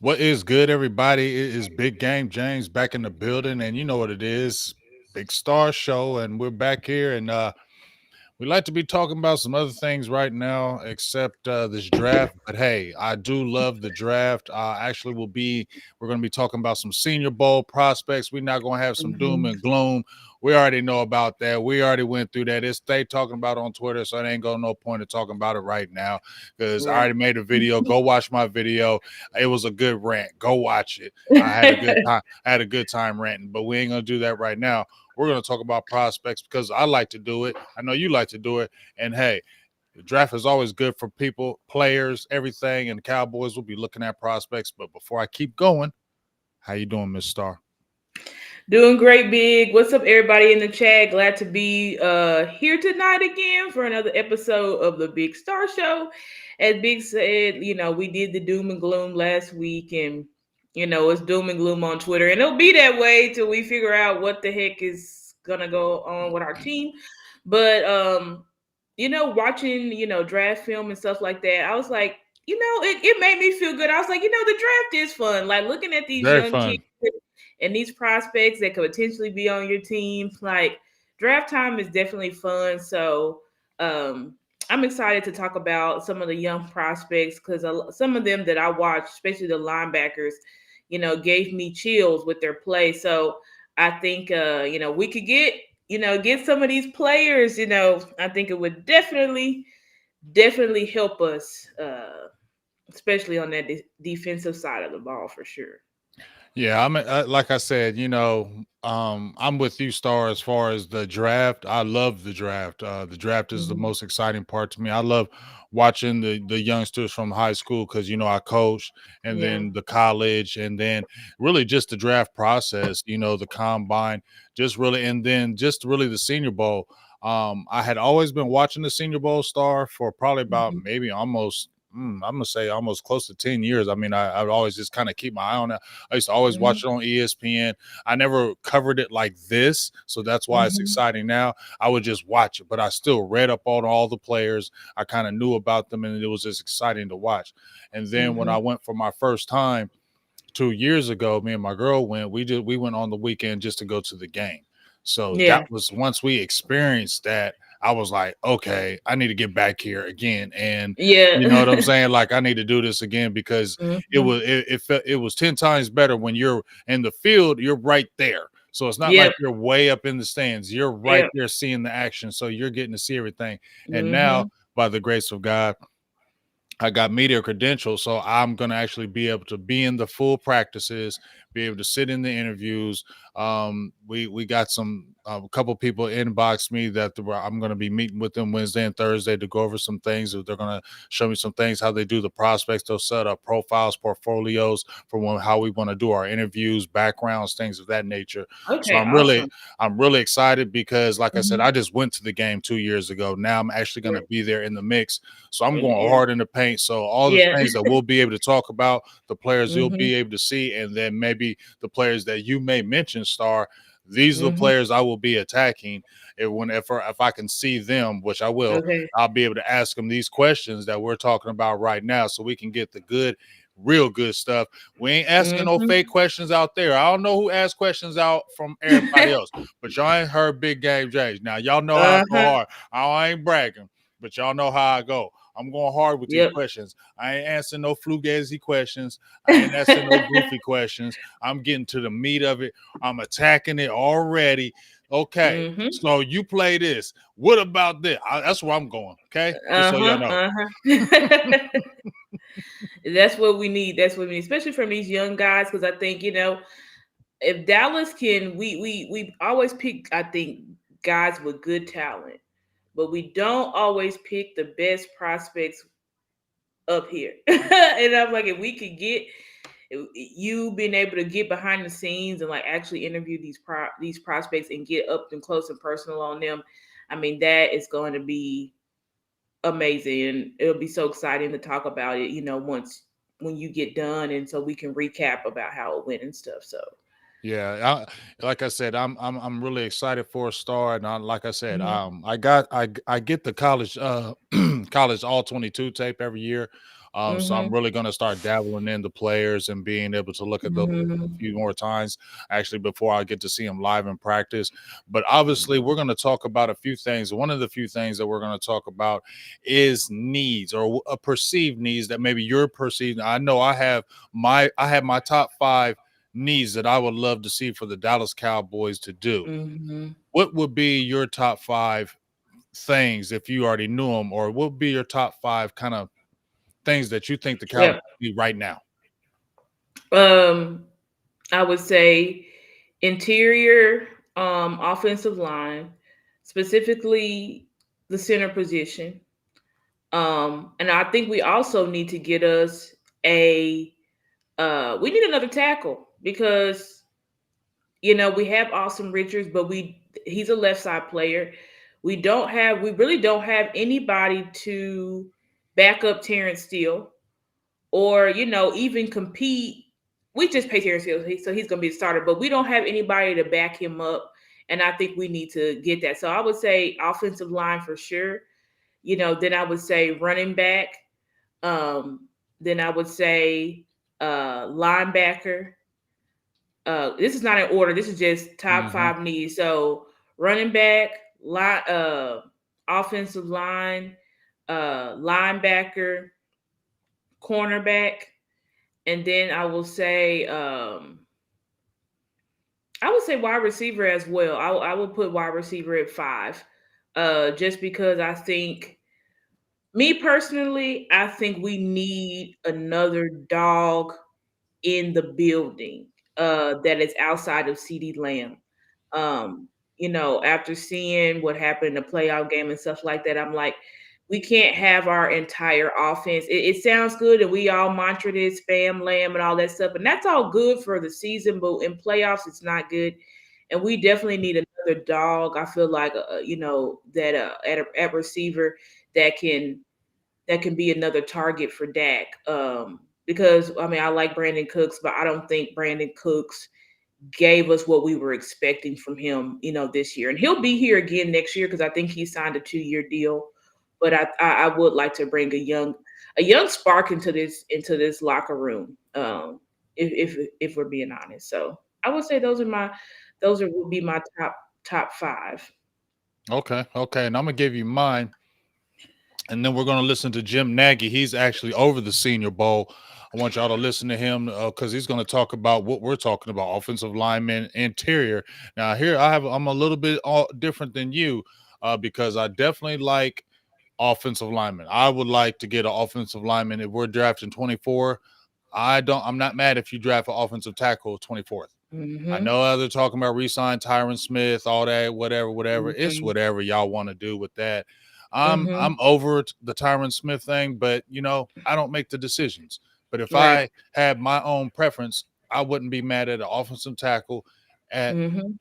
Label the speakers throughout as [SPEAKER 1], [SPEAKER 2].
[SPEAKER 1] What is good, everybody? It is Big Game James back in the building, and you know what it is, Big Star Show, and we're back here, and we like to be talking about some other things right now, except this draft. But hey, I do love the draft. Actually, we're going to be talking about some Senior Bowl prospects. We're not going to have some doom
[SPEAKER 2] Mhm.
[SPEAKER 1] and gloom. We already know about that. We already went through that. It's they talking about on Twitter, so it ain't going no point of talking about it right now because I already
[SPEAKER 2] Right.
[SPEAKER 1] made a video. Go watch my video. It was a good rant. Go watch it. I had a good time. I had a good time ranting, but we ain't gonna do that right now. We're going to talk about prospects because I like to do it. I know you like to do it. And hey, the draft is always good for people, players, everything. And the Cowboys will be looking at prospects. But before I keep going, how you doing, Miss Star?
[SPEAKER 2] Doing great, Big. What's up, everybody in the chat? Glad to be here tonight again for another episode of the Big Star Show. As Big said, we did the doom and gloom last week, and it's doom and gloom on Twitter, and it'll be that way till we figure out what the heck is gonna go on with our team. But watching draft film and stuff like that, I was like, it made me feel good. I was like, the draft is fun. Like looking at these
[SPEAKER 1] Very
[SPEAKER 2] young kids
[SPEAKER 1] fun.
[SPEAKER 2] and these prospects that could potentially be on your team. Like draft time is definitely fun. So I'm excited to talk about some of the young prospects because some of them that I watched, especially the linebackers, gave me chills with their play. So I think we could get some of these players. I think it would definitely help us, especially on that defensive side of the ball for sure.
[SPEAKER 1] Yeah, like I said, I'm with you, Star, as far as the draft. I love the draft. The draft is the
[SPEAKER 2] Mhm.
[SPEAKER 1] most exciting part to me. I love watching the youngsters from high school because I coach, and
[SPEAKER 2] Yeah.
[SPEAKER 1] then the college, and then really just the draft process. The combine, just really, and then just really the Senior Bowl. I had always been watching the Senior Bowl, Star, for probably about
[SPEAKER 2] Mhm.
[SPEAKER 1] maybe almost. I'm gonna say almost close to 10 years. I mean, I would always just kind of keep my eye on it. I used to always watch
[SPEAKER 2] Mhm.
[SPEAKER 1] it on ESPN. I never covered it like this, so that's why it's
[SPEAKER 2] Mhm.
[SPEAKER 1] exciting now. I would just watch it, but I still read up on all the players. I kind of knew about them, and it was just exciting to watch. And then when I
[SPEAKER 2] Mhm.
[SPEAKER 1] went for my first time 2 years ago, me and my girl went. We went on the weekend just to go to the game. So that
[SPEAKER 2] Yeah.
[SPEAKER 1] was once we experienced that, I was like, okay, I need to get back here again. And you know what I'm
[SPEAKER 2] Yeah.
[SPEAKER 1] saying? Like I need to do this again because
[SPEAKER 2] Mhm.
[SPEAKER 1] it was 10 times better when you're in the field, you're right there. So it's not like
[SPEAKER 2] Yep.
[SPEAKER 1] you're way up in the stands. You're right
[SPEAKER 2] Yep.
[SPEAKER 1] there seeing the action. So you're getting to see everything. And now,
[SPEAKER 2] Mhm.
[SPEAKER 1] by the grace of God, I got media credentials, so I'm going to actually be able to be in the full practices, be able to sit in the interviews. We got some a couple people inbox me that I'm going to be meeting with them Wednesday and Thursday to go over some things. They're going to show me some things how they do the prospects. They'll set up profiles, portfolios for how we want to do our interviews, backgrounds, things of that nature. So
[SPEAKER 2] Okay. Awesome.
[SPEAKER 1] I'm really excited because, like I said,
[SPEAKER 2] Mhm.
[SPEAKER 1] I just went to the game 2 years ago. Now I'm actually going
[SPEAKER 2] Yeah.
[SPEAKER 1] to be there in the mix, so I'm
[SPEAKER 2] And
[SPEAKER 1] going
[SPEAKER 2] yeah.
[SPEAKER 1] hard in the paint. So all the
[SPEAKER 2] Yeah.
[SPEAKER 1] things that we'll be able to talk about, the players you'll
[SPEAKER 2] Mhm.
[SPEAKER 1] be able to see, and then maybe the players that you may mention, Star. These are the
[SPEAKER 2] Mhm.
[SPEAKER 1] players I will be attacking. If I can see them, which I will,
[SPEAKER 2] Okay.
[SPEAKER 1] I'll be able to ask them these questions that we're talking about right now, so we can get the good, real good stuff. We ain't asking no
[SPEAKER 2] Mhm.
[SPEAKER 1] fake questions out there. I don't know who asked questions out from everybody else, but y'all ain't heard Big Game James. Now y'all know how I go
[SPEAKER 2] Uh-huh.
[SPEAKER 1] hard. I ain't bragging, but y'all know how I go. I'm going hard with these
[SPEAKER 2] Yep.
[SPEAKER 1] questions. I ain't answering no flugazy questions. I ain't asking no goofy questions. I'm getting to the meat of it. I'm attacking it already. Okay,
[SPEAKER 2] Mhm.
[SPEAKER 1] so you play this. What about this? That's where I'm going. Okay, just so y'all
[SPEAKER 2] Uh-huh.
[SPEAKER 1] know.
[SPEAKER 2] Uh-huh. That's what we need. That's what we need, especially from these young guys, because I think, if Dallas can, we always pick, I think, guys with good talent, but we don't always pick the best prospects up here. And I'm like, if we could get you being able to get behind the scenes and like actually interview these prospects and get up and close and personal on them, I mean, that is going to be amazing, and it'll be so exciting to talk about it. Once when you get done, and so we can recap about how it went and stuff. So.
[SPEAKER 1] Yeah, like I said, I'm really excited for a star, and like I said,
[SPEAKER 2] Mhm.
[SPEAKER 1] I get the college college all 22 tape every year. So I'm
[SPEAKER 2] Mhm.
[SPEAKER 1] really going to start dabbling in the players and being able to look at those a
[SPEAKER 2] Mhm.
[SPEAKER 1] few more times, actually, before I get to see them live in practice. But obviously, we're going to talk about a few things. One of the few things that we're going to talk about is needs, or a perceived needs that maybe you're perceiving. I know I have my top 5 needs that I would love to see for the Dallas Cowboys to do.
[SPEAKER 2] Mhm.
[SPEAKER 1] What would be your top 5 things if you already knew them, or what would be your top 5 kind of things that you think the Cowboys
[SPEAKER 2] Yep.
[SPEAKER 1] need right now?
[SPEAKER 2] Um, I would say interior offensive line, specifically the center position. And I think we also need to get us a we need another tackle because we have Austin Richards, but he's a left side player. We really don't have anybody to back up Terrence Steele or even compete. We just pay Terrence Steele, so he's going to be the starter, but we don't have anybody to back him up, and I think we need to get that. So I would say offensive line for sure. Then I would say running back. Um, then I would say linebacker. This is not in order. This is just top
[SPEAKER 1] Hmm.
[SPEAKER 2] 5 needs. So running back, line, offensive line, linebacker, cornerback, and then I would say wide receiver as well. I would put wide receiver at 5, just because I think me personally, I think we need another dog in the building that is outside of CD Lamb. Um, after seeing what happened in the playoff game and stuff like that, I'm like, we can't have our entire offense. It sounds good, and we all mantra this spam lamb and all that stuff, and that's all good for the season. But in playoffs, it's not good, and we definitely need another dog. I feel like that at receiver that can be another target for Dak. Because I mean, I like Brandon Cooks, but I don't think Brandon Cooks gave us what we were expecting from him, this year. And he'll be here again next year because I think he signed a 2-year deal. But I would like to bring a young spark into this locker room. If we're being honest, so I would say would be my top 5.
[SPEAKER 1] Okay, okay, and I'm gonna give you mine, and then we're gonna listen to Jim Nagy. He's actually over the Senior Bowl. I want y'all to listen to him because he's going to talk about what we're talking about: offensive lineman, interior. Now, here I'm a little bit different than you because I definitely like offensive linemen. I would like to get an offensive lineman if we're drafting 24. I'm not mad if you draft an offensive tackle 24th. I
[SPEAKER 2] Mhm.
[SPEAKER 1] know they're talking about re-sign Tyron Smith, all that, whatever, whatever. It's
[SPEAKER 2] Mhm.
[SPEAKER 1] whatever y'all want to do with that. I'm
[SPEAKER 2] Mhm.
[SPEAKER 1] over the Tyron Smith thing, but I don't make the decisions. But if
[SPEAKER 2] Right.
[SPEAKER 1] I had my own preference, I wouldn't be mad at an offensive tackle at
[SPEAKER 2] Mhm.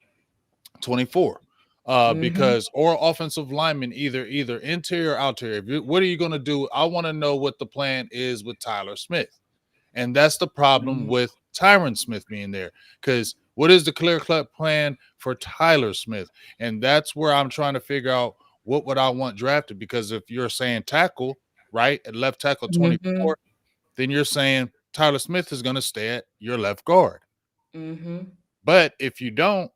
[SPEAKER 1] 24.
[SPEAKER 2] Mhm.
[SPEAKER 1] Because or offensive lineman, either interior or outerior. What are you going to do? I want to know what the plan is with Tyler Smith. And that's the problem
[SPEAKER 2] Mhm.
[SPEAKER 1] with Tyron Smith being there. Because what is the clear cut plan for Tyler Smith? And that's where I'm trying to figure out what would I want drafted. Because if you're saying tackle, right, at left tackle
[SPEAKER 2] Mhm.
[SPEAKER 1] 24, then you're saying Tyler Smith is going to stay at your left guard.
[SPEAKER 2] Mhm.
[SPEAKER 1] But if you're doing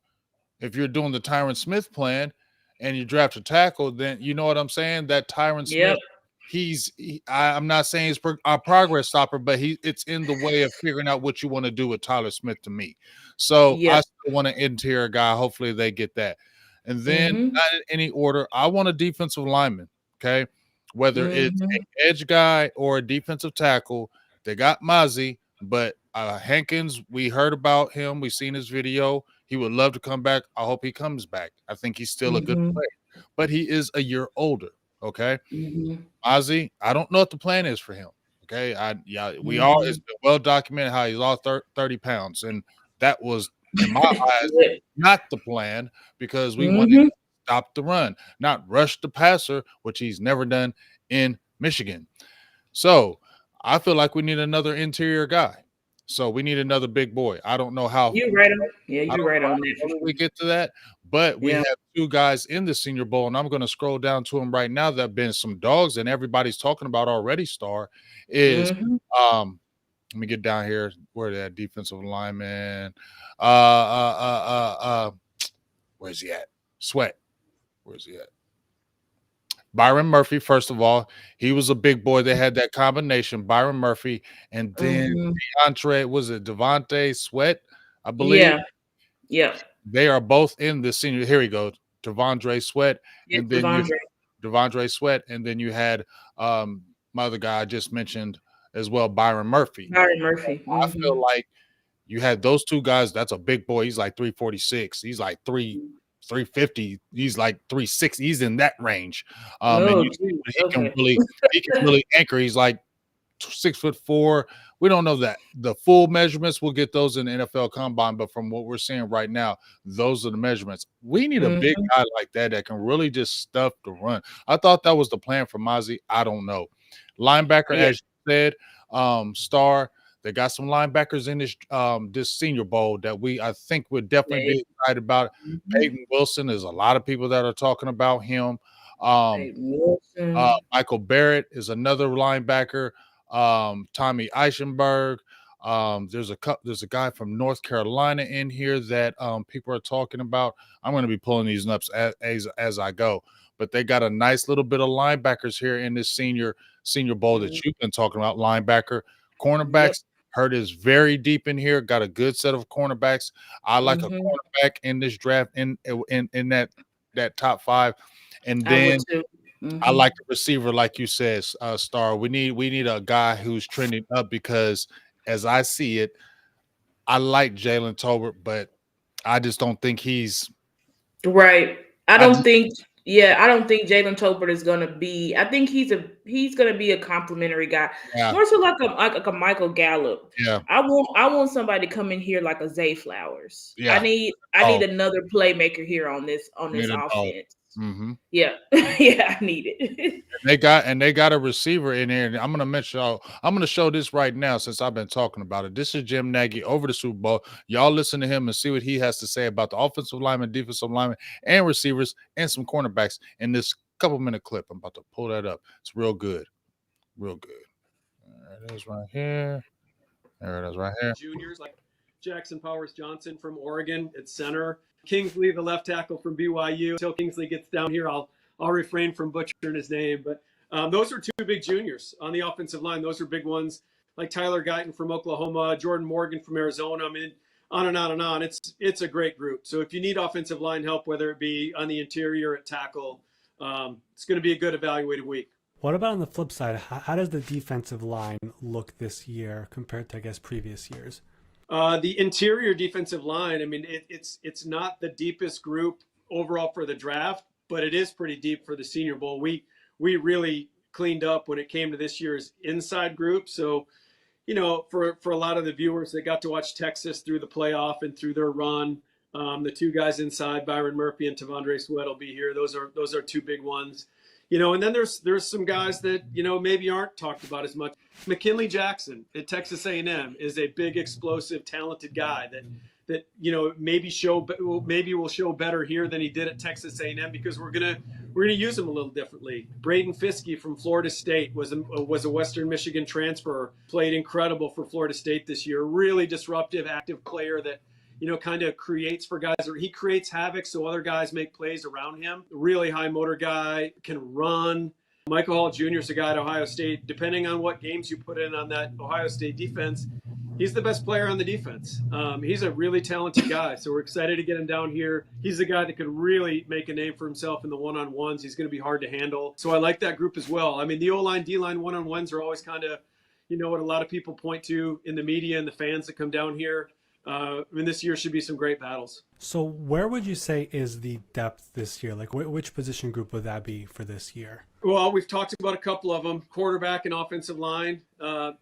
[SPEAKER 1] the Tyron Smith plan and you draft a tackle, then you know what I'm saying? That Tyron
[SPEAKER 2] Yep.
[SPEAKER 1] Smith, I'm not saying he's a progress stopper, but it's in the way of figuring out what you want to do with Tyler Smith to me. So I
[SPEAKER 2] Yep.
[SPEAKER 1] still want an interior guy. Hopefully they get that. And then
[SPEAKER 2] Mhm.
[SPEAKER 1] not in any order, I want a defensive lineman. Okay. Whether it's
[SPEAKER 2] Mhm.
[SPEAKER 1] an edge guy or a defensive tackle, they got Mozzie, but Hankins, we heard about him. We seen his video. He would love to come back. I hope he comes back. I think he's still a good
[SPEAKER 2] Mhm.
[SPEAKER 1] player, but he is a year older. Okay.
[SPEAKER 2] Mhm.
[SPEAKER 1] Ozzy, I don't know what the plan is for him. Okay. It's
[SPEAKER 2] Mhm.
[SPEAKER 1] been well documented how he lost 30 pounds. And that was, in my eyes,
[SPEAKER 2] Yep.
[SPEAKER 1] not the plan because we wanted
[SPEAKER 2] Mhm.
[SPEAKER 1] to stop the run, not rush the passer, which he's never done in Michigan. So I feel like we need another interior guy. So we need another big boy. I don't know how
[SPEAKER 2] You're right on. Yeah,
[SPEAKER 1] I
[SPEAKER 2] you're
[SPEAKER 1] don't
[SPEAKER 2] right
[SPEAKER 1] know
[SPEAKER 2] on
[SPEAKER 1] how
[SPEAKER 2] that for
[SPEAKER 1] early we
[SPEAKER 2] sure.
[SPEAKER 1] get to that, But we
[SPEAKER 2] Yeah.
[SPEAKER 1] have two guys in the Senior Bowl, and I'm going to scroll down to them right now that have been some dogs, and everybody's talking about already. Star is
[SPEAKER 2] Mhm.
[SPEAKER 1] let me get down here. Where that defensive lineman? Uh, uh, uh, where's he at? Sweat. Where's he at? Byron Murphy, first of all, he was a big boy. They had that combination, Byron Murphy, and then
[SPEAKER 2] Mhm.
[SPEAKER 1] DeAndre, was it Devontae Sweat, I believe?
[SPEAKER 2] Yeah. Yep.
[SPEAKER 1] They are both in the senior. Here we go. Devondre Sweat,
[SPEAKER 2] Yes,
[SPEAKER 1] and then you
[SPEAKER 2] Devondre.
[SPEAKER 1] Devondre Sweat, and then you had my other guy I just mentioned as well, Byron Murphy.
[SPEAKER 2] Byron Murphy.
[SPEAKER 1] I feel
[SPEAKER 2] Mhm.
[SPEAKER 1] like you had those two guys. That's a big boy. He's like 346. He's like 350. He's like 360. He's in that range. And
[SPEAKER 2] Oh,
[SPEAKER 1] you see
[SPEAKER 2] geez.
[SPEAKER 1] what
[SPEAKER 2] Okay.
[SPEAKER 1] he can really anchor. He's like 6'4". We don't know that the full measurements. We'll get those in the NFL Combine, but from what we're seeing right now, those are the measurements. We need a big
[SPEAKER 2] Mhm.
[SPEAKER 1] guy like that can really just stuff the run. I thought that was the plan for Mozzie. I don't know. Linebacker,
[SPEAKER 2] Yeah.
[SPEAKER 1] as you said, Star. They got some linebackers in this Senior Bowl that I think would definitely
[SPEAKER 2] They
[SPEAKER 1] be excited about.
[SPEAKER 2] mhm.
[SPEAKER 1] Peyton Wilson, there's a lot of people that are talking about him. Um,
[SPEAKER 2] Peyton Wilson.
[SPEAKER 1] Michael Barrett is another linebacker. Tommy Eichenberg. There's a guy from North Carolina in here that people are talking about. I'm going to be pulling these up as I go. But they got a nice little bit of linebackers here in this senior bowl that
[SPEAKER 2] Mhm.
[SPEAKER 1] you've been talking about. Linebacker,
[SPEAKER 2] Yep.
[SPEAKER 1] cornerbacks. Hurt is very deep in here. Got a good set of cornerbacks. I like a
[SPEAKER 2] Mhm.
[SPEAKER 1] cornerback in this draft in that top five, and
[SPEAKER 2] I would
[SPEAKER 1] then
[SPEAKER 2] too.
[SPEAKER 1] I
[SPEAKER 2] Mhm.
[SPEAKER 1] like the receiver, like you said, Star. We need a guy who's trending up because, as I see it, I like Jalen Tolbert, but I just don't think he's.
[SPEAKER 2] Right. I
[SPEAKER 1] I
[SPEAKER 2] don't
[SPEAKER 1] just
[SPEAKER 2] think. Yeah, I don't think Jalen Tolbert is gonna be. I think he's gonna be a complimentary guy,
[SPEAKER 1] yeah
[SPEAKER 2] more so like a Michael Gallup.
[SPEAKER 1] yeah
[SPEAKER 2] I want somebody to come in here like a Zay Flowers. I
[SPEAKER 1] yeah.
[SPEAKER 2] need I need
[SPEAKER 1] Oh,
[SPEAKER 2] another playmaker here on this
[SPEAKER 1] need a dog.
[SPEAKER 2] offense.
[SPEAKER 1] Mm-hmm.
[SPEAKER 2] Yeah, yeah, I need it.
[SPEAKER 1] They got a receiver in here, and I'm gonna mention. I'm gonna show this right now since I've been talking about it. This is Jim Nagy over the Super Bowl. Y'all listen to him and see what he has to say about the offensive lineman, defensive lineman, and receivers, and some cornerbacks in this couple-minute clip. I'm about to pull that up. It's real good, real good. There it is right here. There it is right here.
[SPEAKER 3] Juniors like Jackson Powers Johnson from Oregon at center. Kingsley, the left tackle from BYU. Until Kingsley gets down here, I'll refrain from butchering his name. But those are two big juniors on the offensive line. Those are big ones. Like Tyler Guyton from Oklahoma, Jordan Morgan from Arizona. I mean, on and on and on. It's a great group. So if you need offensive line help, whether it be on the interior at tackle, it's going to be a good evaluated week.
[SPEAKER 4] What about on the flip side? How does the defensive line look this year compared to, I guess, previous years?
[SPEAKER 3] The interior defensive line, I mean, it's not the deepest group overall for the draft, but it is pretty deep for the Senior Bowl. We really cleaned up when it came to this year's inside group. So, for a lot of the viewers that got to watch Texas through the playoff and through their run, the two guys inside, Byron Murphy and Tavondre Sweat, will be here. Those are two big ones. And then there's some guys that maybe aren't talked about as much. McKinley Jackson at Texas A&M is a big, explosive, talented guy that maybe will show better here than he did at Texas A&M because we're gonna use him a little differently. Braden Fiskey from Florida State was a Western Michigan transfer, played incredible for Florida State this year. Really disruptive, active player that kind of creates for guys, or he creates havoc so other guys make plays around him. Really high motor guy, can run. Michael Hall Jr. is a guy at Ohio State. Depending on what games you put in on that Ohio State defense, he's the best player on the defense. He's a really talented guy, so we're excited to get him down here. He's the guy that could really make a name for himself in the one-on-ones. He's going to be hard to handle. So I like that group as well. I mean, the O-line, D-line one-on-ones are always kind of, what a lot of people point to in the media and the fans that come down here. This year should be some great battles.
[SPEAKER 4] So where would you say is the depth this year? Like which position group would that be for this year?
[SPEAKER 3] Well, we've talked about a couple of them: quarterback and offensive line.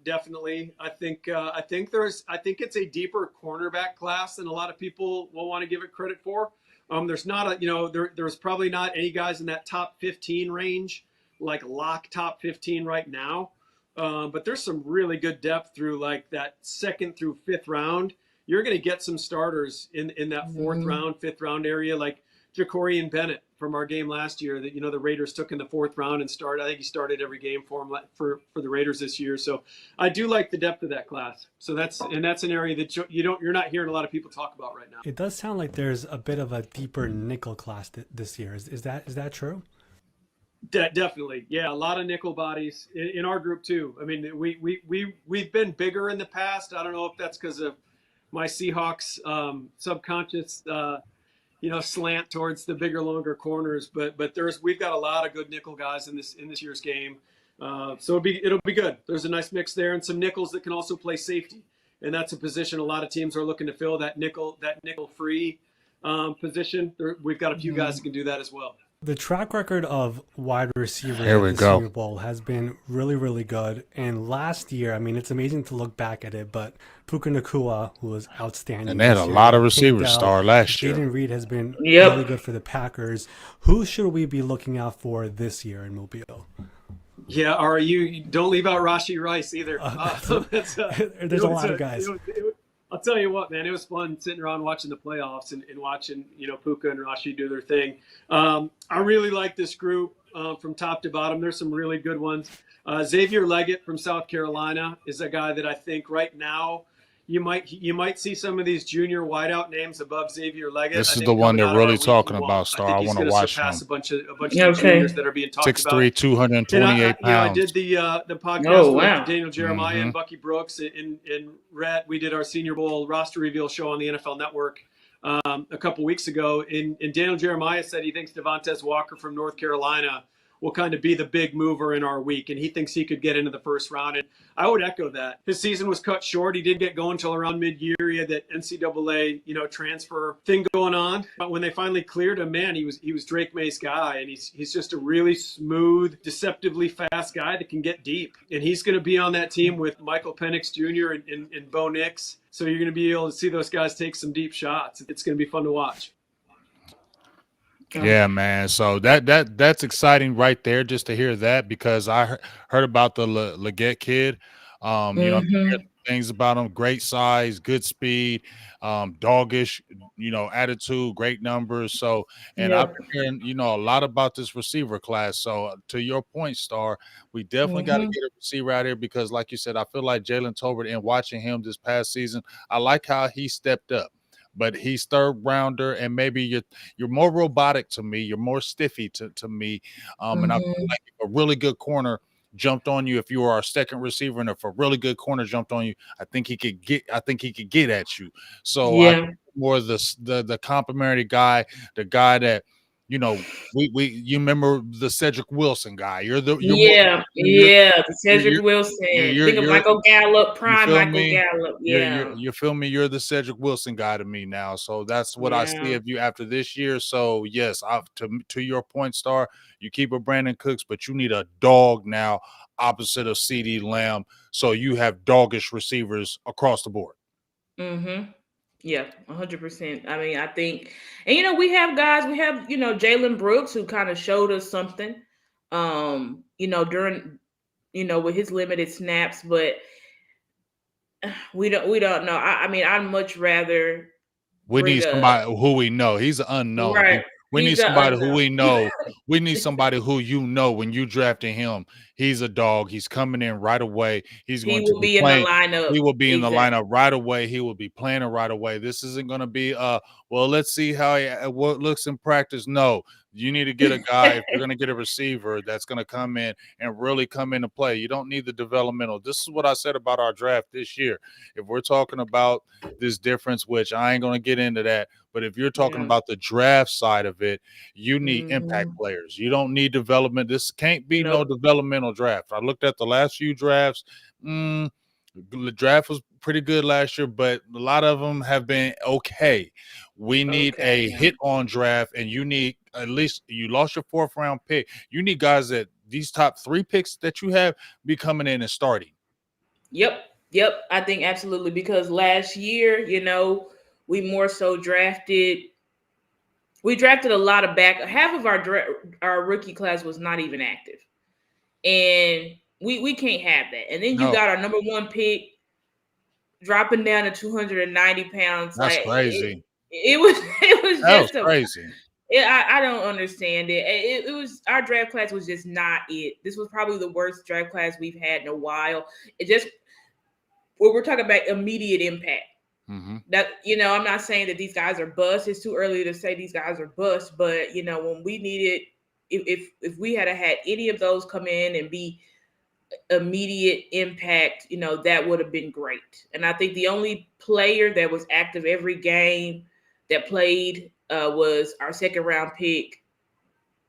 [SPEAKER 3] Definitely, I think it's a deeper cornerback class than a lot of people will want to give it credit for. There's not there's probably not any guys in that top 15 range, like lock top 15 right now. But there's some really good depth through like that second through fifth round. You're going to get some starters in that fourth round, fifth round area. Like Jacorian Bennett from our game last year that, the Raiders took in the 4th round and started. I think he started every game for him for the Raiders this year. So I do like the depth of that class. So that's an area that you're not hearing a lot of people talk about right now.
[SPEAKER 4] It does sound like there's a bit of a deeper nickel class this year. Is that true?
[SPEAKER 3] Definitely, yeah. A lot of nickel bodies in our group too. I mean, we've been bigger in the past. I don't know if that's because of my Seahawks subconscious, slant towards the bigger, longer corners. But we've got a lot of good nickel guys in this year's game. So it'll be good. There's a nice mix there, and some nickels that can also play safety, and that's a position a lot of teams are looking to fill, that nickel free position. We've got a few guys that can do that as well.
[SPEAKER 4] The track record of wide receivers
[SPEAKER 1] Here
[SPEAKER 4] at
[SPEAKER 1] we
[SPEAKER 4] the
[SPEAKER 1] go.
[SPEAKER 4] Senior Bowl has been really, really good. And last year, I mean, it's amazing to look back at it, but Puka Nacua, who was outstanding.
[SPEAKER 1] And they had
[SPEAKER 4] this
[SPEAKER 1] a
[SPEAKER 4] year,
[SPEAKER 1] lot of
[SPEAKER 4] picked
[SPEAKER 1] receivers
[SPEAKER 4] out.
[SPEAKER 1] star last year.
[SPEAKER 4] Jaden Reed has been
[SPEAKER 2] Yep.
[SPEAKER 4] really good for the Packers. Who should we be looking out for this year in Mobile?
[SPEAKER 3] Yeah, you don't leave out Rashee Rice either.
[SPEAKER 4] There's a lot of guys.
[SPEAKER 3] I'll tell you what, man, it was fun sitting around watching the playoffs and watching, Puka and Rashee do their thing. I really like this group from top to bottom. There's some really good ones. Xavier Leggett from South Carolina is a guy that I think right now you might see some of these junior wideout names above Xavier Leggett.
[SPEAKER 1] This is the one they're really talking about, Star. I want to watch him.
[SPEAKER 3] A bunch of juniors that are being talked
[SPEAKER 1] 6'3",
[SPEAKER 3] about.
[SPEAKER 1] 228 pounds.
[SPEAKER 3] I did the podcast
[SPEAKER 2] Oh, wow.
[SPEAKER 3] with Daniel Jeremiah
[SPEAKER 1] Mhm.
[SPEAKER 3] and Bucky Brooks and Rhett. We did our Senior Bowl roster reveal show on the NFL Network a couple weeks ago. And Daniel Jeremiah said he thinks Devontae Walker from North Carolina will kind of be the big mover in our week, and he thinks he could get into the first round. And I would echo that. His season was cut short. He didn't get going until around mid-year. He had that NCAA, transfer thing going on. But when they finally cleared him, man, he was Drake May's guy, and he's just a really smooth, deceptively fast guy that can get deep. And he's going to be on that team with Michael Penix Jr. and Bo Nix. So you're going to be able to see those guys take some deep shots. It's going to be fun to watch.
[SPEAKER 1] Yeah, man. So that's exciting right there, just to hear that, because I heard about the Leggett kid. Things about him: great size, good speed, doggish, attitude, great numbers. So, and I've been hearing, a lot about this receiver class. So, to your point, Star, we definitely got to get a receiver out here because, like you said, I feel like Jalen Tolbert, and watching him this past season, I like how he stepped up. But he's third rounder, and maybe you're more robotic to me. You're more stiffy to me. And I feel like if a really good corner jumped on you, if you were our second receiver, and if a really good corner jumped on you, I think he could get at you. So I think more the complimentary guy, the guy that you remember the Cedric Wilson guy.
[SPEAKER 2] The Cedric Wilson. Think of Michael Gallup, prime Michael Gallup. Yeah,
[SPEAKER 1] you feel me? You're the Cedric Wilson guy to me now. So that's what I see of you after this year. So yes, to your point, Star, you keep a Brandon Cooks, but you need a dog now opposite of CeeDee Lamb. So you have doggish receivers across the board.
[SPEAKER 2] Mm-hmm. Yeah, 100%. I mean, I think, and we have guys. We have Jalen Brooks, who kind of showed us something, during with his limited snaps, but we don't know. I mean, I'd much rather.
[SPEAKER 1] We need somebody who we know. He's an unknown.
[SPEAKER 2] Right.
[SPEAKER 1] We need somebody who we know. We need somebody who when you drafted him, he's a dog. He's coming in right away. He will be in the lineup. He will be in the lineup right away. He will be playing it right away. This isn't going to be let's see what looks in practice. No, you need to get a guy if you're going to get a receiver that's going to come in and really come into play. You don't need the developmental. This is what I said about our draft this year. If we're talking about this difference, which I ain't going to get into that, but if you're talking about the draft side of it, you need impact players. You don't need development. This can't be no developmental draft. I looked at the last few drafts. The draft was pretty good last year, but a lot of them have been okay. We need a hit-on draft, and you need at least you lost your 4th round pick. You need guys that these top 3 picks that you have be coming in and starting.
[SPEAKER 2] Yep. I think absolutely, because last year, we more so drafted. We drafted a lot of back. Half of our rookie class was not even active, and we can't have that. And then you got our number 1 pick dropping down to 290 pounds.
[SPEAKER 1] That's crazy.
[SPEAKER 2] It was just
[SPEAKER 1] crazy.
[SPEAKER 2] I don't understand it. It was our draft class was just not it. This was probably the worst draft class we've had in a while. It just we're talking about immediate impact.
[SPEAKER 1] Mm-hmm.
[SPEAKER 2] That I'm not saying that these guys are bust. It's too early to say these guys are bust, but when we needed, if we had had any of those come in and be immediate impact, that would have been great. And I think the only player that was active every game that played was our second round pick,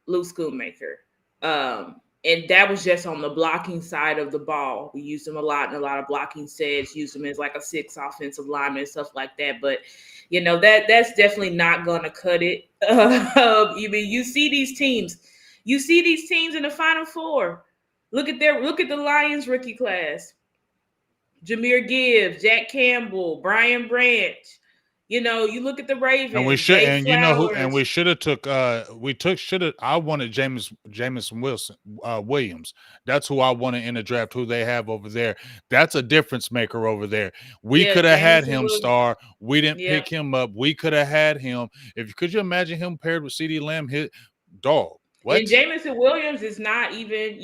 [SPEAKER 2] Luke Schoonmaker. And that was just on the blocking side of the ball. We used him a lot in a lot of blocking sets, used him as like a 6 offensive lineman and stuff like that. But that's definitely not gonna cut it. You see these teams in the Final Four. Look at the Lions rookie class. Jameer Gibbs, Jack Campbell, Brian Branch. You look at the Ravens.
[SPEAKER 1] And we should,
[SPEAKER 2] Zay
[SPEAKER 1] and you know who, and
[SPEAKER 2] Flowers.
[SPEAKER 1] we should have took. I wanted Jameson Williams. That's who I wanted in the draft. Who they have over there. That's a difference maker over there. We
[SPEAKER 2] Yeah,
[SPEAKER 1] could have had
[SPEAKER 2] Jameson
[SPEAKER 1] him,
[SPEAKER 2] Williams.
[SPEAKER 1] Star. We didn't
[SPEAKER 2] Yeah.
[SPEAKER 1] pick him up. We could have had him. Could you imagine him paired with CeeDee Lamb? Hit dog. What?
[SPEAKER 2] And Jameson Williams is not even,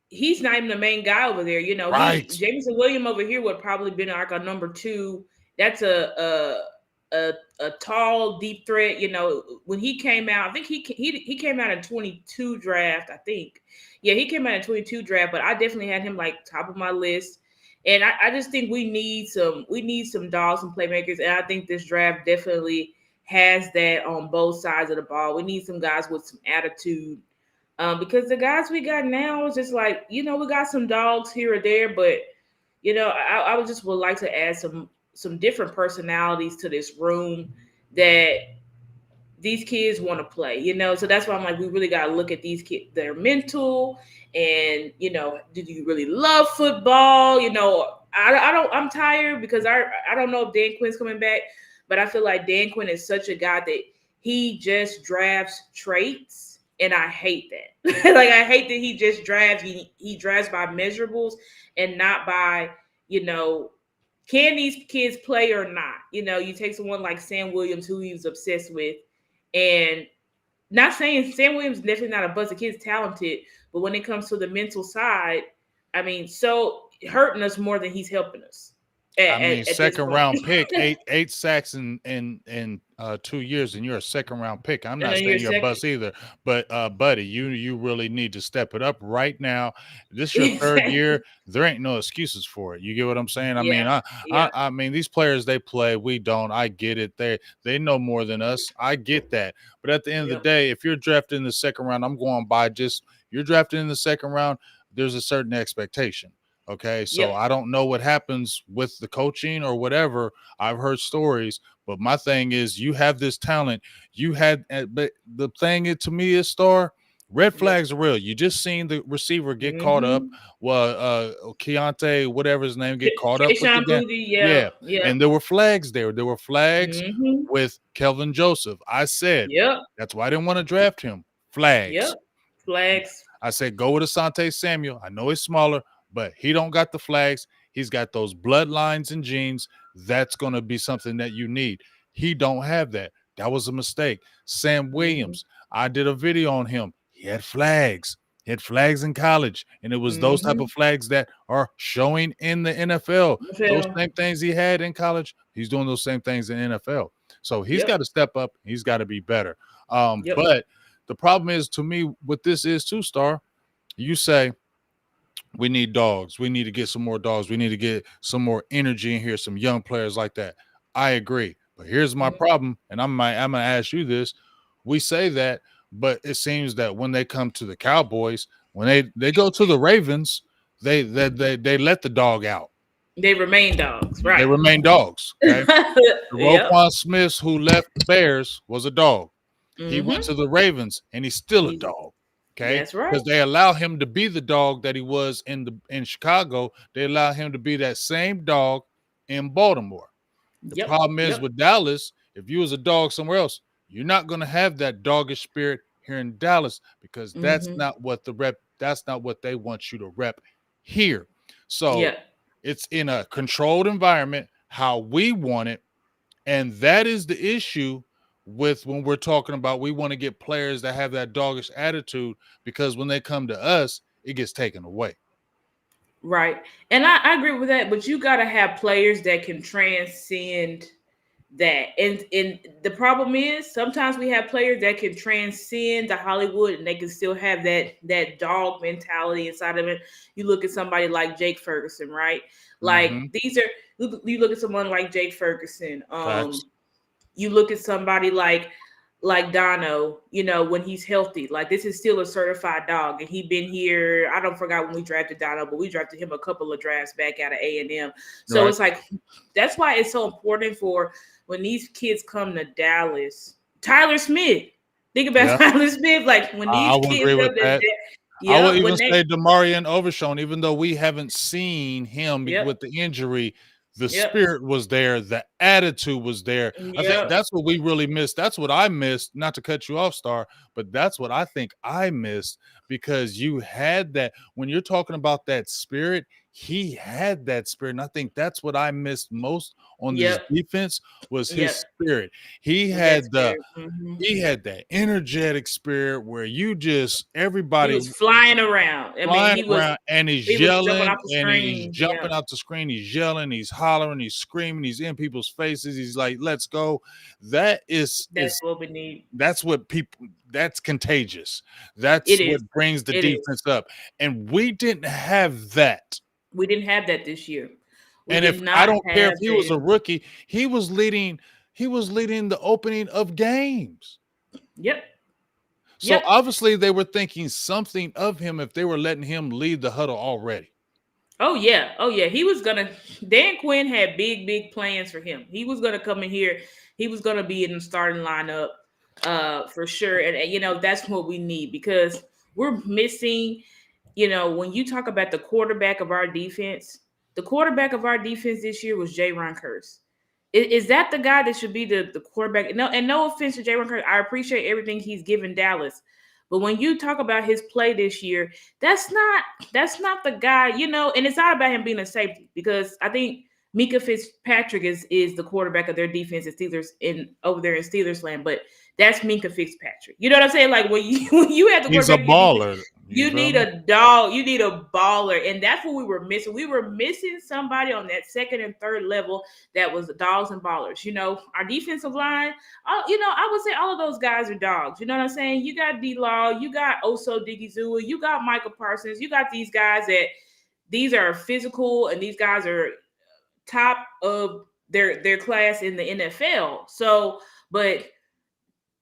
[SPEAKER 2] he's not even the main guy over there.
[SPEAKER 1] Right.
[SPEAKER 2] Jameson Williams over here would probably been like a number 2. That's a tall, deep threat. When he came out, I think he came out in 22 draft. I think, yeah, he came out in 22 draft. But I definitely had him like top of my list. And I just think we need some dogs, some playmakers, and I think this draft definitely has that on both sides of the ball. We need some guys with some attitude. Because the guys we got now is just like, we got some dogs here or there, but I would like to add some different personalities to this room that these kids want to play, so that's why I'm like, we really got to look at these kids, their mental, and do you really love football? I'm tired because I don't know if Dan Quinn's coming back, but I feel like Dan Quinn is such a guy that he just drafts traits. And I hate that. Like, I hate that he just drafts. He drafts by measurables and not by, can these kids play or not? You take someone like Sam Williams, who he was obsessed with, and not saying Sam Williams is definitely not a bust. The kid's talented, but when it comes to the mental side, I mean, so hurting us more than he's helping us.
[SPEAKER 1] Second round pick, eight sacks in 2 years, and you're a second round pick. I'm not saying you're a bust either, but buddy, you really need to step it up right now. This is your third year. There ain't no excuses for it. You get what I'm saying? I mean, these players, they play, we don't. I get it. They know more than us. I get that. But at the end of the day, if you're drafted in the second round, I'm going by just you're drafted in the second round. There's a certain expectation. Okay, so I don't know what happens with the coaching or whatever. I've heard stories, but my thing is, you have this talent. But the thing to me is, Star, red flags are real. You just seen the receiver get caught up. Well, Keontae, whatever his name, get caught up with the game. And there were flags there. There were flags with Kelvin Joseph. I said, that's why I didn't want to draft him. Flags.
[SPEAKER 2] Flags.
[SPEAKER 1] I said, go with Asante Samuel. I know he's smaller, but he don't got the flags. He's got those bloodlines and genes. That's going to be something that you need. He don't have that. That was a mistake. Sam Williams, I did a video on him. He had flags. He had flags in college, and it was those type of flags that are showing in the NFL. Those same things he had in college, he's doing those same things in NFL. So he's got to step up. He's got to be better. But the problem is, to me, what this is too, Star, you say, we need dogs. We need to get some more dogs. We need to get some more energy in here, some young players like that. I agree. But here's my problem, and I'm going to ask you this. We say that, but it seems that when they come to the Cowboys, when they go to the Ravens, they let the dog out.
[SPEAKER 2] They remain dogs, right?
[SPEAKER 1] They remain dogs. Okay? Roquan Smith, who left the Bears, was a dog. He went to the Ravens, and he's still a dog. Okay,
[SPEAKER 2] that's right.
[SPEAKER 1] Because they allow him to be the dog that he was in Chicago. They allow him to be that same dog in Baltimore. The problem is with Dallas, if you was a dog somewhere else, you're not going to have that doggish spirit here in Dallas because that's not what that's not what they want you to rep here. So it's in a controlled environment, how we want it. And that is the issue with when we're talking about we want to get players that have that doggish attitude, because when they come to us, it gets taken away.
[SPEAKER 2] Right. And I agree with that, but you got to have players that can transcend that. And the problem is sometimes we have players that can transcend the Hollywood and they can still have that dog mentality inside of it. You look at somebody like Jake Ferguson, right? Like
[SPEAKER 1] Mm-hmm.
[SPEAKER 2] these are you look at someone like Jake Ferguson.
[SPEAKER 1] Facts.
[SPEAKER 2] You look at somebody like Dono, when he's healthy. Like this is still a certified dog, and he been here. I don't forgot when we drafted Dono, but we drafted him a couple of drafts back out of A&M. So
[SPEAKER 1] Right.
[SPEAKER 2] it's like that's why it's so important for when these kids come to Dallas. Tyler Smith, think about
[SPEAKER 1] Yeah.
[SPEAKER 2] Tyler Smith. Like when
[SPEAKER 1] I
[SPEAKER 2] these
[SPEAKER 1] will
[SPEAKER 2] kids
[SPEAKER 1] agree
[SPEAKER 2] come
[SPEAKER 1] with
[SPEAKER 2] to
[SPEAKER 1] that. I will even say Demarion Overshown, even though we haven't seen him
[SPEAKER 2] Yep.
[SPEAKER 1] with the injury, the
[SPEAKER 2] Yep.
[SPEAKER 1] spirit was there, the attitude was there. I think
[SPEAKER 2] Yep.
[SPEAKER 1] that's what we really missed. That's what I missed, not to cut you off, Star, but that's what I think I missed, because you had that when you're talking about that spirit, he had that spirit. And I think that's what I missed most on this
[SPEAKER 2] Yep.
[SPEAKER 1] defense was his
[SPEAKER 2] Yep.
[SPEAKER 1] spirit. He
[SPEAKER 2] With
[SPEAKER 1] had
[SPEAKER 2] that
[SPEAKER 1] the
[SPEAKER 2] spirit. Mhm.
[SPEAKER 1] he had that energetic spirit where you just
[SPEAKER 2] He
[SPEAKER 1] everybody
[SPEAKER 2] was flying around. I mean,
[SPEAKER 1] flying
[SPEAKER 2] he was
[SPEAKER 1] around and he's
[SPEAKER 2] he was jumping
[SPEAKER 1] yelling
[SPEAKER 2] off the
[SPEAKER 1] and he's
[SPEAKER 2] screen. Yeah.
[SPEAKER 1] jumping out the screen, he's yelling, he's hollering, he's screaming, he's in people's faces, he's like, let's go. That is
[SPEAKER 2] That's what we need.
[SPEAKER 1] that's what people that's contagious. That's
[SPEAKER 2] It
[SPEAKER 1] what
[SPEAKER 2] is.
[SPEAKER 1] brings the
[SPEAKER 2] It is.
[SPEAKER 1] defense up. And we didn't have that.
[SPEAKER 2] We didn't have that this year. We
[SPEAKER 1] And
[SPEAKER 2] did
[SPEAKER 1] if I
[SPEAKER 2] not
[SPEAKER 1] don't care if
[SPEAKER 2] have
[SPEAKER 1] he was a
[SPEAKER 2] the.
[SPEAKER 1] rookie, he was leading the opening of games.
[SPEAKER 2] Yep.
[SPEAKER 1] So
[SPEAKER 2] Yep.
[SPEAKER 1] obviously they were thinking something of him if they were letting him lead the huddle already.
[SPEAKER 2] Oh yeah. Oh yeah. He was gonna. Dan Quinn had big plans for him. He was gonna come in here. He was gonna be in the starting lineup, for sure. And that's what we need because we're missing. When you talk about the quarterback of our defense, the quarterback of our defense this year was Jay Curse. Is that the guy that should be the quarterback? No, and no offense to Jay Curse, I appreciate everything he's given Dallas, but when you talk about his play this year, that's not the guy. And it's not about him being a safety because I think Mika Fitzpatrick is the quarterback of their defense at Steelers over there in Steelers land, but that's Minka Fitzpatrick. You know what I'm saying? Like when you have the
[SPEAKER 1] He's a
[SPEAKER 2] quarterback, you
[SPEAKER 1] baller.
[SPEAKER 2] need a dog. You need a baller, and that's what we were missing. We were missing somebody on that second and third level that was dogs and ballers. Our defensive line. I would say all of those guys are dogs. You know what I'm saying? You got D-Law, you got Oso Digizua, you got Michael Parsons, you got these guys that these are physical, and these guys are top of their class in the NFL. So, but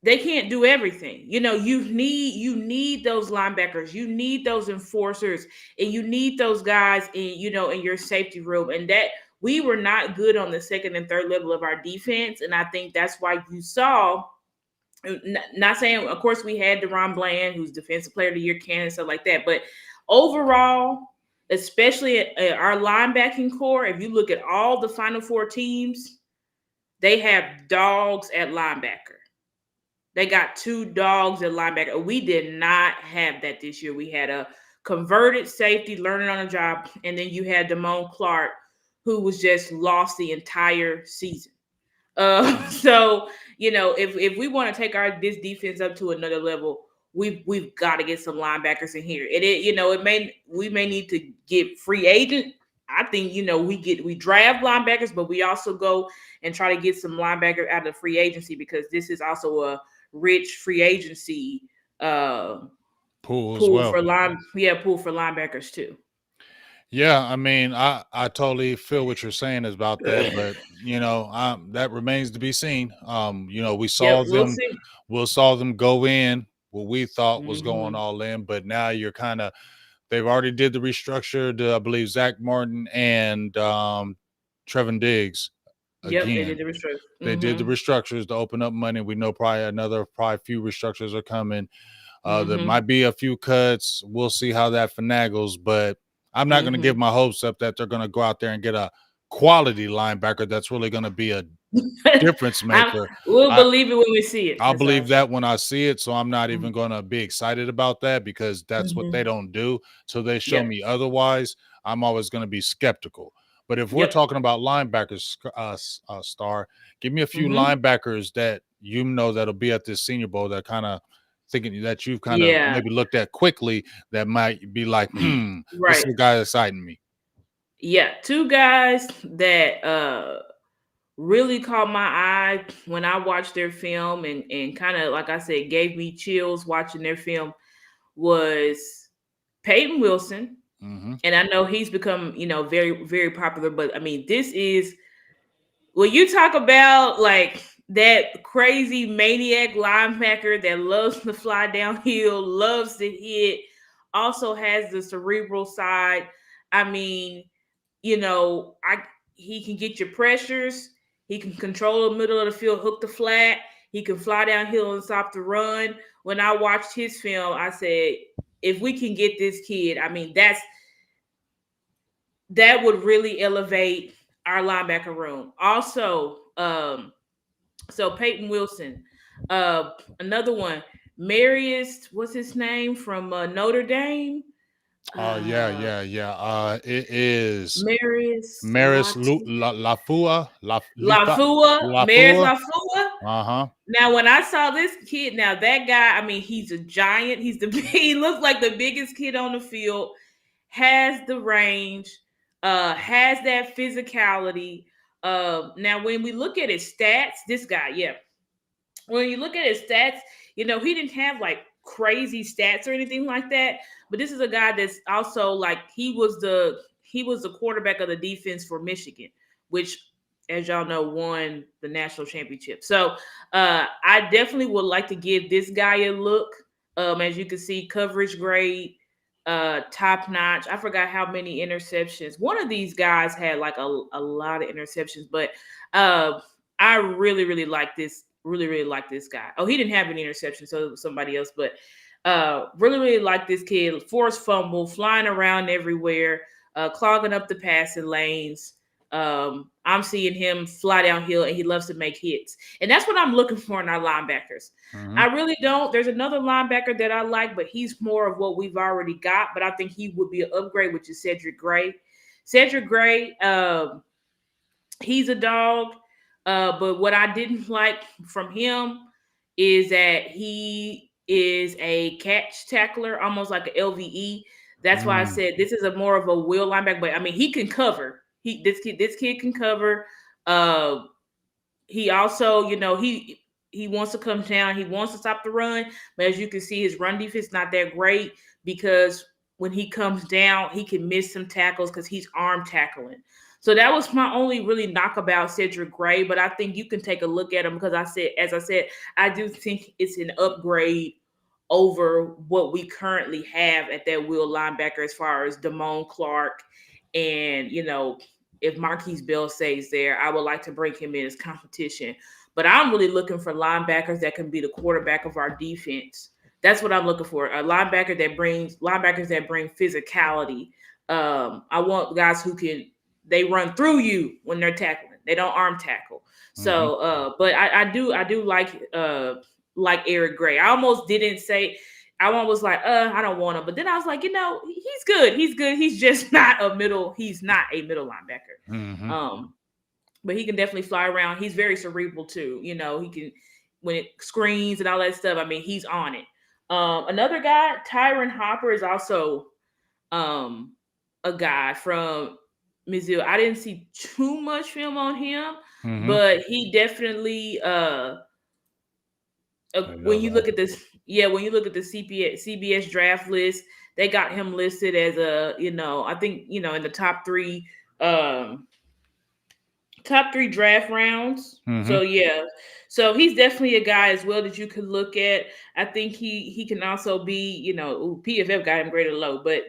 [SPEAKER 2] they can't do everything. You need those linebackers, you need those enforcers, and you need those guys in your safety room. And that we were not good on the second and third level of our defense. And I think that's why you saw, not saying, of course, we had Deron Bland, who's Defensive Player of the Year candidate, stuff like that. But overall, especially at our linebacking core, if you look at all the Final Four teams, they have dogs at linebacker. They got two dogs at linebacker. We did not have that this year. We had a converted safety learning on the job, and then you had Damone Clark, who was just lost the entire season. So if we want to take this defense up to another level, we've got to get some linebackers in here. We may need to get free agent. I think we draft linebackers, but we also go and try to get some linebacker out of free agency because this is also a rich free agency
[SPEAKER 1] pool as well.
[SPEAKER 2] Pool for linebackers too.
[SPEAKER 1] Yeah, I mean, I totally feel what you're saying about that, but that remains to be seen. We saw them, we saw them go in what we thought was going all in, but now you're they've already did the restructure to, I believe, Zach Martin and Trevin Diggs.
[SPEAKER 2] Yep,
[SPEAKER 1] Again,
[SPEAKER 2] they did the restructure.
[SPEAKER 1] They did the restructures to open up money. We know probably few restructures are coming. There might be a few cuts. We'll see how that finagles, but I'm not going to give my hopes up that they're going to go out there and get a quality linebacker that's really going to be a difference maker.
[SPEAKER 2] We'll believe it when we see it.
[SPEAKER 1] I'll believe that when I see it. So I'm not even going to be excited about that because that's what they don't do. So they show me otherwise. I'm always going to be skeptical. But if we're talking about linebackers, Star, give me a few linebackers that you know that'll be at this Senior Bowl that kind of thinking that you've kind of maybe looked at quickly that might be like, this is the guy that's exciting me.
[SPEAKER 2] Yeah, two guys that really caught my eye when I watched their film and kind of, like I said, gave me chills watching their film was Peyton Wilson. And I know he's become, very, very popular. But I mean, this is when you talk about like that crazy maniac linebacker that loves to fly downhill, loves to hit, also has the cerebral side. I mean, he can get your pressures. He can control the middle of the field, hook the flat. He can fly downhill and stop the run. When I watched his film, I said, if we can get this kid, I mean, that would really elevate our linebacker room. Also, so Peyton Wilson, another one, Marius, what's his name from Notre Dame?
[SPEAKER 1] It is
[SPEAKER 2] Marius
[SPEAKER 1] Lafua.
[SPEAKER 2] Marius Lafua.
[SPEAKER 1] Uh-huh.
[SPEAKER 2] Now, when I saw this kid, now that guy, I mean, he's a giant. He looks like the biggest kid on the field, has the range, has that physicality. Now, when we look at his stats, this guy, when you look at his stats, he didn't have like crazy stats or anything like that. But this is a guy that's also like he was the quarterback of the defense for Michigan, which, as y'all know, won the national championship. So I definitely would like to give this guy a look. As you can see, coverage grade, top notch. I forgot how many interceptions. One of these guys had like a lot of interceptions, but I really, really like this. Really, really like this guy. Oh, he didn't have any interceptions, so it was somebody else. But really, really like this kid. Forced fumble, flying around everywhere, clogging up the passing lanes. I'm seeing him fly downhill, and he loves to make hits. And that's what I'm looking for in our linebackers. I really don't. There's another linebacker that I like, but he's more of what we've already got. But I think he would be an upgrade, which is Cedric Gray. Cedric Gray, he's a dog. But what I didn't like from him is that he is a catch tackler, almost like an LVE. That's why I said this is a more of a will linebacker. But I mean, he can cover. This kid can cover. He also, he wants to come down. He wants to stop the run. But as you can see, his run defense not that great because when he comes down, he can miss some tackles because he's arm tackling. So that was my only really knock about Cedric Gray, but I think you can take a look at him because as I said, I do think it's an upgrade over what we currently have at that will linebacker as far as Damone Clark. And, if Marquise Bell stays there, I would like to bring him in as competition. But I'm really looking for linebackers that can be the quarterback of our defense. That's what I'm looking for. A linebackers that bring physicality. I want guys who they run through you when they're tackling. They don't arm tackle. So, but I do like Eric Gray. I almost didn't say. I was like, I don't want him. But then I was like, he's good. He's good. He's just not a middle. He's not a middle linebacker. But he can definitely fly around. He's very cerebral too. He can when it screens and all that stuff. I mean, he's on it. Another guy, Tyron Hopper, is also a guy from Missouri. I didn't see too much film on him, but he definitely when you look at this, when you look at the CBS draft list, they got him listed as I think in the top three draft rounds. So he's definitely a guy as well that you could look at. I think he can also be, PFF got him graded low, but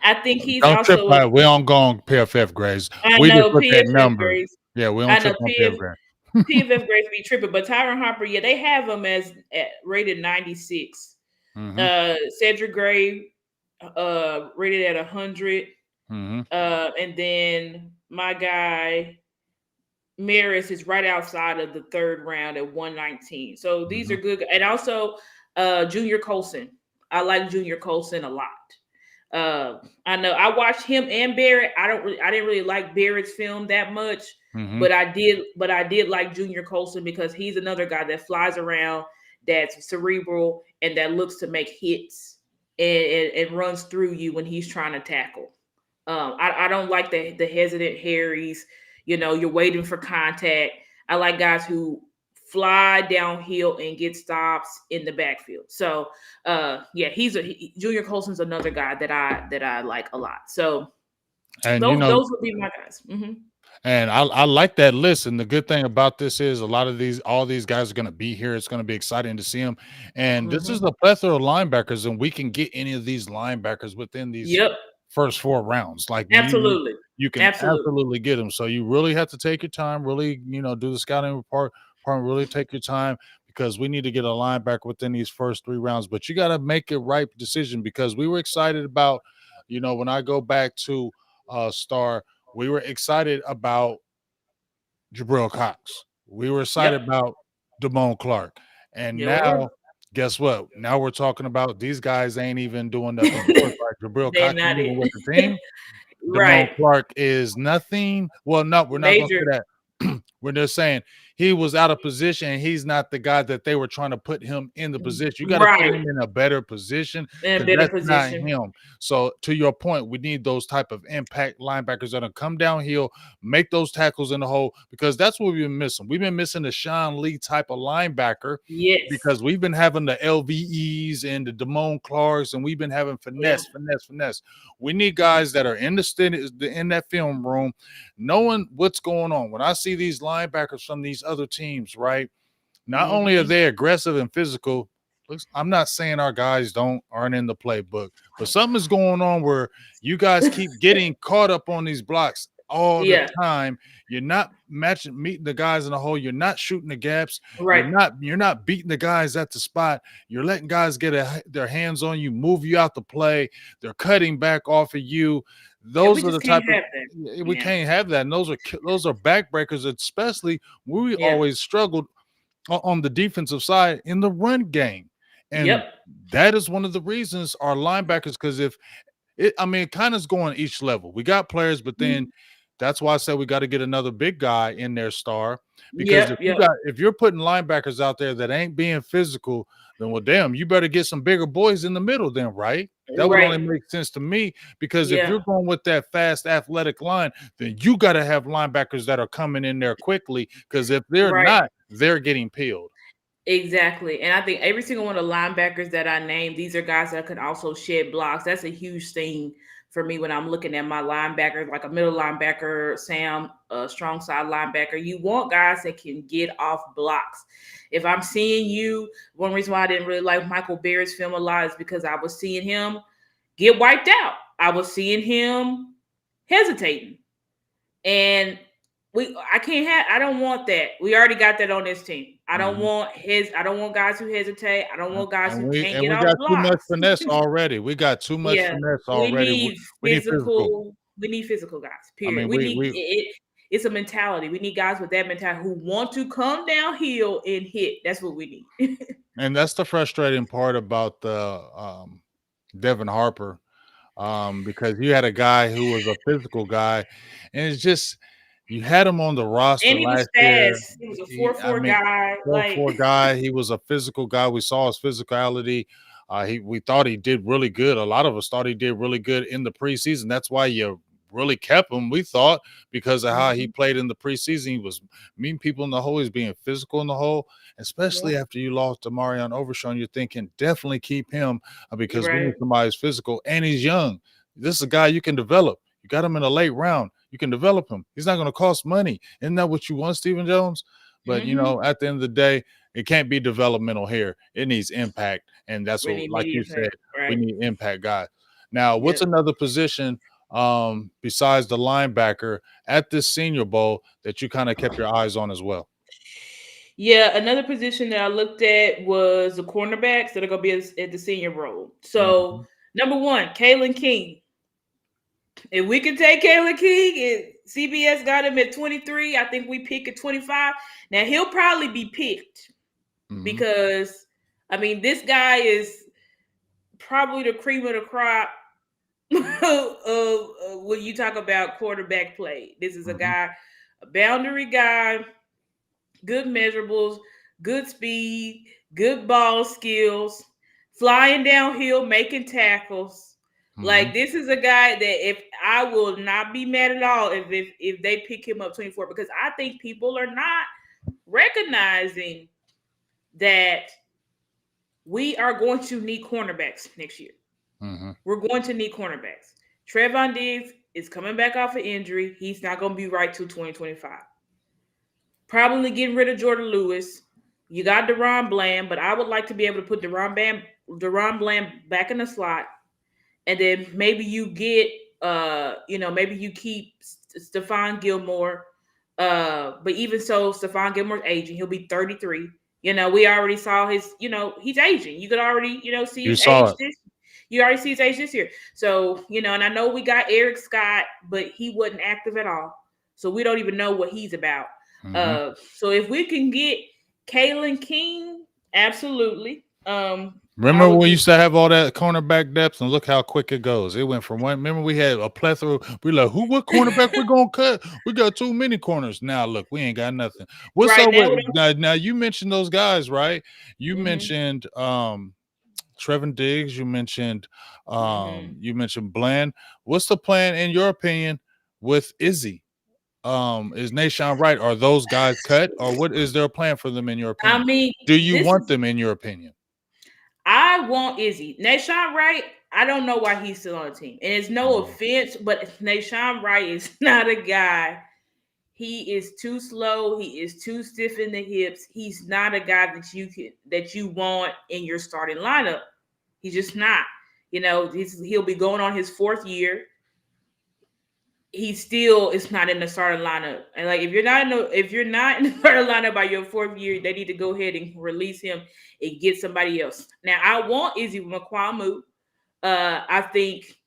[SPEAKER 2] I think he's
[SPEAKER 1] don't
[SPEAKER 2] also.
[SPEAKER 1] Trip on, we don't go on PFF grades.
[SPEAKER 2] We just look at number.
[SPEAKER 1] Grades. Yeah, we don't trip on PFF grades.
[SPEAKER 2] PFF grades be tripping, but Tyron Hopper, they have him as rated 96. Cedric Gray rated at 100. And then my guy Maris is right outside of the third round at 119. So these are good. And also Junior Colson. I like Junior Colson a lot. I know I watched him and Barrett. I didn't really like Barrett's film that much,
[SPEAKER 1] Mm-hmm.
[SPEAKER 2] but I did like Junior Colson because he's another guy that flies around, that's cerebral, and that looks to make hits and runs through you when he's trying to tackle. I don't like the hesitant Harrys. You're waiting for contact. I like guys who fly downhill and get stops in the backfield. So yeah, Junior Colson's another guy that I like a lot. So
[SPEAKER 1] And
[SPEAKER 2] those would be my guys. Mm-hmm.
[SPEAKER 1] and I like that list. And the good thing about this is all these guys are going to be here. It's going to be exciting to see them. And this is
[SPEAKER 2] Mm-hmm.
[SPEAKER 1] a plethora of linebackers, and we can get any of these linebackers within these
[SPEAKER 2] Yep.
[SPEAKER 1] first 4 rounds. Like
[SPEAKER 2] Absolutely.
[SPEAKER 1] you can
[SPEAKER 2] Absolutely.
[SPEAKER 1] absolutely get them. So you really have to take your time, really, do the scouting report, really take your time because we need to get a linebacker within these first 3 rounds. But you got to make a right decision because we were excited about, when I go back to Star, we were excited about Jabril Cox. We were excited
[SPEAKER 2] Yep.
[SPEAKER 1] about Damone Clark. And
[SPEAKER 2] Yeah, we're
[SPEAKER 1] now, guess what? Now we're talking about these guys ain't even doing nothing for us. Like Jabril
[SPEAKER 2] they're
[SPEAKER 1] Cox
[SPEAKER 2] not
[SPEAKER 1] ain't even
[SPEAKER 2] it.
[SPEAKER 1] with the team. Damone
[SPEAKER 2] Right.
[SPEAKER 1] Clark is nothing. Well, no, we're not going to
[SPEAKER 2] Major.
[SPEAKER 1] say that. We're just saying he was out of position. And he's not the guy that they were trying to put him in the position. You got to put
[SPEAKER 2] Right.
[SPEAKER 1] him in a better position
[SPEAKER 2] In a
[SPEAKER 1] because
[SPEAKER 2] better
[SPEAKER 1] that's not
[SPEAKER 2] position.
[SPEAKER 1] him. So to your point, we need those type of impact linebackers that will come downhill, make those tackles in the hole because that's what we've been missing. We've been missing the Sean Lee type of linebacker
[SPEAKER 2] Yes.
[SPEAKER 1] because we've been having the LVEs and the Damone Clarks, and we've been having finesse. We need guys that are in that film room, knowing what's going on. When I see these linebackers from these other teams, right? Not only are
[SPEAKER 2] Mm-hmm.
[SPEAKER 1] they aggressive and physical, I'm not saying our guys aren't in the playbook, but something is going on where you guys keep getting caught up on these blocks all the
[SPEAKER 2] Yeah.
[SPEAKER 1] time. You're not meeting the guys in the hole. You're not shooting the gaps.
[SPEAKER 2] Right.
[SPEAKER 1] You're not beating the guys at the spot. You're letting guys get their hands on you, move you out the play. They're cutting back off of you.
[SPEAKER 2] Yeah, we
[SPEAKER 1] Those are the
[SPEAKER 2] just can't
[SPEAKER 1] type of
[SPEAKER 2] have that.
[SPEAKER 1] we
[SPEAKER 2] Yeah.
[SPEAKER 1] can't have that. And those are backbreakers, especially when we
[SPEAKER 2] Yeah.
[SPEAKER 1] always struggled on the defensive side in the run game. And
[SPEAKER 2] Yep.
[SPEAKER 1] that is one of the reasons our linebackers, because it kind of is going each level. We got players, but then that's why I said we got to get another big guy in there, Star. Because
[SPEAKER 2] Yep.
[SPEAKER 1] if you're putting linebackers out there that ain't being physical, then well, damn, you better get some bigger boys in the middle, then, right? That would only
[SPEAKER 2] Right.
[SPEAKER 1] make sense to me because if
[SPEAKER 2] Yeah.
[SPEAKER 1] you're going with that fast, athletic line, then you got to have linebackers that are coming in there quickly because if they're
[SPEAKER 2] Right.
[SPEAKER 1] not, they're getting peeled.
[SPEAKER 2] Exactly. And I think every single one of the linebackers that I named, these are guys that can also shed blocks. That's a huge thing for me when I'm looking at my linebackers, like a middle linebacker, Sam, a strong side linebacker. You want guys that can get off blocks. If I'm seeing you, one reason why I didn't really like Michael Barrett's film a lot is because I was seeing him get wiped out. I was seeing him hesitating. And I don't want that. We already got that on this team. I don't want guys who hesitate. I don't want guys who can't get
[SPEAKER 1] We
[SPEAKER 2] off
[SPEAKER 1] got too much
[SPEAKER 2] blocks.
[SPEAKER 1] finesse already. We got too much
[SPEAKER 2] Yeah.
[SPEAKER 1] finesse
[SPEAKER 2] We
[SPEAKER 1] already.
[SPEAKER 2] need
[SPEAKER 1] We need physical.
[SPEAKER 2] physical guys.
[SPEAKER 1] I
[SPEAKER 2] Period.
[SPEAKER 1] mean,
[SPEAKER 2] We need it. It's a mentality. We need guys with that mentality who want to come downhill and hit. That's what we need.
[SPEAKER 1] and that's the frustrating part about the Devin Harper, because you had a guy who was a physical guy, and it's just you had him on the roster
[SPEAKER 2] And he was
[SPEAKER 1] last year.
[SPEAKER 2] fast. He was a 4-4
[SPEAKER 1] mean,
[SPEAKER 2] guy.
[SPEAKER 1] 4-4 guy. He was a physical guy. We saw his physicality. We thought he did really good. A lot of us thought he did really good in the preseason. That's why you really kept him. We thought because of how he played in the preseason, he was meeting people in the hole. He's being physical in the hole, especially after you lost to Marion Overshawn. You're thinking definitely keep him because we need somebody who's physical and he's young. This is a guy you can develop. You got him in a late round. You can develop him. He's not going to cost money. Isn't that what you want, Stephen Jones? But, at the end of the day, it can't be developmental here. It needs impact. And that's what, like you said, we need impact guys. Now, what's another position besides the linebacker at this Senior Bowl that you kind of kept your eyes on as well?
[SPEAKER 2] Yeah, another position that I looked at was the cornerbacks that are going to be at the Senior Bowl. So, number one, Kalen King. If we can take Kalen King, and CBS got him at 23, I think we pick at 25. Now, he'll probably be picked because, this guy is probably the cream of the crop when you talk about quarterback play. This is a
[SPEAKER 1] Mhm.
[SPEAKER 2] guy, a boundary guy, good measurables, good speed, good ball skills, flying downhill, making tackles. Like
[SPEAKER 1] Mhm.
[SPEAKER 2] this is a guy that if I will not be mad at all if they pick him up 24 because I think people are not recognizing that we are going to need cornerbacks next year.
[SPEAKER 1] Mhm.
[SPEAKER 2] We're going to need cornerbacks. Trevon Diggs is coming back off an injury. He's not going to be right till 2025. Probably getting rid of Jordan Lewis. You got Deron Bland, but I would like to be able to put Deron Bland back in the slot, and then maybe you get maybe you keep Stephon Gilmore. But even so, Stephon Gilmore's aging. He'll be 33. We already saw his, he's aging. You could already, see
[SPEAKER 1] You
[SPEAKER 2] his
[SPEAKER 1] saw
[SPEAKER 2] age
[SPEAKER 1] it.
[SPEAKER 2] this. You already see his age this year. So, and I know we got Eric Scott, but he wasn't active at all. So we don't even know what he's about.
[SPEAKER 1] Mhm.
[SPEAKER 2] So if we can get Kalen King, absolutely. I
[SPEAKER 1] Remember
[SPEAKER 2] would
[SPEAKER 1] when we
[SPEAKER 2] be
[SPEAKER 1] used to have all that cornerback depth, and look how quick it goes. It went from one. Remember we had a plethora. We like, what cornerback we gonna cut? We got too many corners now. Look, we ain't got nothing. What's
[SPEAKER 2] right
[SPEAKER 1] up
[SPEAKER 2] now.
[SPEAKER 1] with now? You mentioned those guys, right? You
[SPEAKER 2] Mm-hmm,
[SPEAKER 1] mentioned Trevin Diggs.
[SPEAKER 2] mm-hmm.
[SPEAKER 1] You mentioned Bland. What's the plan in your opinion with Izzy? Is Nashawn right? Are those guys cut, or what is there a plan for them in your
[SPEAKER 2] I
[SPEAKER 1] opinion?
[SPEAKER 2] mean,
[SPEAKER 1] Do you
[SPEAKER 2] this
[SPEAKER 1] want
[SPEAKER 2] is
[SPEAKER 1] them in your opinion?
[SPEAKER 2] I want Izzy. Nashawn Wright, I don't know why he's still on the team. And it's no
[SPEAKER 1] Mhm.
[SPEAKER 2] offense, but Nashawn Wright is not a guy. He is too slow. He is too stiff in the hips. He's not a guy that you want in your starting lineup. He's just not. He'll be going on his 4th year. He still is not in the starting lineup. And like if you're not in the starting lineup by your 4th year, they need to go ahead and release him and get somebody else. Now I want Izzy McQuamu. I think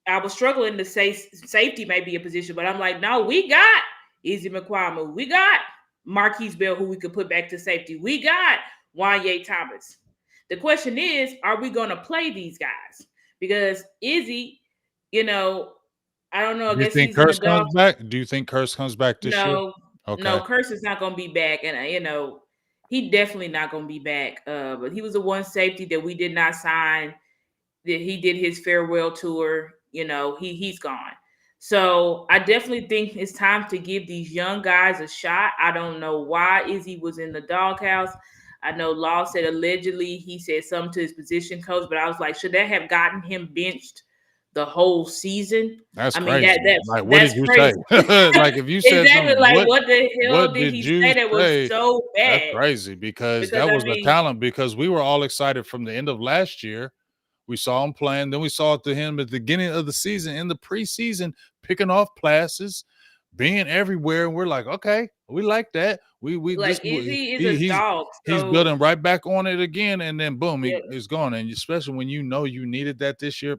[SPEAKER 2] I was struggling to say safety may be a position, but I'm like, no, we got Izzy McQuamu. We got Marquise Bell, who we could put back to safety. We got Wanye Thomas. The question is, are we going to play these guys? Because Izzy, you know, I don't know. I
[SPEAKER 1] Do you
[SPEAKER 2] guess
[SPEAKER 1] think
[SPEAKER 2] he's in the
[SPEAKER 1] Curse comes
[SPEAKER 2] dog.
[SPEAKER 1] back? Do you think Curse comes back this year?
[SPEAKER 2] No,
[SPEAKER 1] Okay.
[SPEAKER 2] no, Curse is not going to be back, and he definitely not going to be back. But he was the one safety that we did not sign. That he did his farewell tour. He's gone. So I definitely think it's time to give these young guys a shot. I don't know why Izzy was in the doghouse. I know Law said allegedly he said something to his position coach, but I was like, should that have gotten him benched the whole season?
[SPEAKER 1] That's
[SPEAKER 2] I mean that
[SPEAKER 1] crazy.
[SPEAKER 2] that's
[SPEAKER 1] Like, what did
[SPEAKER 2] that's
[SPEAKER 1] you say?
[SPEAKER 2] crazy.
[SPEAKER 1] Like, if you said
[SPEAKER 2] Exactly.
[SPEAKER 1] something,
[SPEAKER 2] Like what the hell
[SPEAKER 1] what
[SPEAKER 2] did
[SPEAKER 1] did
[SPEAKER 2] he
[SPEAKER 1] you
[SPEAKER 2] say that was
[SPEAKER 1] say?
[SPEAKER 2] so
[SPEAKER 1] That's
[SPEAKER 2] bad?
[SPEAKER 1] crazy because
[SPEAKER 2] Because
[SPEAKER 1] that
[SPEAKER 2] I
[SPEAKER 1] was a
[SPEAKER 2] mean,
[SPEAKER 1] talent because we were all excited from the end of last year. We saw him playing, then we saw it to him at the beginning of the season in the preseason, picking off passes, being everywhere, and we're like, okay, we like that. We
[SPEAKER 2] like
[SPEAKER 1] this
[SPEAKER 2] Izzy is
[SPEAKER 1] he
[SPEAKER 2] a dog.
[SPEAKER 1] he's
[SPEAKER 2] So
[SPEAKER 1] building right back on it again, and then boom,
[SPEAKER 2] yeah,
[SPEAKER 1] he's gone. And especially when you know you needed that this year.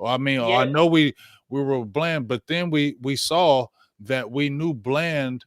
[SPEAKER 1] I mean, I
[SPEAKER 2] yeah.
[SPEAKER 1] know we were Bland, but then we saw that we knew Bland.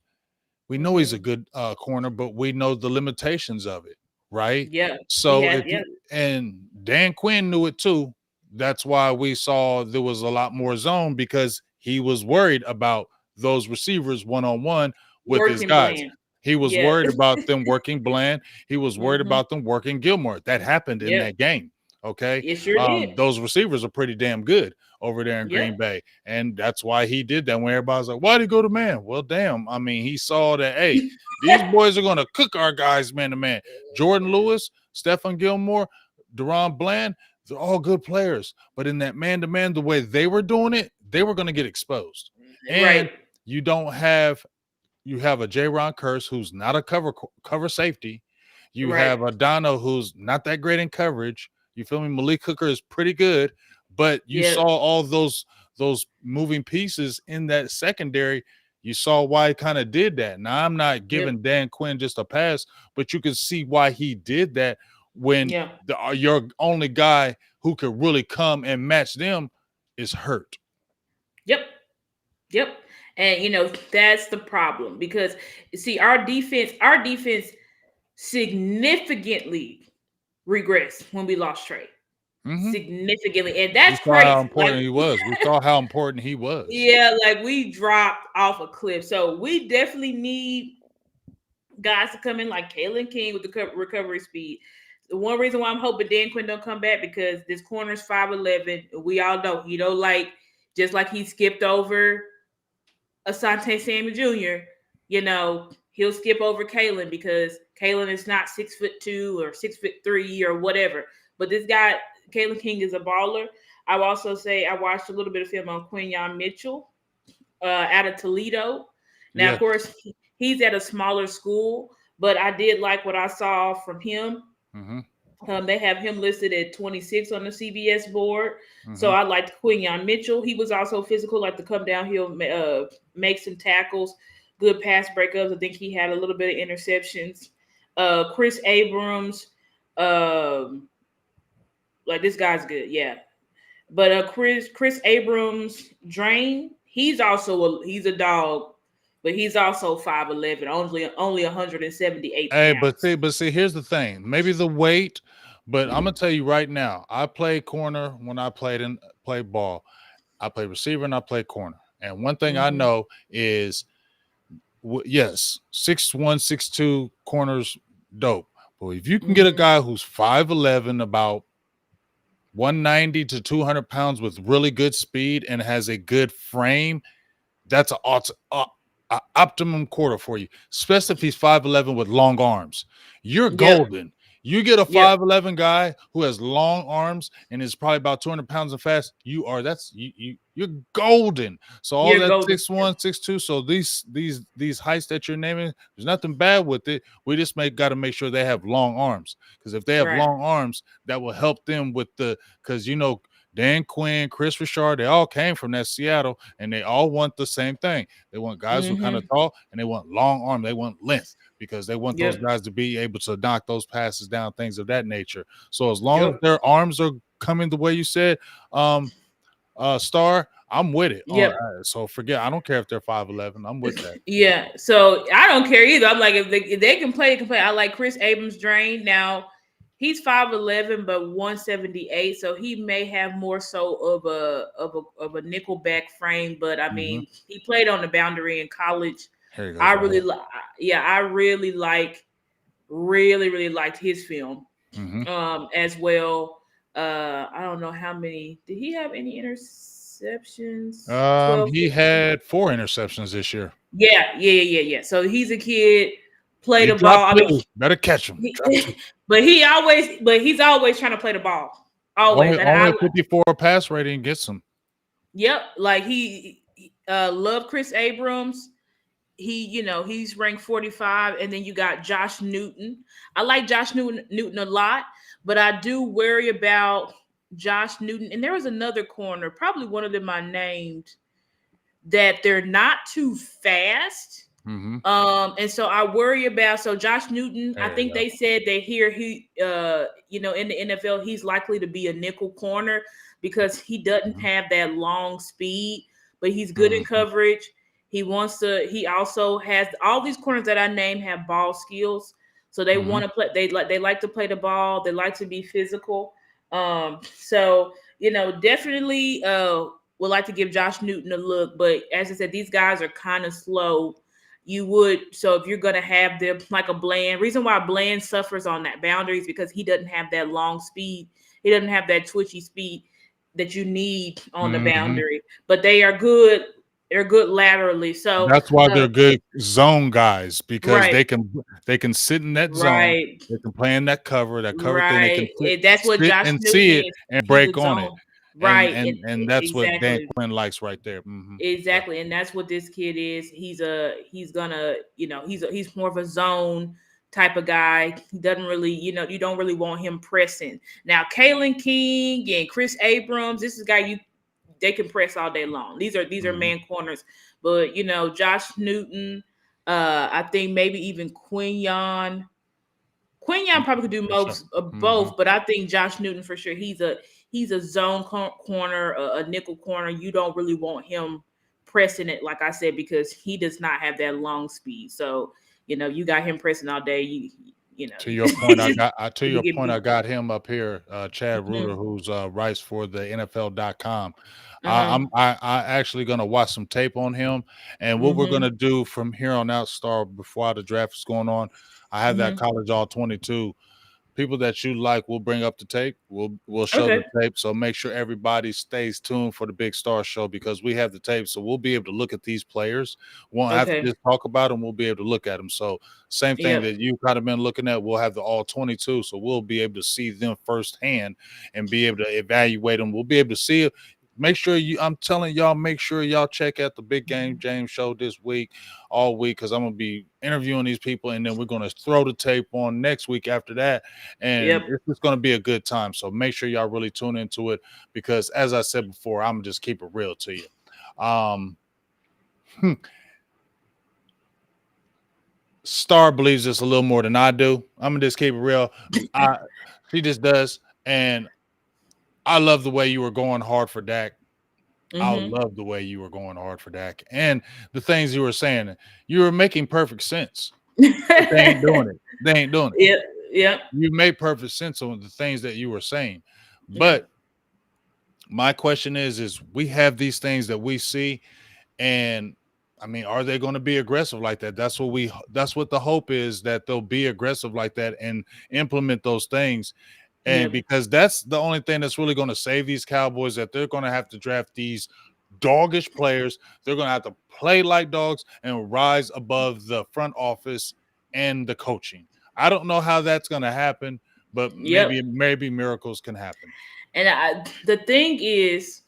[SPEAKER 1] We know he's a
[SPEAKER 2] Mm-hmm.
[SPEAKER 1] good corner, but we know the limitations of it, right?
[SPEAKER 2] Yeah, he
[SPEAKER 1] So
[SPEAKER 2] has.
[SPEAKER 1] if
[SPEAKER 2] Yeah,
[SPEAKER 1] you and Dan Quinn knew it too. That's why we saw there was a lot more zone because he was worried about those receivers one on one with his
[SPEAKER 2] working
[SPEAKER 1] guys.
[SPEAKER 2] Bland.
[SPEAKER 1] He was
[SPEAKER 2] Yeah.
[SPEAKER 1] worried about them working Bland. He was worried
[SPEAKER 2] Mm-hmm.
[SPEAKER 1] about them working Gilmore. That happened in
[SPEAKER 2] Yep.
[SPEAKER 1] that game. Okay.
[SPEAKER 2] It sure did.
[SPEAKER 1] Those receivers are pretty damn good over there in Green
[SPEAKER 2] Yep.
[SPEAKER 1] Bay. And that's why he did that when everybody's like, why'd he go to man? Well, damn. I mean, he saw that, hey, these boys are going to cook our guys man to man. Jordan Lewis, Stephon Gilmore, Deron Bland, they're all good players. But in that man to man, the way they were doing it, they were going to get exposed.
[SPEAKER 2] Right.
[SPEAKER 1] And you don't have you have a J-Ron Curse who's not a cover safety. You
[SPEAKER 2] Right.
[SPEAKER 1] have a Dono who's not that great in coverage. You feel me? Malik Hooker is pretty good, but you
[SPEAKER 2] Yeah.
[SPEAKER 1] saw all those moving pieces in that secondary. You saw why he kind of did that. Now I'm not
[SPEAKER 2] Yep.
[SPEAKER 1] giving Dan Quinn just a pass, but you can see why he did that when
[SPEAKER 2] Yeah.
[SPEAKER 1] your only guy who could really come and match them is hurt.
[SPEAKER 2] Yep. Yep. And that's the problem because see our defense significantly regressed when we lost Trey. significantly, and
[SPEAKER 1] We
[SPEAKER 2] that's
[SPEAKER 1] saw how
[SPEAKER 2] crazy.
[SPEAKER 1] important he was. We saw how important he was.
[SPEAKER 2] Yeah, like we dropped off a cliff. So we definitely need guys to come in like Kalen King with the recovery speed. The one reason why I'm hoping Dan Quinn don't come back because this corner's 5'11". We all know he don't like just like he skipped over Asante Samuel Jr. He'll skip over Kalen because Kalen is not 6'2" or 6'3" or whatever. But this guy, Kalen King, is a baller. I will also say I watched a little bit of film on Quinyon Mitchell out of Toledo. Now,
[SPEAKER 1] Yeah.
[SPEAKER 2] of course, he's at a smaller school, but I did like what I saw from him. They have him listed at 26 on the CBS board. So I liked Quinyon Mitchell. He was also physical, like to come downhill, make some tackles, good pass breakups. I think he had a little bit of interceptions. Chris Abrams, like this guy's good, yeah. But Chris Abrams, Drain, he's a dog, but he's also 5'11", only 178
[SPEAKER 1] Hey,
[SPEAKER 2] pounds.
[SPEAKER 1] but see, here's the thing. Maybe the weight, but I'm gonna tell you right now. I played corner when I played ball. I played receiver and I played corner. And one thing I know is, yes, 6'1", 6'2" corners, dope. But if you can get a guy who's 5'11", about 190 to 200 pounds with really good speed and has a good frame, that's an optimum quarter for you, especially if he's 5'11" with long arms. You're golden. You get a 5'11" guy who has long arms and is probably about 200 pounds and fast. You're golden. So all that 6'1", 6'2". So these heights that you're naming, there's nothing bad with it. We just got to make sure they have long arms, because if they have long arms, that will help them with because Dan Quinn, Chris Richard, they all came from that Seattle, and they all want the same thing. They want guys who are kind of tall, and they want long arm. They want length, because they want those guys to be able to knock those passes down, things of that nature. So as long as their arms are coming the way you said, Star, I'm with it. So forget. I don't care if they're 5'11". I'm with that.
[SPEAKER 2] Yeah. So I don't care either. I'm like, if they can play, they can play. I like Chris Abrams Drain. Now, he's 5'11", but 178, so he may have more so of a nickelback frame. But I mean, he played on the boundary in college. I really liked his film as well. I don't know how many. Did he have any interceptions? 12.
[SPEAKER 1] He had 4 interceptions this year.
[SPEAKER 2] Yeah. So he's a kid. Play the ball. I mean,
[SPEAKER 1] better catch him.
[SPEAKER 2] But he's always trying to play the ball. Always.
[SPEAKER 1] Only a 54 pass rating gets him.
[SPEAKER 2] Yep. Like he loved Chris Abrams. He's ranked 45, and then you got Josh Newton. I like Josh Newton a lot, but I do worry about Josh Newton. And there was another corner, probably one of them I named, that they're not too fast. And so I worry about Josh Newton. I think they said that here he in the NFL he's likely to be a nickel corner because he doesn't have that long speed, but he's good in coverage. He also has all these corners that I named have ball skills. So they want to play, they like to play the ball, they like to be physical. Definitely would like to give Josh Newton a look, but as I said, these guys are kind of slow. If you're going to have them like a Bland, reason why Bland suffers on that boundary is because he doesn't have that long speed. He doesn't have that twitchy speed that you need on the boundary, but they are good. They're good laterally. So
[SPEAKER 1] that's why they're good zone guys, because they can sit in that zone. They can play in that cover thing. They can
[SPEAKER 2] that's what Josh
[SPEAKER 1] and
[SPEAKER 2] Newton
[SPEAKER 1] see it
[SPEAKER 2] is.
[SPEAKER 1] and break on it.
[SPEAKER 2] Right.
[SPEAKER 1] And that's what Dan Quinn likes right there.
[SPEAKER 2] Exactly. And that's what this kid is. He's more of a zone type of guy. He doesn't really, you don't really want him pressing. Now, Kalen King and Chris Abrams, this is a guy they can press all day long. These are man corners. But Josh Newton, I think maybe even Quinyon probably could do most of both, but I think Josh Newton for sure. He's a zone corner, a nickel corner. You don't really want him pressing it, like I said, because he does not have that long speed. So you got him pressing all day.
[SPEAKER 1] To your point, I got him up here, Chad Reuter,
[SPEAKER 2] Mhm.
[SPEAKER 1] who's writes for the NFL.com.
[SPEAKER 2] Uh-huh.
[SPEAKER 1] I actually gonna watch some tape on him, and what we're
[SPEAKER 2] Mhm.
[SPEAKER 1] gonna do from here on out, Star, before the draft is going on, I have that
[SPEAKER 2] Mhm.
[SPEAKER 1] college all 22. People that you like, we'll bring up the tape. We'll show the
[SPEAKER 2] Okay.
[SPEAKER 1] tape. So make sure everybody stays tuned for the Big Star Show because we have the tape. So we'll be able to look at these players. Won't have to
[SPEAKER 2] Okay.
[SPEAKER 1] just talk about them. We'll be able to look at them. So same thing
[SPEAKER 2] Yep.
[SPEAKER 1] that you kind of been looking at. We'll have the all 22. So we'll be able to see them firsthand and be able to evaluate them. We'll be able to see it. Make sure I'm telling y'all, make sure y'all check out the Big Game James show this week, all week, because I'm going to be interviewing these people and then we're going to throw the tape on next week after that. And
[SPEAKER 2] Yep.
[SPEAKER 1] it's just going to be a good time. So make sure y'all really tune into it because, as I said before, I'm just keep it real to you. Star believes this a little more than I do. I'm gonna just keep it real. She just does, and I love the way you were going hard for Dak. I
[SPEAKER 2] Mhm.
[SPEAKER 1] love the way you were going hard for Dak, and the things you were saying. You were making perfect sense, but they ain't doing it. They ain't doing it.
[SPEAKER 2] Yep. Yep.
[SPEAKER 1] You made perfect sense on the things that you were saying,
[SPEAKER 2] Yeah.
[SPEAKER 1] but my question is we have these things that we see, and I mean, are they going to be aggressive like that? That's what the hope is, that they'll be aggressive like that and implement those things. And
[SPEAKER 2] Yep.
[SPEAKER 1] because that's the only thing that's really going to save these Cowboys, that they're going to have to draft these doggish players. They're going to have to play like dogs and rise above the front office and the coaching. I don't know how that's going to happen, but
[SPEAKER 2] Yep.
[SPEAKER 1] maybe miracles can happen.
[SPEAKER 2] And the thing is,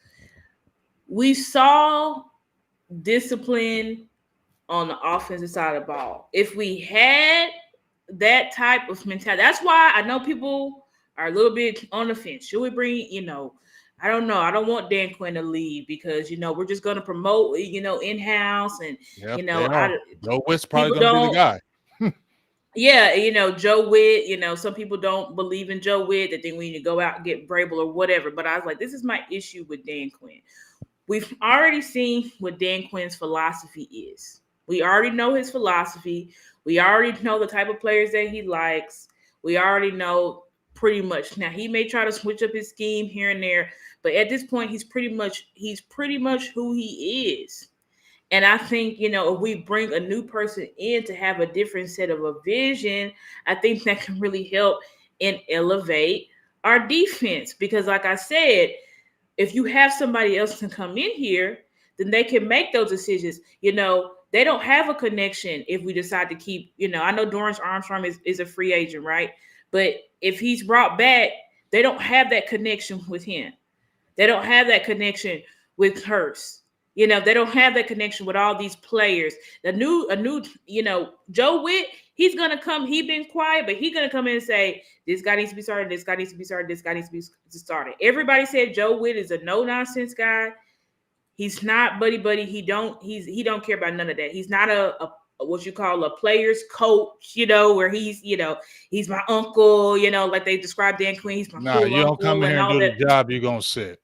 [SPEAKER 2] we saw discipline on the offensive side of the ball. If we had that type of mentality, that's why I know people are a little bit on the fence. Should we bring, I don't know. I don't want Dan Quinn to leave because we're just going to promote, in-house, and
[SPEAKER 1] Yep, they are. Joe Witt's probably
[SPEAKER 2] people
[SPEAKER 1] going to be the
[SPEAKER 2] don't.
[SPEAKER 1] guy.
[SPEAKER 2] Yeah, Joe Witt, some people don't believe in Joe Witt. They think we need to go out and get Vrabel or whatever. But I was like, this is my issue with Dan Quinn. We've already seen what Dan Quinn's philosophy is. We already know his philosophy. We already know the type of players that he likes. We already know pretty much. Now he may try to switch up his scheme here and there, but at this point, he's pretty much who he is. And I think, if we bring a new person in to have a different set of a vision, I think that can really help and elevate our defense. Because like I said, if you have somebody else to come in here, then they can make those decisions. They don't have a connection if we decide to keep, I know Dorrance Armstrong is a free agent, right? But if he's brought back, they don't have that connection with him. They don't have that connection with Hurst. They don't have that connection with all these players. A new, Joe Witt, he's gonna come. He been quiet, but he's gonna come in and say, "This guy needs to be started. This guy needs to be started. This guy needs to be started." Everybody said Joe Witt is a no nonsense guy. He's not buddy. He don't care about none of that. He's not a what you call a player's coach. Where he's my uncle. Like they described Dan Quinn. He's my
[SPEAKER 1] Nah,
[SPEAKER 2] cool
[SPEAKER 1] you don't come
[SPEAKER 2] uncle
[SPEAKER 1] in
[SPEAKER 2] and
[SPEAKER 1] here and
[SPEAKER 2] all
[SPEAKER 1] do
[SPEAKER 2] that.
[SPEAKER 1] the job, you're gonna sit.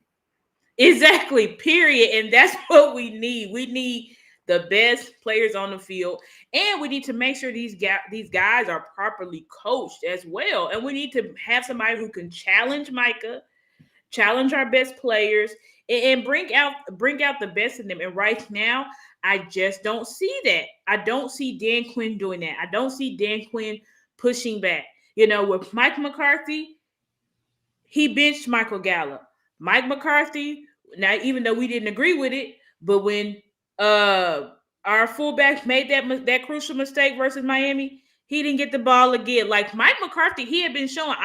[SPEAKER 2] Exactly, period. And that's what we need. We need the best players on the field. And we need to make sure these guys are properly coached as well. And we need to have somebody who can challenge Micah, challenge our best players, and bring out the best in them. And right now, I just don't see that. I don't see Dan Quinn doing that. I don't see Dan Quinn pushing back. With Mike McCarthy, he benched Michael Gallup. Mike McCarthy, now even though we didn't agree with it, but when our fullback made that crucial mistake versus Miami, he didn't get the ball again. Like Mike McCarthy, he had been showing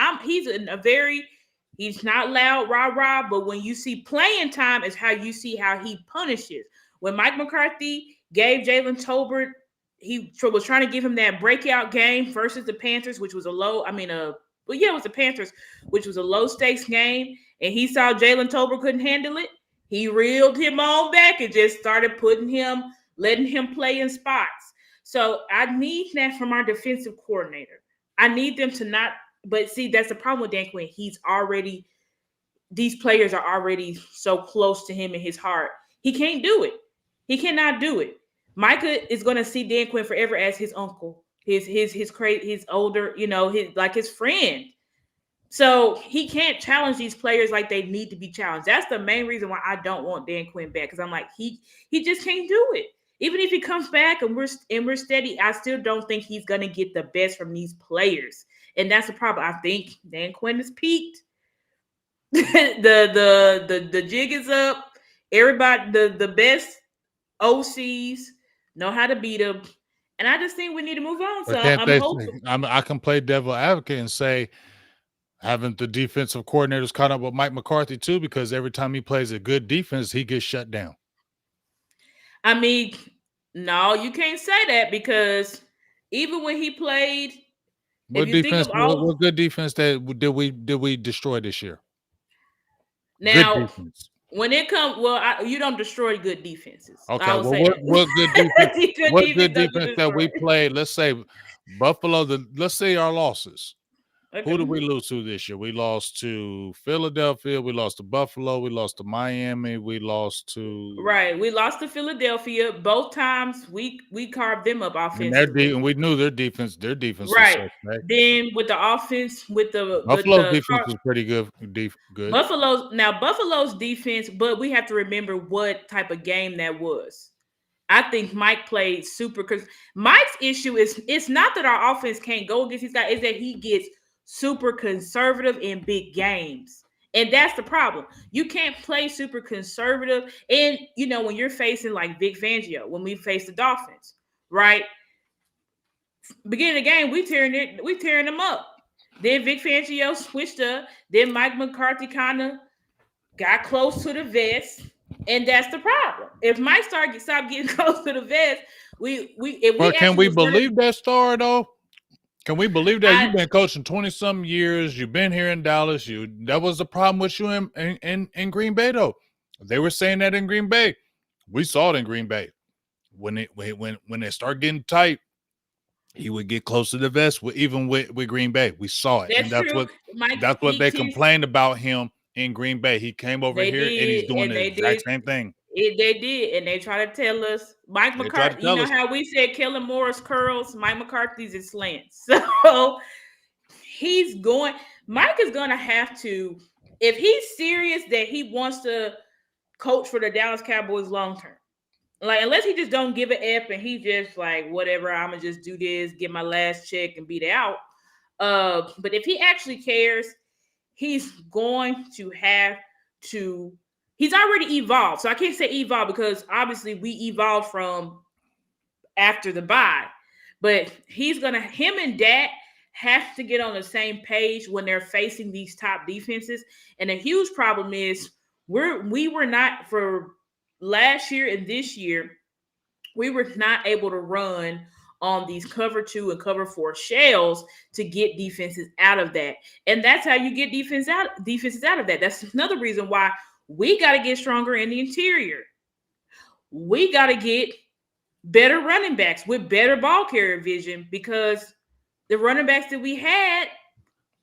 [SPEAKER 2] he's not loud, rah, but when you see playing time is how you see how he punishes. When Mike McCarthy gave Jalen Tolbert, he was trying to give him that breakout game versus the Panthers, which was it was the Panthers, which was a low stakes game, and he saw Jalen Tolbert couldn't handle it. He reeled him on back and just started letting him play in spots. So I need that from our defensive coordinator. I need them to not, but see, that's the problem with Dan Quinn. These players are already so close to him in his heart. He can't do it. He cannot do it. Micah is going to see Dan Quinn forever as his uncle. his older, his friend. So he can't challenge these players like they need to be challenged. That's the main reason why I don't want Dan Quinn back, because I'm like, he just can't do it. Even if he comes back and we're steady, I still don't think he's gonna get the best from these players, and that's the problem. I think Dan Quinn has peaked. The jig is up. Everybody, the best OCs know how to beat them, and I just think we need to move on. So
[SPEAKER 1] But can't
[SPEAKER 2] I'm
[SPEAKER 1] they?
[SPEAKER 2] hoping.
[SPEAKER 1] I can play devil advocate and say, haven't the defensive coordinators caught up with Mike McCarthy too? Because every time he plays a good defense, he gets shut down.
[SPEAKER 2] I mean, no, you can't say that, because even when he played,
[SPEAKER 1] What
[SPEAKER 2] if you think
[SPEAKER 1] defense?
[SPEAKER 2] of all
[SPEAKER 1] What good defense that did we destroy this year? Good
[SPEAKER 2] now,
[SPEAKER 1] defense.
[SPEAKER 2] when it comes, you don't destroy good defenses. I
[SPEAKER 1] Okay.
[SPEAKER 2] will
[SPEAKER 1] Well,
[SPEAKER 2] say that.
[SPEAKER 1] what good defense?
[SPEAKER 2] Good
[SPEAKER 1] What
[SPEAKER 2] defense
[SPEAKER 1] good
[SPEAKER 2] doesn't
[SPEAKER 1] defense that
[SPEAKER 2] destroy.
[SPEAKER 1] we played? Let's say Buffalo. Let's say our losses.
[SPEAKER 2] Okay.
[SPEAKER 1] Who did we lose to this year? We lost to Philadelphia. We lost to Buffalo. We lost to Miami. We lost to
[SPEAKER 2] Right. We lost to Philadelphia. Both times we carved them up
[SPEAKER 1] and
[SPEAKER 2] offensively.
[SPEAKER 1] and we knew their defense. Their defense was
[SPEAKER 2] Right.
[SPEAKER 1] suspect.
[SPEAKER 2] Then with the offense, with
[SPEAKER 1] Buffalo's defense was pretty good. Good.
[SPEAKER 2] Buffalo's defense, but we have to remember what type of game that was. I think Mike played super, because Mike's issue is, it's not that our offense can't go against these guys, it's that he gets super conservative in big games. And that's the problem. You can't play super conservative. And, when you're facing like Vic Fangio, when we face the Dolphins, right? Beginning of the game, we tearing them up. Then Vic Fangio switched up. Then Mike McCarthy kind of got close to the vest, and that's the problem. If Mike stop getting close to the vest,
[SPEAKER 1] But can we believe that story though? Can we believe that you've been coaching 20-some years? You've been here in Dallas. That was the problem with you in Green Bay though. They were saying that in Green Bay. We saw it in Green Bay when they start getting tight. He would get close to the vest, even with Green Bay. We saw it, and that's
[SPEAKER 2] true.
[SPEAKER 1] what they complained about him in Green Bay. He came over here and he's doing the exact same thing.
[SPEAKER 2] They did, and they try to tell us Mike McCarthy. You know how we said Kellen Moore's curls, Mike McCarthy's is slants. So Mike is going to have to, if he's serious that he wants to coach for the Dallas Cowboys long term. Like, unless he just don't give an F and he just like, whatever, I'm gonna just do this, get my last check and beat out. But if he actually cares, he's going to have to. He's already evolved, so I can't say evolved because obviously we evolved from after the bye. But him and Dak have to get on the same page when they're facing these top defenses. And a huge problem is we were not, for last year and this year, we were not able to run on these cover 2 and cover 4 shells to get defenses out of that. And that's how you get defenses out of that. That's another reason why we got to get stronger in the interior. We got to get better running backs with better ball carrier vision, because the running backs that we had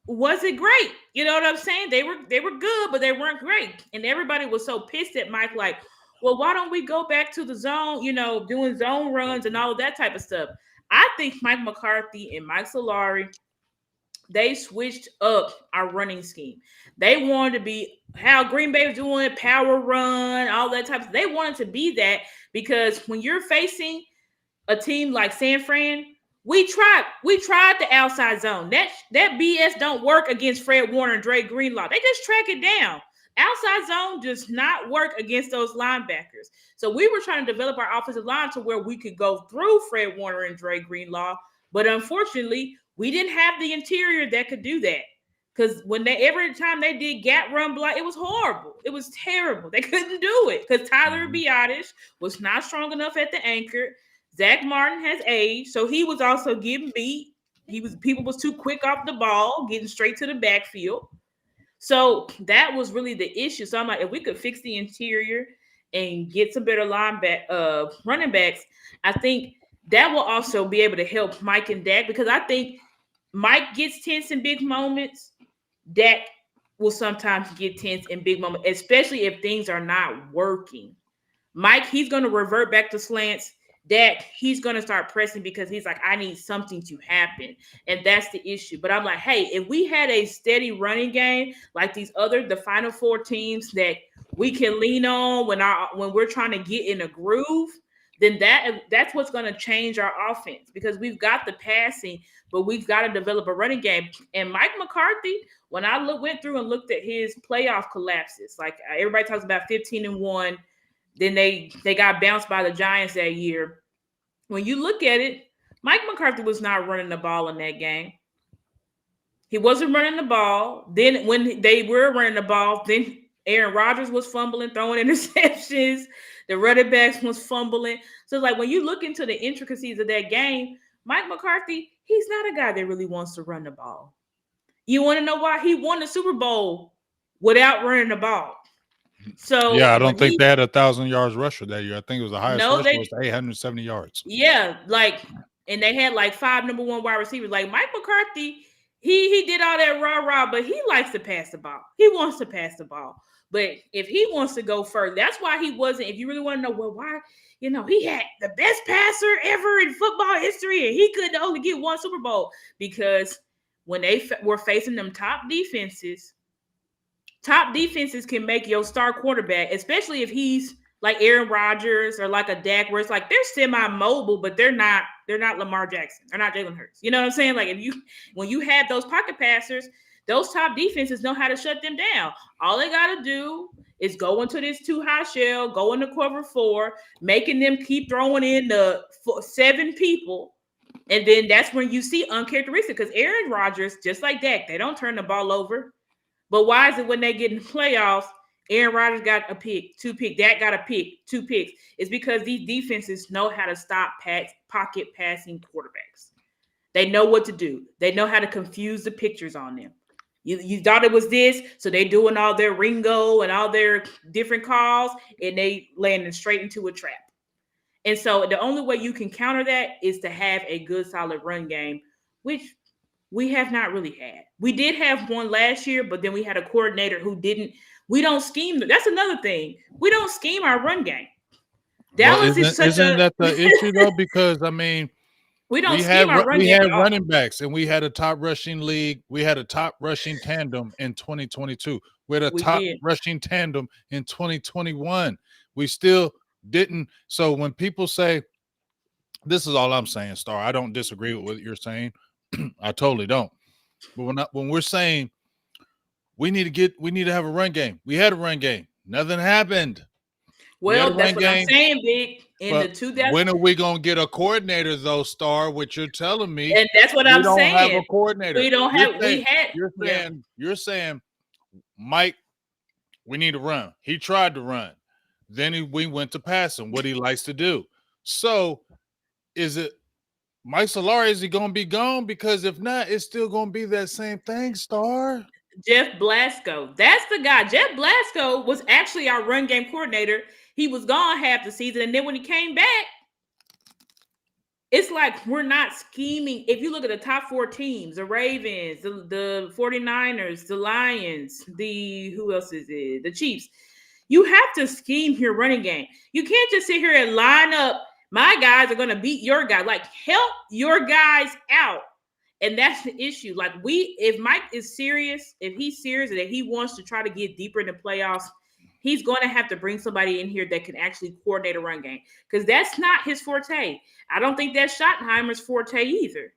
[SPEAKER 2] wasn't great. You know what I'm saying? They were good, but they weren't great. And everybody was so pissed at Mike, like, well, why don't we go back to the zone, doing zone runs and all of that type of stuff. I think Mike McCarthy and Mike Solari, they switched up our running scheme. They wanted to be how Green Bay was doing, power run, all that type of stuff. They wanted to be that, because when you're facing a team like San Fran, we tried the outside zone. That BS don't work against Fred Warner and Dre Greenlaw. They just track it down. Outside zone does not work against those linebackers. So we were trying to develop our offensive line to where we could go through Fred Warner and Dre Greenlaw. But unfortunately, we didn't have the interior that could do that. Because every time they did gap run block, it was horrible. It was terrible. They couldn't do it because Tyler Biotish was not strong enough at the anchor. Zach Martin has aged, so he was also getting beat. People was too quick off the ball, getting straight to the backfield. So that was really the issue. So I'm like, if we could fix the interior and get some better running backs, I think that will also be able to help Mike and Dak, because I think Mike gets tense in big moments. Dak will sometimes get tense in big moments, especially if things are not working. Mike, he's going to revert back to slants. Dak, he's going to start pressing because he's like, I need something to happen. And that's the issue. But I'm like, hey, if we had a steady running game like the Final Four teams that we can lean on when we're trying to get in a groove, then that's what's going to change our offense, because we've got the passing, but we've got to develop a running game. And Mike McCarthy, when I went through and looked at his playoff collapses, like everybody talks about 15-1, then they got bounced by the Giants that year. When you look at it, Mike McCarthy was not running the ball in that game. He wasn't running the ball. Then when they were running the ball, then Aaron Rodgers was fumbling, throwing interceptions. The running backs was fumbling. So like when you look into the intricacies of that game, Mike McCarthy, he's not a guy that really wants to run the ball. You want to know why? He won the Super Bowl without running the ball. So
[SPEAKER 1] yeah, I don't think they had 1,000 yards rusher that year. I think it was the highest rusher was 870 yards.
[SPEAKER 2] Yeah, and they had like 5 number 1 wide receivers. Like Mike McCarthy, he did all that rah-rah, but he likes to pass the ball. He wants to pass the ball. But if he wants to go further, that's why he wasn't. If you really want to know, well, why, he had the best passer ever in football history, and he could only get 1 Super Bowl, because when they were facing them top defenses can make your star quarterback, especially if he's like Aaron Rodgers or like a Dak, where it's like they're semi-mobile, but they're not Lamar Jackson. They're not Jalen Hurts. You know what I'm saying? Like when you have those pocket passers, those top defenses know how to shut them down. All they got to do is go into this 2-high shell, go into cover 4, making them keep throwing in the 7 people. And then that's when you see uncharacteristic, because Aaron Rodgers, just like Dak, they don't turn the ball over. But why is it when they get in the playoffs, Aaron Rodgers got a pick, 2 picks, Dak got a pick, 2 picks? It's because these defenses know how to stop pocket passing quarterbacks. They know what to do. They know how to confuse the pictures on them. You thought it was this, so they doing all their Ringo and all their different calls, and they landing straight into a trap. And so the only way you can counter that is to have a good, solid run game, which we have not really had. We did have one last year, but then we had a coordinator who didn't. We don't scheme. That's another thing. We don't scheme our run game. Dallas
[SPEAKER 1] isn't that the issue though? Because I mean,
[SPEAKER 2] we don't scheme our run game.
[SPEAKER 1] We had running backs, and we had a top rushing league. We had a top rushing tandem in 2022. We had a top rushing tandem in 2021. We still didn't. So when people say, this is all I'm saying, Star, I don't disagree with what you're saying. I totally don't. But when we're saying we need to have a run game, we had a run game. Nothing happened.
[SPEAKER 2] Well, that's what I'm saying, Big.
[SPEAKER 1] When are we gonna get a coordinator, though, Star? What you're telling me,
[SPEAKER 2] and that's what I'm saying.
[SPEAKER 1] We don't have a coordinator.
[SPEAKER 2] We don't have.
[SPEAKER 1] You're saying, Mike, we need to run. He tried to run. Then we went to passing, what he likes to do. So, is it Mike Solari? Is he going to be gone? Because if not, it's still going to be that same thing, Star.
[SPEAKER 2] Jeff Blasco. That's the guy. Jeff Blasco was actually our run game coordinator. He was gone half the season. And then when he came back, it's like we're not scheming. If you look at the top 4 teams, the Ravens, the 49ers, the Lions, who else is it? The Chiefs. You have to scheme your running game. You can't just sit here and line up, my guys are going to beat your guys. Like, help your guys out. And that's the issue. Like, if Mike is serious, if he's serious and that he wants to try to get deeper in the playoffs, he's going to have to bring somebody in here that can actually coordinate a run game, because that's not his forte. I don't think that's Schottenheimer's forte either.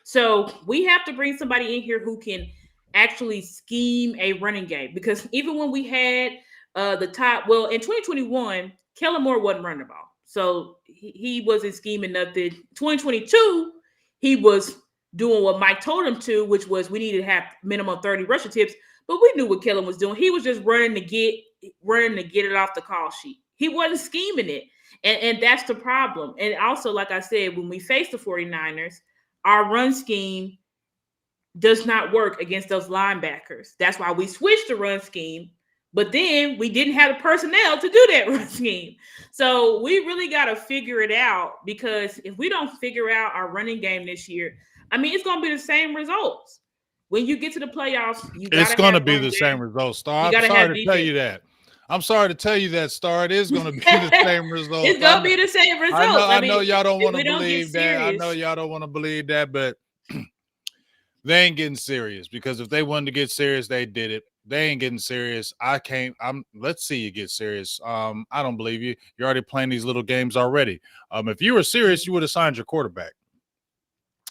[SPEAKER 2] So we have to bring somebody in here who can actually scheme a running game, because even when we had in 2021, Kellen Moore wasn't running the ball. So he wasn't scheming nothing. 2022, he was doing what Mike told him to, which was we needed to have minimum 30 rusher tips. But we knew what Kellen was doing. He was just running to get it off the call sheet. He wasn't scheming it. And that's the problem. And also, like I said, when we face the 49ers, our run scheme does not work against those linebackers. That's why we switched the run scheme. But then we didn't have the personnel to do that run scheme. So we really got to figure it out, because if we don't figure out our running game this year, I mean, it's going to be the same results. When you get to the playoffs,
[SPEAKER 1] it's going to be the same results. Star, I'm sorry to tell you that. I'm sorry to tell you that, Star. It is going to be the same result.
[SPEAKER 2] It's gonna be the same results.
[SPEAKER 1] I know y'all don't
[SPEAKER 2] if
[SPEAKER 1] want to
[SPEAKER 2] we don't get
[SPEAKER 1] believe that. I know
[SPEAKER 2] serious.
[SPEAKER 1] y'all don't want to believe that, but they ain't getting serious, because if they wanted to get serious, they did it. They ain't getting serious. I can't. Let's see you get serious. I don't believe you. You're already playing these little games already. If you were serious, you would have signed your quarterback.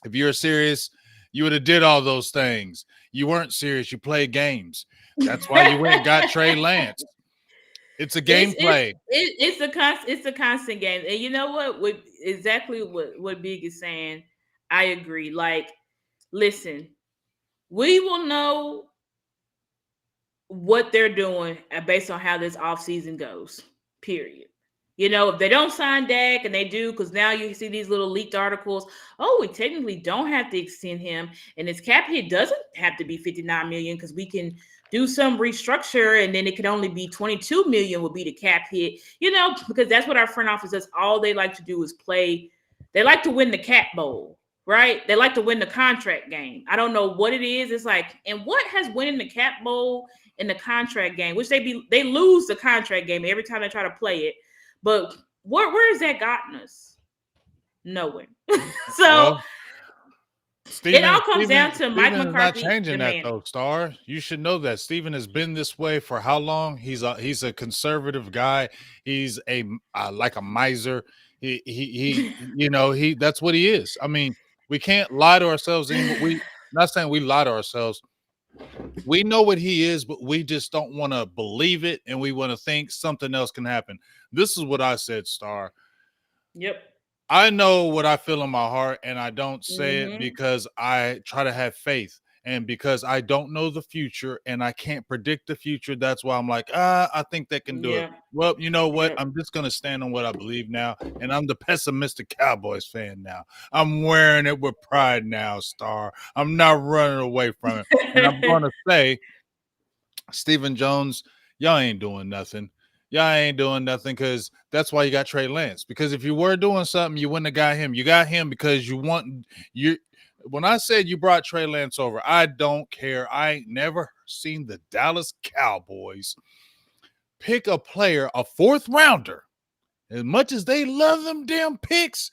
[SPEAKER 1] If you were serious, you would have did all those things. You weren't serious. You played games. That's why you went and got Trey Lance. It's a gameplay.
[SPEAKER 2] It's a constant game. And you know what exactly what Big is saying, I agree. Like, listen, we will know what they're doing based on how this offseason goes. Period. You know, if they don't sign Dak, and they do, because now you see these little leaked articles. Oh, we technically don't have to extend him, and his cap hit doesn't have to be $59 million, because we can do some restructure, and then it could only be $22 million would be the cap hit. You know, because that's what our front office does. All they like to do is play. They like to win the Cap Bowl, right? They like to win the contract game. I don't know what it is. It's like, and what has winning the Cap Bowl in the contract game, which they lose the contract game every time they try to play it. But where has that gotten us? Nowhere. So it all comes down to Mike
[SPEAKER 1] Steven
[SPEAKER 2] McCarthy.
[SPEAKER 1] is not changing that though, Star. You should know that Steven has been this way for how long? He's a conservative guy. He's like a miser. He that's what he is. I mean, we can't lie to ourselves anymore. Not saying we lie to ourselves. We know what he is, but we just don't want to believe it, and we want to think something else can happen. This is what I said, Star.
[SPEAKER 2] Yep.
[SPEAKER 1] I know what I feel in my heart, and I don't say it because I try to have faith, and because I don't know the future and I can't predict the future. That's why I'm like, I think they can do it. Well, you know what? I'm just going to stand on what I believe now, and I'm the pessimistic Cowboys fan now. I'm wearing it with pride now, Star. I'm not running away from it. And I'm going to say, Stephen Jones, y'all ain't doing nothing. Y'all ain't doing nothing, because that's why you got Trey Lance. Because if you were doing something, you wouldn't have got him. You got him because when I said you brought Trey Lance over, I don't care. I ain't never seen the Dallas Cowboys pick a player, a fourth rounder. As much as they love them damn picks,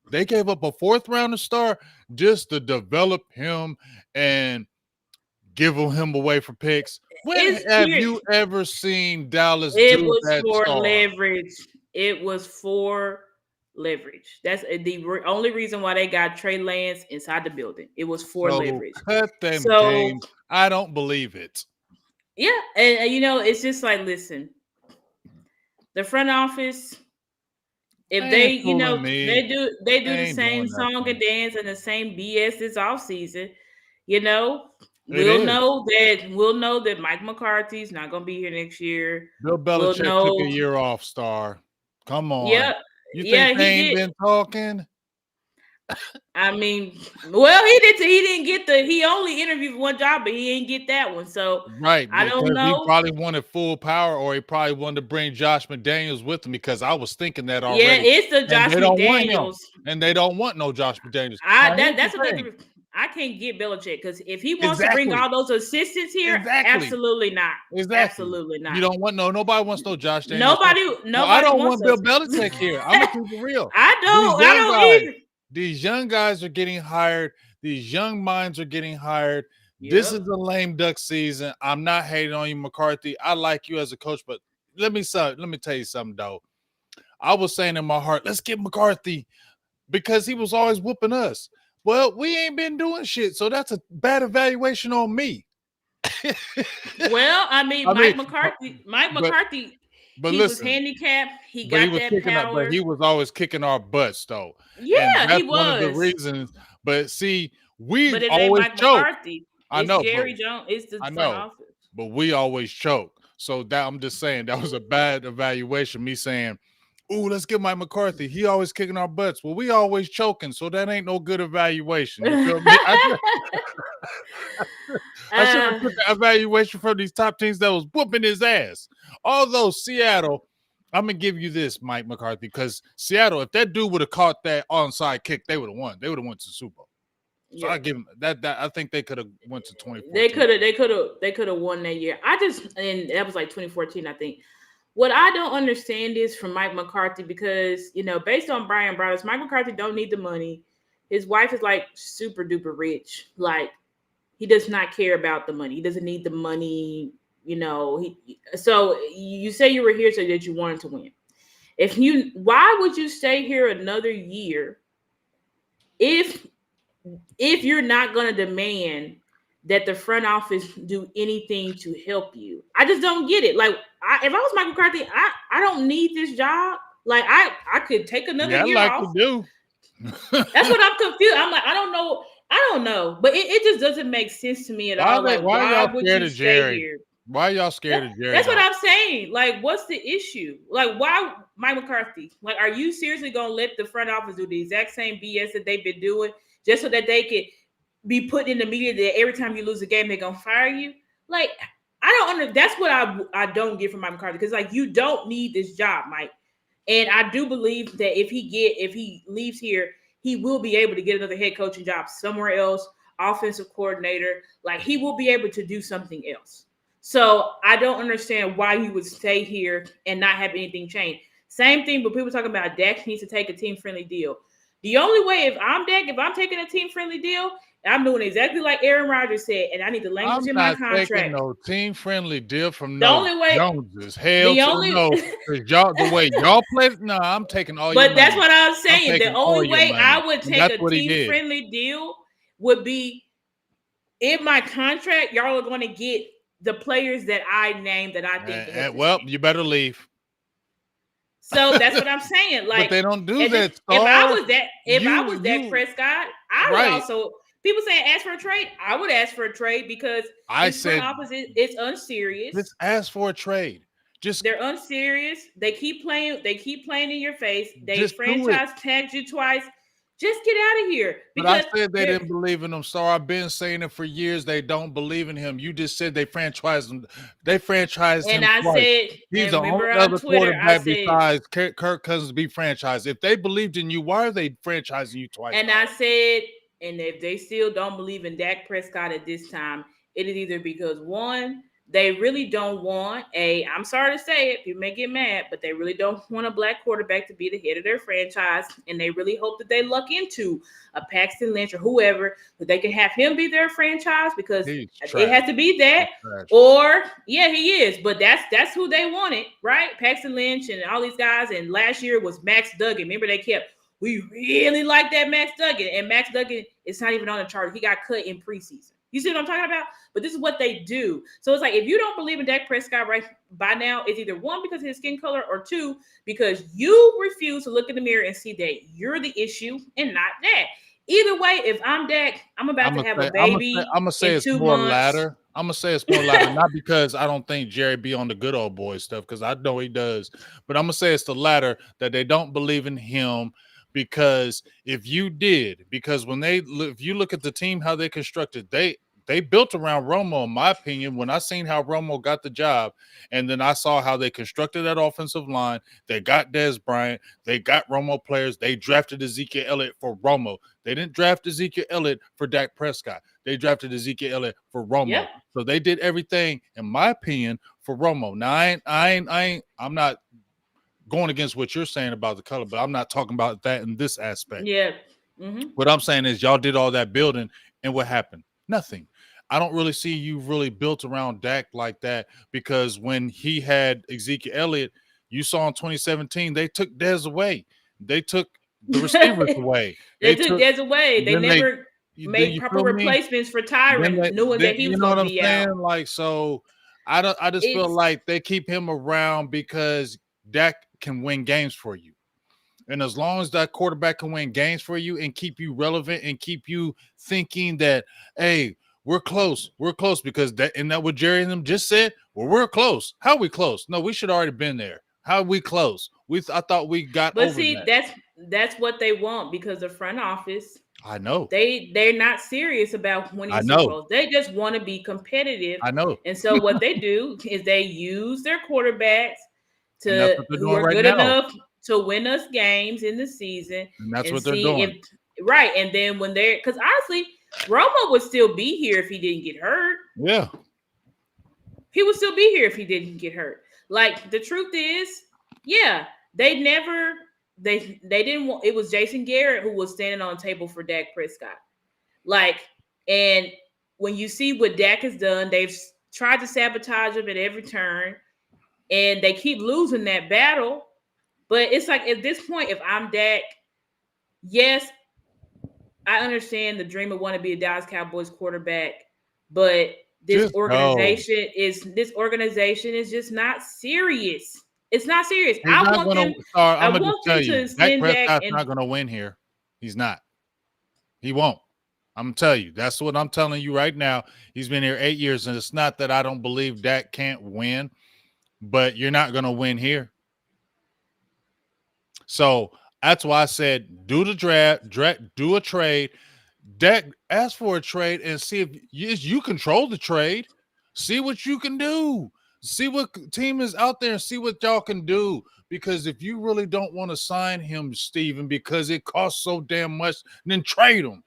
[SPEAKER 1] they gave up a fourth rounder star just to develop him and give him away for picks. When have you ever seen Dallas do that?
[SPEAKER 2] It was for leverage. It was for leverage. That's the only reason why they got Trey Lance inside the building. It was for leverage.
[SPEAKER 1] Cut them games. I don't believe it.
[SPEAKER 2] Yeah, and it's just like, listen, the front office, if they do the same song and dance and the same BS this offseason, we'll know that Mike McCarthy's not going to be here next year.
[SPEAKER 1] Bill Belichick took a year off, Star. Come on.
[SPEAKER 2] Yeah.
[SPEAKER 1] You think they ain't been talking?
[SPEAKER 2] I mean, well, he didn't get he only interviewed for one job, but he ain't get that one. So
[SPEAKER 1] right,
[SPEAKER 2] I don't know.
[SPEAKER 1] He probably wanted full power, or he probably wanted to bring Josh McDaniels with him, because I was thinking that already.
[SPEAKER 2] Yeah, it's the Josh McDaniels.
[SPEAKER 1] And they don't want no Josh McDaniels.
[SPEAKER 2] That's a thing. I can't get Belichick, because if he wants to bring all those assistants here, absolutely not. Absolutely not.
[SPEAKER 1] You don't want nobody wants no Josh Daniels.
[SPEAKER 2] Nobody
[SPEAKER 1] I don't want Bill Belichick here. I'm gonna keep it real.
[SPEAKER 2] I don't either.
[SPEAKER 1] These young guys are getting hired. These young minds are getting hired. Yep. This is a lame duck season. I'm not hating on you, McCarthy. I like you as a coach, but let me tell you something though. I was saying in my heart, let's get McCarthy, because he was always whooping us. Well, we ain't been doing shit, so that's a bad evaluation on me.
[SPEAKER 2] Well, Mike McCarthy.
[SPEAKER 1] But
[SPEAKER 2] he was handicapped. He got that power.
[SPEAKER 1] But he was always kicking our butts, though.
[SPEAKER 2] Yeah,
[SPEAKER 1] and that's
[SPEAKER 2] he was.
[SPEAKER 1] One of the reasons. But see, we
[SPEAKER 2] always
[SPEAKER 1] choke.
[SPEAKER 2] McCarthy. I know. Jerry Jones. It's the front office.
[SPEAKER 1] But we always choke. So that I'm just saying that was a bad evaluation. Me saying, "Ooh, let's get Mike McCarthy. He always kicking our butts." Well, we always choking, so that ain't no good evaluation. You feel me? I should have took the evaluation from these top teams that was whooping his ass. Although Seattle, I'm gonna give you this, Mike McCarthy, because Seattle, if that dude would have caught that onside kick, they would have won. They would have went to the Super Bowl. So I give them that. I think they could have went to 2014.
[SPEAKER 2] They could have won that year. And that was like 2014, I think. what I don't understand is from Mike McCarthy, because, based on Brian Brothers, Mike McCarthy don't need the money. His wife is like super duper rich. Like, he does not care about the money. He doesn't need the money. So you say you were here so that you wanted to win. Why would you stay here another year if you're not going to demand that the front office do anything to help you? I just don't get it. Like, if I was Mike McCarthy, I don't need this job. Like, I could take another year
[SPEAKER 1] like
[SPEAKER 2] off.
[SPEAKER 1] to do.
[SPEAKER 2] That's what I'm confused. I'm like, I don't know, but it just doesn't make sense to me at all. Like, why would you stay here?
[SPEAKER 1] Why are y'all scared of Jerry?
[SPEAKER 2] That's what I'm saying. Like, what's the issue? Like, why Mike McCarthy? Like, are you seriously gonna let the front office do the exact same BS that they've been doing just so that they could be put in the media that every time you lose a game they're gonna fire you? Like, I don't that's what I don't get from Mike McCarthy, because like, you don't need this job, Mike. And I do believe that if he leaves here, he will be able to get another head coaching job somewhere else, offensive coordinator. Like, he will be able to do something else. So I don't understand why you would stay here and not have anything change. Same thing, but people talking about Dak needs to take a team-friendly deal. The only way, if I'm Dak, if I'm taking a team-friendly deal, I'm doing exactly like Aaron Rodgers said, and I need the language in my contract.
[SPEAKER 1] I'm not taking no team-friendly deal from
[SPEAKER 2] Joneses.
[SPEAKER 1] Hell to no. Because y'all, the way y'all play, I'm taking all your money.
[SPEAKER 2] But that's what I'm saying. The only way I would take a team-friendly deal would be, in my contract, y'all are going to get the players that I named that I think.
[SPEAKER 1] Well, you better leave.
[SPEAKER 2] So that's what I'm saying. Like,
[SPEAKER 1] but they don't do that.
[SPEAKER 2] If I was Dak Prescott, I would also. People saying ask for a trade. I would ask for a trade, because
[SPEAKER 1] I said
[SPEAKER 2] opposite. It's unserious.
[SPEAKER 1] Let's ask for a trade.
[SPEAKER 2] They're unserious. They keep playing. They keep playing in your face. They franchise tagged you twice. Just get out of here.
[SPEAKER 1] But I said they didn't believe in him. So I've been saying it for years. They don't believe in him. You just said they franchised him. They franchised him.
[SPEAKER 2] And I said,
[SPEAKER 1] he's the only other quarterback besides Kirk Cousins be franchised. If they believed in you, why are they franchising you twice?
[SPEAKER 2] And I said, and if they still don't believe in Dak Prescott at this time, it is either because, one, they really don't want I'm sorry to say it, people may get mad, but they really don't want a black quarterback to be the head of their franchise. And they really hope that they luck into a Paxton Lynch or whoever, that they can have him be their franchise, because it has to be that. Or, yeah, he is. But that's who they wanted, right? Paxton Lynch and all these guys. And last year was Max Duggan. Remember, they kept, we really like that Max Duggan. And Max Duggan is not even on the chart. He got cut in preseason. You see what I'm talking about? But this is what they do. So it's like, if you don't believe in Dak Prescott right by now, it's either one, because of his skin color, or two, because you refuse to look in the mirror and see that you're the issue and not that. Either way, if I'm Dak, I'm about to have a baby.
[SPEAKER 1] I'm gonna say it's more latter. I'm gonna say it's more latter, not because I don't think Jerry be on the good old boy stuff, because I know he does, but I'm gonna say it's the latter, that they don't believe in him. Because if you did, because if you look at the team, how they constructed, they built around Romo, in my opinion. When I seen how Romo got the job, and then I saw how they constructed that offensive line, they got Dez Bryant, they got Romo players, they drafted Ezekiel Elliott for Romo. They didn't draft Ezekiel Elliott for Dak Prescott. They drafted Ezekiel Elliott for Romo. Yep. So they did everything, in my opinion, for Romo. Now I'm not going against what you're saying about the color, but I'm not talking about that in this aspect.
[SPEAKER 2] Yeah. Mm-hmm.
[SPEAKER 1] What I'm saying is, y'all did all that building, and what happened? Nothing. I don't really see you really built around Dak like that, because when he had Ezekiel Elliott, you saw in 2017, they took Dez away. They took the receivers away.
[SPEAKER 2] They took Dez away. They never made proper replacements for Tyron, knowing that he was going to be out.
[SPEAKER 1] Like, so I just feel like they keep him around because Dak can win games for you. And as long as that quarterback can win games for you and keep you relevant and keep you thinking that, hey, we're close, because isn't that what Jerry and them just said? Well, we're close. How are we close? No, we should already been there. How are we close? I thought we got over that.
[SPEAKER 2] But see, that's what they want, because the front office,
[SPEAKER 1] I know.
[SPEAKER 2] They're not serious about winning Super Bowls. They just want to be competitive.
[SPEAKER 1] I know.
[SPEAKER 2] And so what they do is they use their quarterbacks who are good enough to win us games in the season.
[SPEAKER 1] And that's what they're doing.
[SPEAKER 2] Right. And then because honestly, Romo would still be here if he didn't get hurt.
[SPEAKER 1] Yeah.
[SPEAKER 2] He would still be here if he didn't get hurt. Like the truth is, yeah, they didn't want. It was Jason Garrett who was standing on the table for Dak Prescott. Like, and when you see what Dak has done, they've tried to sabotage him at every turn, and they keep losing that battle. But it's like at this point, if I'm Dak, yes, I understand the dream of wanting to be a Dallas Cowboys quarterback, but
[SPEAKER 1] Just go.
[SPEAKER 2] this organization is just not serious. It's not serious.
[SPEAKER 1] He's not gonna. Sorry,
[SPEAKER 2] I
[SPEAKER 1] I'm gonna just
[SPEAKER 2] want
[SPEAKER 1] tell
[SPEAKER 2] them
[SPEAKER 1] you,
[SPEAKER 2] to
[SPEAKER 1] Dak
[SPEAKER 2] send Dak
[SPEAKER 1] Prescott's
[SPEAKER 2] and
[SPEAKER 1] not gonna win here. He's not. He won't. I'm gonna tell you. That's what I'm telling you right now. He's been here 8 years, and it's not that I don't believe Dak can't win, but you're not gonna win here. So that's why I said do the draft, do a trade. Dak, ask for a trade and see if you control the trade. See what you can do. See what team is out there and see what y'all can do. Because if you really don't want to sign him, Steven, because it costs so damn much, then trade him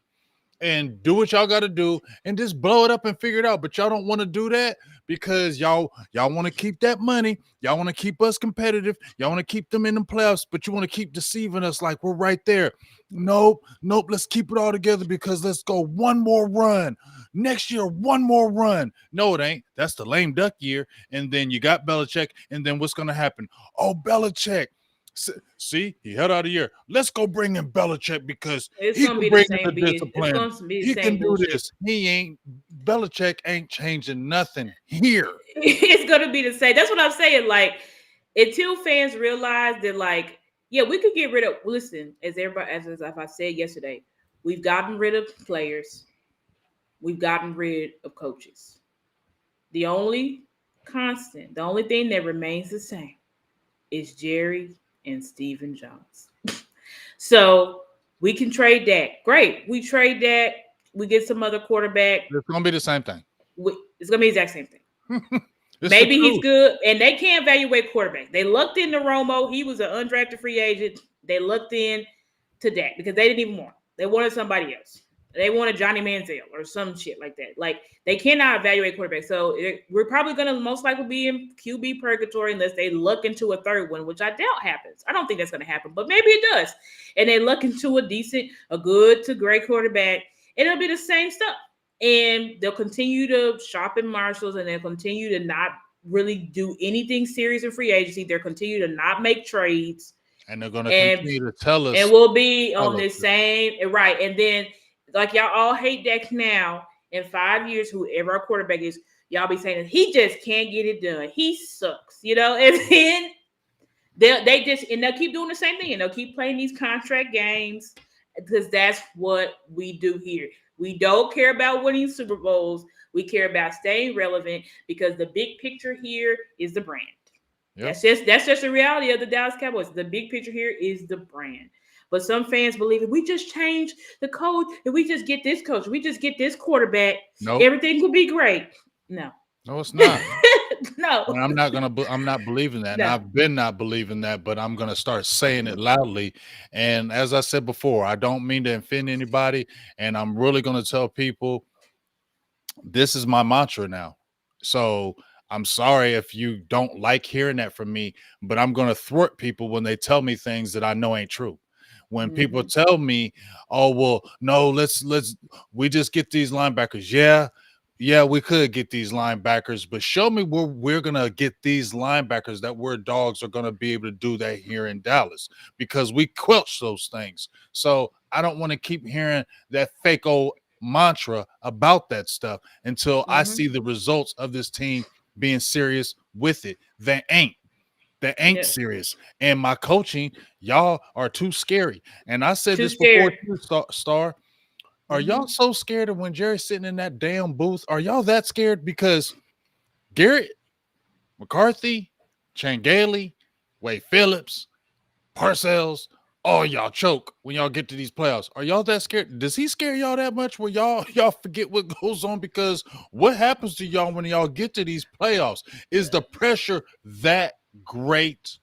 [SPEAKER 1] and do what y'all got to do and just blow it up and figure it out. But y'all don't want to do that because y'all want to keep that money. Y'all want to keep us competitive. Y'all want to keep them in the playoffs, but you want to keep deceiving us like we're right there. Nope. Let's keep it all together because let's go one more run. Next year, one more run. No, it ain't. That's the lame duck year. And then you got Belichick. And then what's going to happen? Oh, Belichick. See, he held out a year. Let's go bring in Belichick because he can bring in the discipline. He can do this. He ain't. Belichick ain't changing nothing here.
[SPEAKER 2] It's gonna be the same. That's what I'm saying. Like, until fans realize that, like, yeah, we could get rid of. Listen, as I said yesterday, we've gotten rid of players. We've gotten rid of coaches. The only constant, the only thing that remains the same is Jerry and Stephen Jones. So we can trade that. Great. We trade that. We get some other quarterback.
[SPEAKER 1] It's going to be the same thing.
[SPEAKER 2] It's going to be the exact same thing. Maybe he's good. And they can't evaluate quarterback. They looked into Romo. He was an undrafted free agent. They looked in to that because they didn't even want him. They wanted somebody else. They wanted Johnny Manziel or some shit like that. Like, they cannot evaluate quarterback. So we're probably going to most likely be in QB purgatory unless they look into a third one, which I doubt happens. I don't think that's going to happen, but maybe it does. And they look into a good to great quarterback, and it'll be the same stuff. And they'll continue to shop in Marshalls, and they'll continue to not really do anything serious in free agency. They'll continue to not make trades.
[SPEAKER 1] And they're going to continue to tell us.
[SPEAKER 2] And we'll be on the same, right. And then, like, y'all all hate Dak now. In 5 years, whoever our quarterback is, y'all be saying he just can't get it done. He sucks, and then they'll keep doing the same thing, and they'll keep playing these contract games because that's what we do here. We don't care about winning Super Bowls. We care about staying relevant because the big picture here is the brand. Yep. That's just the reality of the Dallas Cowboys. The big picture here is the brand. But some fans believe if we just change the coach, if we just get this coach, we just get this quarterback, everything will be great. No,
[SPEAKER 1] it's not.
[SPEAKER 2] No,
[SPEAKER 1] and I'm not believing that. No. And I've been not believing that, but I'm going to start saying it loudly. And as I said before, I don't mean to offend anybody. And I'm really going to tell people this is my mantra now. So I'm sorry if you don't like hearing that from me, but I'm going to thwart people when they tell me things that I know ain't true. When people tell me, oh, well, no, we just get these linebackers. Yeah, we could get these linebackers, but show me where we're going to get these linebackers that we're dogs are going to be able to do that here in Dallas because we quelch those things. So I don't want to keep hearing that fake old mantra about that stuff until I see the results of this team being serious with it. They ain't. That ain't serious. And my coaching, y'all are too scary. And I said this before too, Star. Are y'all so scared of when Jerry's sitting in that damn booth? Are y'all that scared? Because Garrett, McCarthy, Changaley, Wade Phillips, Parcells, all y'all choke when y'all get to these playoffs. Are y'all that scared? Does he scare y'all that much where y'all forget what goes on? Because what happens to y'all when y'all get to these playoffs? Is the pressure that great?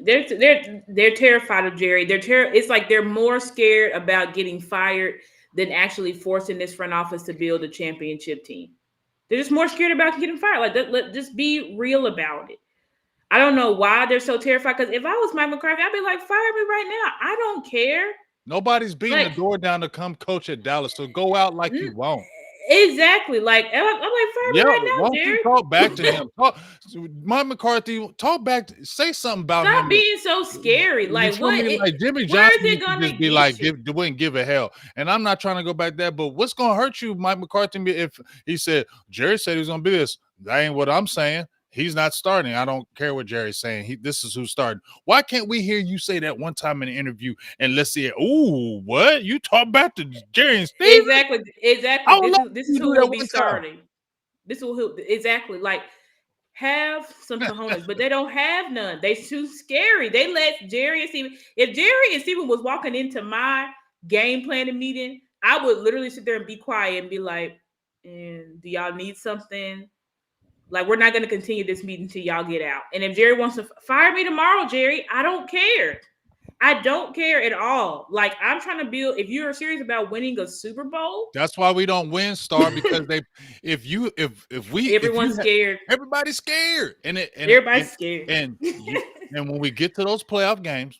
[SPEAKER 2] They're terrified of Jerry. It's like they're more scared about getting fired than actually forcing this front office to build a championship team. They're just more scared about getting fired. Like, let's just be real about it. I don't know why they're so terrified. Because if I was Mike McCarthy, I'd be like, fire me right now. I don't care.
[SPEAKER 1] Nobody's beating
[SPEAKER 2] Like,
[SPEAKER 1] the door down to come coach at Dallas. So go out like you
[SPEAKER 2] n-
[SPEAKER 1] won't.
[SPEAKER 2] exactly. Like, I'm like, fire me
[SPEAKER 1] Yeah,
[SPEAKER 2] right
[SPEAKER 1] why
[SPEAKER 2] now,
[SPEAKER 1] don't you
[SPEAKER 2] Jerry.
[SPEAKER 1] talk back to him? Talk, Mike McCarthy, talk back. Say something about
[SPEAKER 2] Stop
[SPEAKER 1] him.
[SPEAKER 2] being so scary.
[SPEAKER 1] You
[SPEAKER 2] Like,
[SPEAKER 1] feel
[SPEAKER 2] what?
[SPEAKER 1] me? Like Jimmy
[SPEAKER 2] Where is
[SPEAKER 1] Johnson
[SPEAKER 2] it
[SPEAKER 1] used to
[SPEAKER 2] gonna
[SPEAKER 1] just be
[SPEAKER 2] get
[SPEAKER 1] like,
[SPEAKER 2] you?
[SPEAKER 1] wouldn't give a hell. And I'm not trying to go back there, but what's gonna hurt you, Mike McCarthy? If he said Jerry said he was gonna be this, that ain't what I'm saying. He's not starting. I don't care what Jerry's saying. This is who's starting. Why can't we hear you say that one time in an interview and let's see it? Ooh, what? You talk back to Jerry and Steve?
[SPEAKER 2] Exactly.
[SPEAKER 1] I would
[SPEAKER 2] This
[SPEAKER 1] love
[SPEAKER 2] is
[SPEAKER 1] you
[SPEAKER 2] who
[SPEAKER 1] do that
[SPEAKER 2] will be
[SPEAKER 1] one time.
[SPEAKER 2] starting. This will who exactly like have some cojones, but they don't have none. They too scary. They let Jerry and Steven. If Jerry and Steven was walking into my game planning meeting, I would literally sit there and be quiet and be like, "And do y'all need something? Like, we're not going to continue this meeting until y'all get out. And if Jerry wants to fire me tomorrow, Jerry, I don't care. I don't care at all. Like, I'm trying to build. If you're serious about winning a Super Bowl,
[SPEAKER 1] That's why we don't win, Star, because
[SPEAKER 2] everyone's scared.
[SPEAKER 1] everybody's scared,
[SPEAKER 2] Everybody's scared.
[SPEAKER 1] and when we get to those playoff games,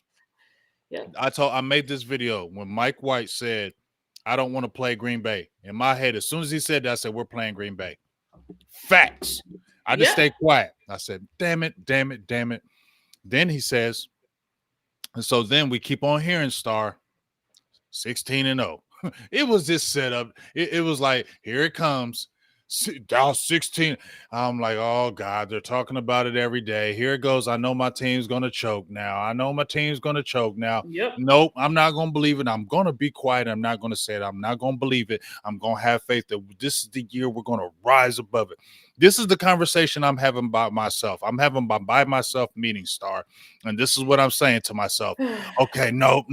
[SPEAKER 2] Yep.
[SPEAKER 1] I made this video when Mike White said, "I don't want to play Green Bay." In my head, as soon as he said that, I said, "We're playing Green Bay." Facts. I just stayed quiet. I said, "Damn it, damn it, damn it." Then he says, and so then we keep on hearing Star 16-0. It was this setup. It was like, here it comes. Dallas 16. I'm like, oh God, they're talking about it every day. Here it goes. I know my team's gonna choke now.
[SPEAKER 2] Yep.
[SPEAKER 1] Nope, I'm not gonna believe it. I'm gonna be quiet. I'm not gonna say it. I'm not gonna believe it. I'm gonna have faith that this is the year we're gonna rise above it. This is the conversation I'm having by myself. I'm having by myself meeting, Star. And this is what I'm saying to myself. Okay, nope.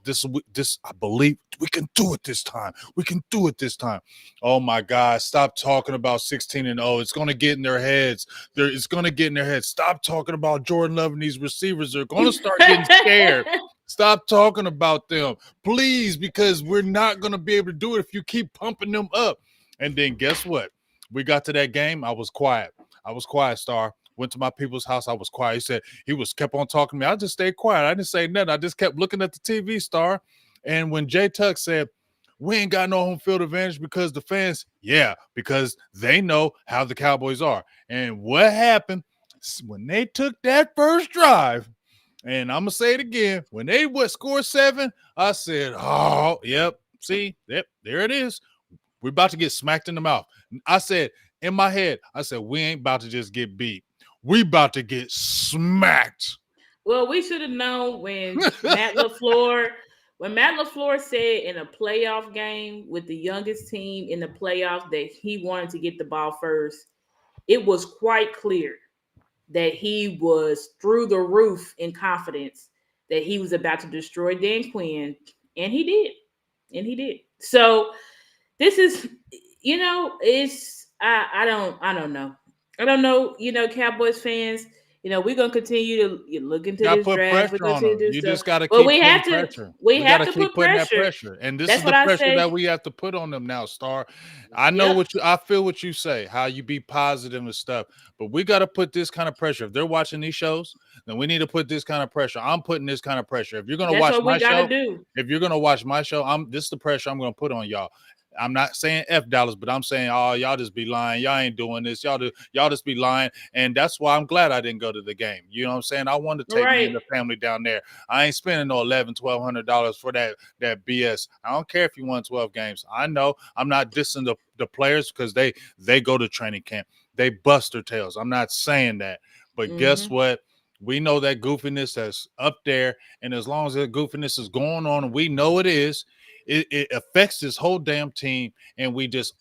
[SPEAKER 1] This I believe we can do it this time. We can do it this time. Oh my God, stop talking about 16-0. It's gonna get in their heads. It's gonna get in their heads. Stop talking about Jordan Love and these receivers. They're gonna start getting scared. Stop talking about them, please, because we're not gonna be able to do it if you keep pumping them up. And then guess what? We got to that game. I was quiet, Star. Went to my people's house. I was quiet. He said kept on talking to me. I just stayed quiet. I didn't say nothing. I just kept looking at the TV, Star. And when Jay Tuck said, we ain't got no home field advantage because the fans, because they know how the Cowboys are. And what happened when they took that first drive, and I'm going to say it again, when they scored 7, I said, oh, yep, see, there it is. We're about to get smacked in the mouth. I said, in my head, we ain't about to just get beat. We about to get smacked.
[SPEAKER 2] Well, we should have known when Matt LaFleur said in a playoff game with the youngest team in the playoffs that he wanted to get the ball first. It was quite clear that he was through the roof in confidence that he was about to destroy Dan Quinn, and he did. So this is, it's I don't know. Cowboys fans, we're gonna continue to look into this
[SPEAKER 1] Put
[SPEAKER 2] draft. We're
[SPEAKER 1] pressure
[SPEAKER 2] gonna
[SPEAKER 1] on
[SPEAKER 2] continue
[SPEAKER 1] them.
[SPEAKER 2] to do
[SPEAKER 1] You
[SPEAKER 2] stuff.
[SPEAKER 1] just got to
[SPEAKER 2] But
[SPEAKER 1] keep putting pressure.
[SPEAKER 2] we have
[SPEAKER 1] got
[SPEAKER 2] to
[SPEAKER 1] keep
[SPEAKER 2] put
[SPEAKER 1] putting that
[SPEAKER 2] pressure.
[SPEAKER 1] pressure. And this
[SPEAKER 2] That's
[SPEAKER 1] is the
[SPEAKER 2] what I
[SPEAKER 1] pressure
[SPEAKER 2] say.
[SPEAKER 1] that we have to put on them now, Star. I know I feel what you say, how you be positive and stuff, but we got to put this kind of pressure. If they're watching these shows, then we need to put this kind of pressure. I'm putting this kind of pressure. If you're going to watch my show, this is the pressure I'm going to put on y'all. I'm not saying F Dallas, but I'm saying, oh, y'all just be lying. Y'all ain't doing this. Y'all just be lying. And that's why I'm glad I didn't go to the game. You know what I'm saying? I wanted to take me and the family down there. I ain't spending no $1,100 for that BS. I don't care if you won 12 games. I know I'm not dissing the players because they go to training camp. They bust their tails. I'm not saying that. But guess what? We know that goofiness that's up there. And as long as that goofiness is going on, and we know it is, it affects this whole damn team, and we just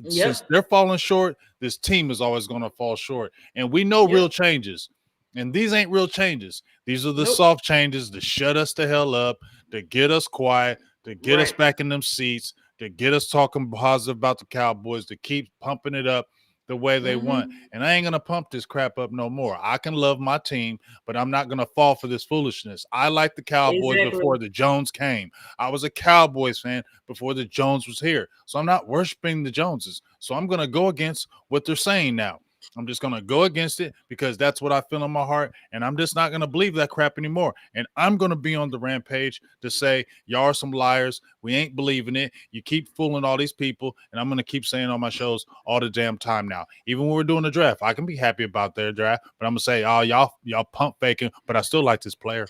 [SPEAKER 1] since they're falling short, this team is always going to fall short, and we know real changes, and these ain't real changes. These are the soft changes to shut us the hell up, to get us quiet, to get us back in them seats, to get us talking positive about the Cowboys, to keep pumping it up the way they want. And I ain't going to pump this crap up no more. I can love my team, but I'm not going to fall for this foolishness. I liked the Cowboys before the Jones came. I was a Cowboys fan before the Jones was here. So I'm not worshiping the Joneses. So I'm going to go against what they're saying now. I'm just going to go against it because that's what I feel in my heart. And I'm just not going to believe that crap anymore. And I'm going to be on the rampage to say, y'all are some liars. We ain't believing it. You keep fooling all these people. And I'm going to keep saying on my shows all the damn time now. Even when we're doing the draft, I can be happy about their draft, but I'm going to say, oh, y'all pump faking, but I still like this player.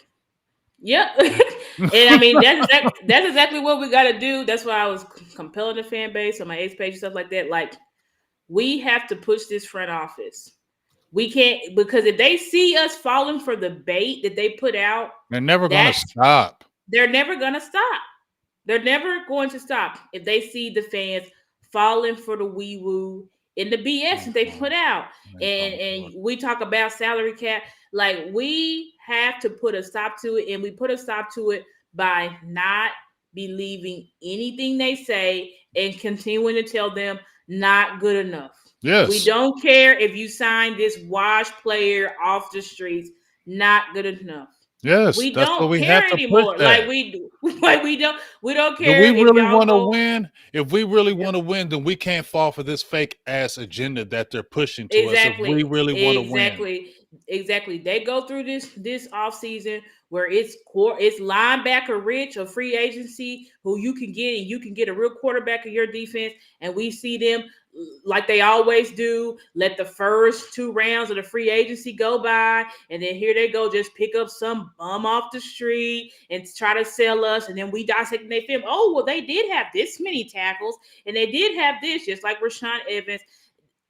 [SPEAKER 2] Yep. And I mean, that's exactly what we got to do. That's why I was compelling the fan base on my Ace page and stuff like that. Like, we have to push this front office. We can't, because if they see us falling for the bait that they put out,
[SPEAKER 1] they're never going to stop.
[SPEAKER 2] They're never going to stop. They're never going to stop if they see the fans falling for the wee woo and the BS that they put out. And we talk about salary cap. Like, we have to put a stop to it, and we put a stop to it by not believing anything they say and continuing to tell them not good enough.
[SPEAKER 1] Yes.
[SPEAKER 2] We don't care if you sign this wash player off the streets, not good enough.
[SPEAKER 1] Yes,
[SPEAKER 2] we
[SPEAKER 1] that's
[SPEAKER 2] don't
[SPEAKER 1] what we
[SPEAKER 2] care
[SPEAKER 1] have to
[SPEAKER 2] anymore.
[SPEAKER 1] push that.
[SPEAKER 2] Like, we don't care.
[SPEAKER 1] Do we really want to
[SPEAKER 2] go...
[SPEAKER 1] win? If we really want to win, then we can't fall for this fake ass agenda that they're pushing to us. If we really want to win,
[SPEAKER 2] exactly. They go through this off season where it's linebacker rich or free agency who you can get, and you can get a real quarterback of your defense, and we see them like they always do, let the first 2 rounds of the free agency go by, and then here they go, just pick up some bum off the street and try to sell us, and then we dissect their film. Oh, well, they did have this many tackles, and they did have this, just like Rashaan Evans.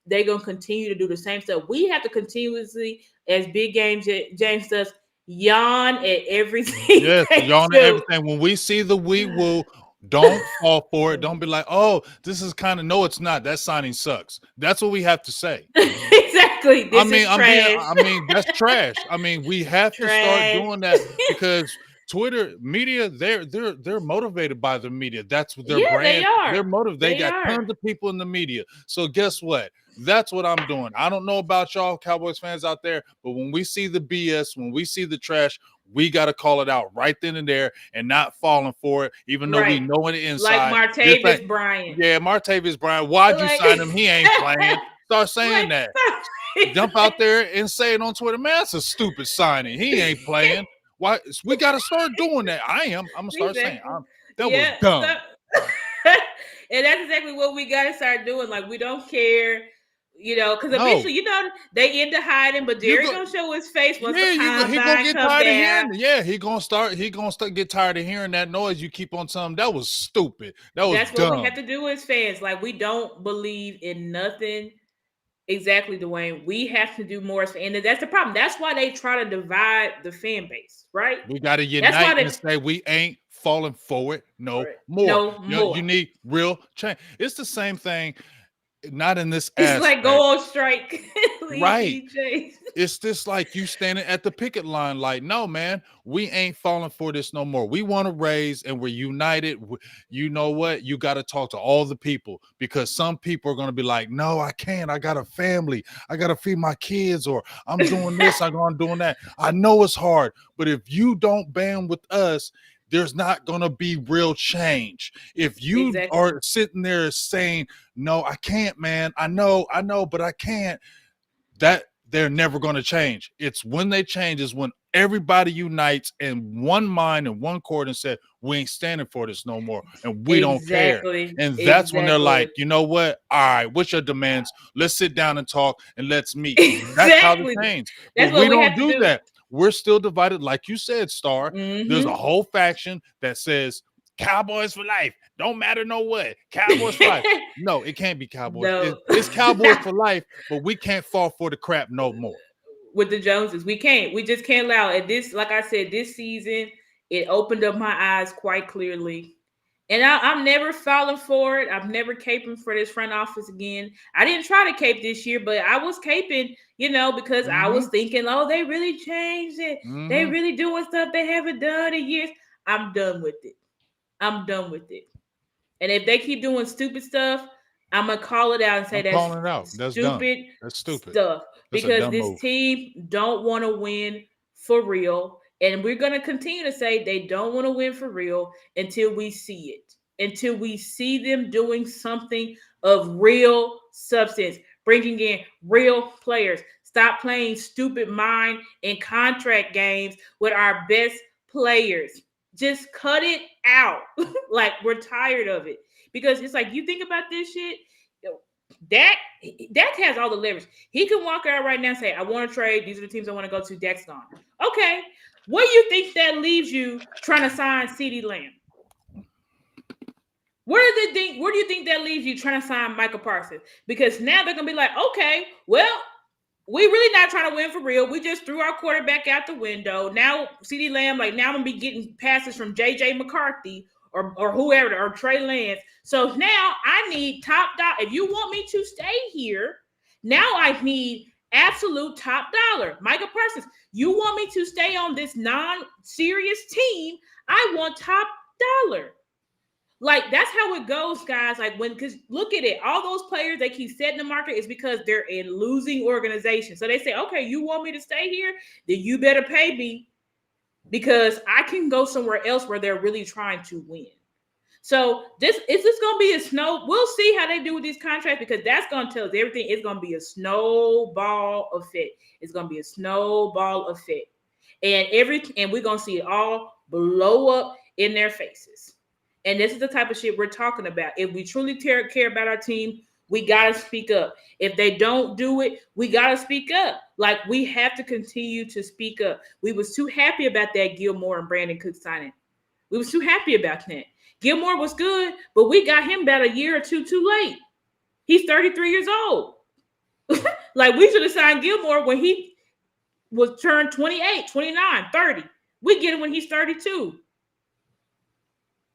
[SPEAKER 2] They're going to continue to do the same stuff. We have to continuously, as Big Game James does, yawn at everything.
[SPEAKER 1] Yes, yawn at everything. When we see the wee woo, don't fall for it. Don't be like, oh, this is kind of, no, it's not. That signing sucks. That's what we have to say.
[SPEAKER 2] Exactly. This is trash.
[SPEAKER 1] I mean, that's trash. I mean, we have to start doing that because Twitter media, they're motivated by the media. That's what their brand.
[SPEAKER 2] They are.
[SPEAKER 1] They're motivated. They got tons of people in the media. So guess what? That's what I'm doing. I don't know about y'all Cowboys fans out there, but when we see the BS, when we see the trash, we got to call it out right then and there and not falling for it, even though we know it inside.
[SPEAKER 2] Like Martavis Bryant.
[SPEAKER 1] Yeah, Martavis Bryant. Why'd you sign him? He ain't playing. Start saying that. Jump out there and say it on Twitter. Man, that's a stupid signing. He ain't playing. Why? We got to start doing that. I'm going to start saying that was dumb.
[SPEAKER 2] And that's exactly what we got to start doing. Like, we don't care. Because eventually, they end up hiding, but Jerry's gonna show his face once the combine
[SPEAKER 1] he gonna get tired
[SPEAKER 2] down.
[SPEAKER 1] of hearing. Yeah, he gonna start get tired of hearing that noise. You keep on telling him that was stupid. That's dumb.
[SPEAKER 2] What we have to do as fans. Like, we don't believe in nothing. Exactly, Dwayne. We have to do more, and that's the problem. That's why they try to divide the fan base, right?
[SPEAKER 1] We got to unite and say we ain't falling for it no more. You need real change. It's the same thing. Not in this aspect.
[SPEAKER 2] It's like go on strike.
[SPEAKER 1] Right. It's just like you standing at the picket line like, no, man, we ain't falling for this no more. We want to raise and we're united. You know what? You got to talk to all the people because some people are going to be like, no, I can't. I got a family. I got to feed my kids or I'm doing this. I'm doing that. I know it's hard, but if you don't band with us, there's not going to be real change. If you are sitting there saying, no, I can't, man. I know, but I can't. That they're never going to change. It's when they change is when everybody unites in one mind and one chord and said, we ain't standing for this no more. And we don't care. And that's when they're like, you know what? All right, what's your demands? Let's sit down and talk and let's meet. That's how they change. But we don't do that. We're still divided. Like you said, Star, there's a whole faction that says Cowboys for life. Don't matter no what. Cowboys for life. No, it can't be Cowboys. No. It's Cowboys for life, but we can't fall for the crap no more.
[SPEAKER 2] With the Joneses, we can't. We just can't allow it. This, like I said, this season, it opened up my eyes quite clearly. And I'm never falling for it. I'm never caping for this front office again. I didn't try to cape this year, but I was caping, because I was thinking, oh, they really changed it. They really doing stuff they haven't done in years. I'm done with it. And if they keep doing stupid stuff, I'm going to call it out and say that's stupid.
[SPEAKER 1] That's stupid
[SPEAKER 2] stuff. Because this team don't want to win for real. And we're going to continue to say they don't want to win for real until we see it. Until we see them doing something of real substance. bringing in real players. Stop playing stupid mind and contract games with our best players. Just cut it out. Like, we're tired of it. Because it's like, you think about this shit, Dak has all the leverage. He can walk out right now and say, I want to trade. These are the teams I want to go to. Dak's gone. Okay. What do you think that leaves you trying to sign CeeDee Lamb? Where do you think that leaves you trying to sign Michael Parsons? Because now they're going to be like, okay, well, we really not trying to win for real. We just threw our quarterback out the window. Now, CeeDee Lamb, like, now I'm going to be getting passes from J.J. McCarthy or whoever, or Trey Lance. So now I need top dollar. If you want me to stay here, now I need absolute top dollar. Michael Parsons, you want me to stay on this non-serious team, I want top dollar. Like, that's how it goes, guys. Like, because look at it, all those players they keep setting the market is because they're in losing organizations. So they say, okay, you want me to stay here? Then you better pay me, because I can go somewhere else where they're really trying to win. So this is just going to be a snow. We'll see how they do with these contracts, because that's going to tell us everything. It's going to be a snowball effect. It's going to be a snowball effect. And we're going to see it all blow up in their faces. And this is the type of shit we're talking about. If we truly care about our team, we got to speak up. If they don't do it, we got to speak up. Like, we have to continue to speak up. We was too happy about that Gilmore and Brandon Cook signing. We was too happy about that. Gilmore was good, but we got him about a year or two too late. He's 33 years old. Like, we should have signed Gilmore when he was turned 28, 29, 30. We get him when he's 32.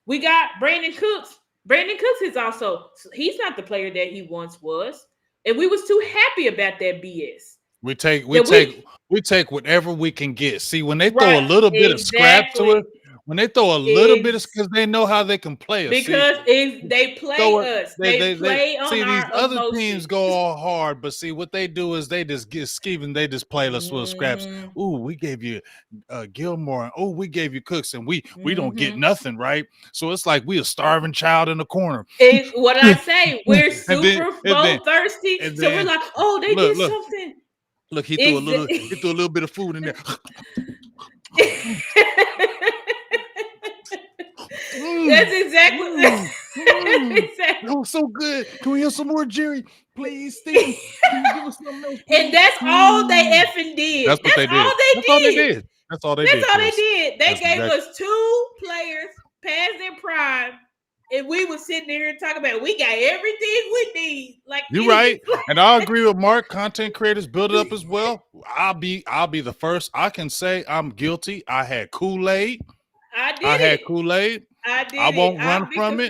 [SPEAKER 2] We got Brandon Cooks. Brandon Cooks is also, he's not the player that he once was. And we was too happy about that BS.
[SPEAKER 1] We take whatever we can get. See, when they throw a little bit of scrap to it, when they throw a little bit of, because they know how they can play us.
[SPEAKER 2] Because they play us. They play on our emotions. See, these other teams
[SPEAKER 1] go all hard, but see, what they do is they just get skeeving. They just play us with scraps. Ooh, we gave you Gilmore. Oh, we gave you Cooks, and we don't get nothing, right? So it's like we a starving child in the corner.
[SPEAKER 2] It's what I say. We're Super Bowl thirsty. So we're like, oh, they did something.
[SPEAKER 1] Look, he threw a little bit of food in there.
[SPEAKER 2] That's exactly.
[SPEAKER 1] That was so good. Can we have some more, Jerry? Please, Steve. Can you give us something else?
[SPEAKER 2] And that's all they effing did. That's all they did.
[SPEAKER 1] That's all they did.
[SPEAKER 2] They gave us two players past their prime, and we were sitting there talking about we got everything we need. Like,
[SPEAKER 1] you're right, and I agree with Mark. Content creators build it up as well. I'll be the first. I can say I'm guilty. I had Kool-Aid. I had Kool-Aid. I won't run from it.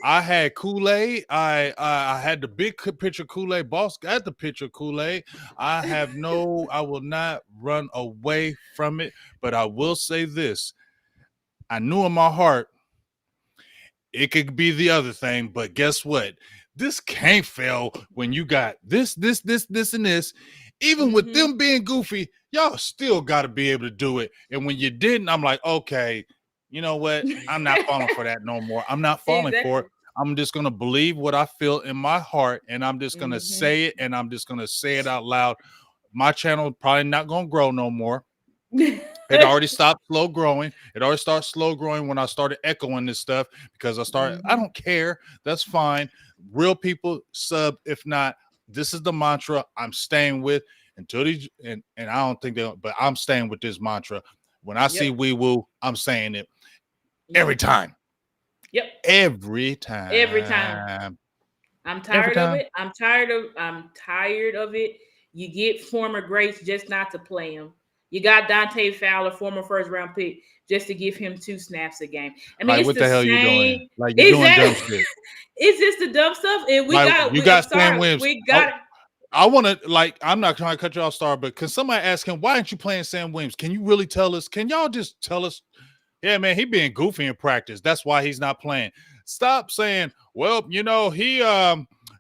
[SPEAKER 1] I had Kool-Aid. I had the big picture Kool-Aid. Boss got the picture Kool-Aid. I will not run away from it. But I will say this. I knew in my heart it could be the other thing, but guess what? This can't fail when you got this, and this. Even with them being goofy, y'all still got to be able to do it. And when you didn't, I'm like, okay, you know what? I'm not falling for that no more. I'm not falling for it. I'm just going to believe what I feel in my heart, and I'm just going to say it, and I'm just going to say it out loud. My channel probably not going to grow no more. It already stopped slow growing. It already started slow growing when I started echoing this stuff, because I don't care. That's fine. Real people sub. If not, this is the mantra I'm staying with until these, and I don't think but I'm staying with this mantra. When I see wee woo, I'm saying it every time.
[SPEAKER 2] Yep.
[SPEAKER 1] Every time.
[SPEAKER 2] I'm tired of it. I'm tired of it. You get former greats just not to play them. You got Dante Fowler, former first round pick, just to give him 2 snaps a game. I mean,
[SPEAKER 1] like,
[SPEAKER 2] it's
[SPEAKER 1] what the hell you doing? Like, you're doing dumb shit.
[SPEAKER 2] It's just the dumb stuff, and we got Sam Williams. We got.
[SPEAKER 1] I want to, like, I'm not trying to cut you off, Star, but can somebody ask him, why aren't you playing Sam Williams? Can you really tell us? Can y'all just tell us? Yeah, man, he being goofy in practice. That's why he's not playing. Stop saying, well, you know, he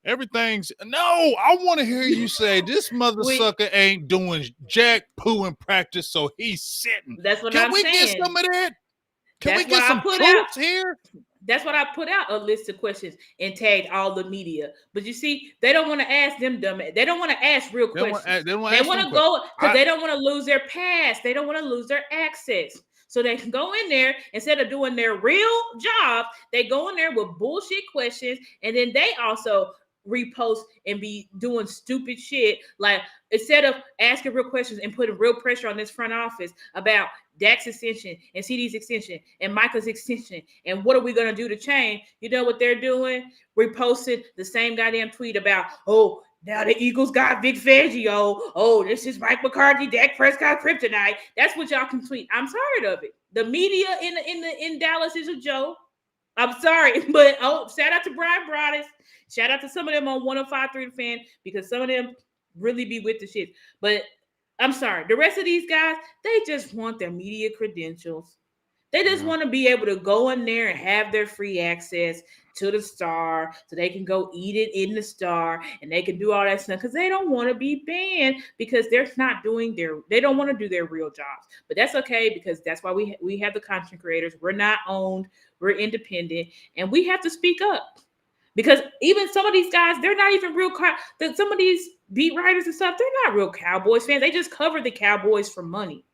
[SPEAKER 1] everything's no. I want to hear you say this mother sucker ain't doing jack poo in practice, so he's sitting.
[SPEAKER 2] That's what I'm saying.
[SPEAKER 1] Can we get some of that? Can we get some troops here?
[SPEAKER 2] That's what I put out a list of questions and tagged all the media. But you see, they don't want to ask them dumb. They don't want to ask real questions.
[SPEAKER 1] They
[SPEAKER 2] They want to go because they don't want to lose their pass. They don't want to lose their access. So they can go in there instead of doing their real job. They go in there with bullshit questions, and then they also repost and be doing stupid shit. Like instead of asking real questions and putting real pressure on this front office about Dak's extension and CD's extension and Michael's extension and what are we going to do to change? You know what they're doing? Reposted the same goddamn tweet about, oh, now the Eagles got Vic Fangio. Oh, this is Mike McCarthy, Dak Prescott kryptonite. That's what y'all can tweet. I'm tired of it. The media in Dallas is a joke. I'm sorry, but shout out to Brian Broaddus. Shout out to some of them on 105.3 The Fan, because some of them really be with the shit. But I'm sorry, the rest of these guys, they just want their media credentials. They just want to be able to go in there and have their free access to the Star so they can go eat it in the Star and they can do all that stuff because they don't want to be banned because they're not doing they don't want to do their real jobs. But that's okay because that's why we have the content creators. We're not owned. We're independent and we have to speak up. Because even some of these guys, they're not even real. Some of these beat writers and stuff, they're not real Cowboys fans. They just cover the Cowboys for money.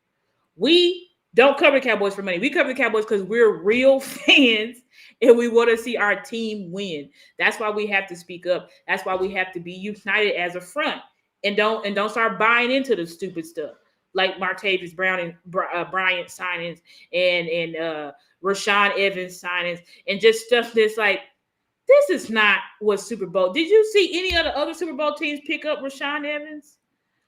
[SPEAKER 2] We don't cover the Cowboys for money. We cover the Cowboys because we're real fans and we want to see our team win. That's why we have to speak up. That's why we have to be united as a front and don't start buying into the stupid stuff like Martavis Bryant signings and Rashaan Evans signings and just stuff that's like. This is not what Super Bowl. Did you see any of the other Super Bowl teams pick up Rashaan Evans?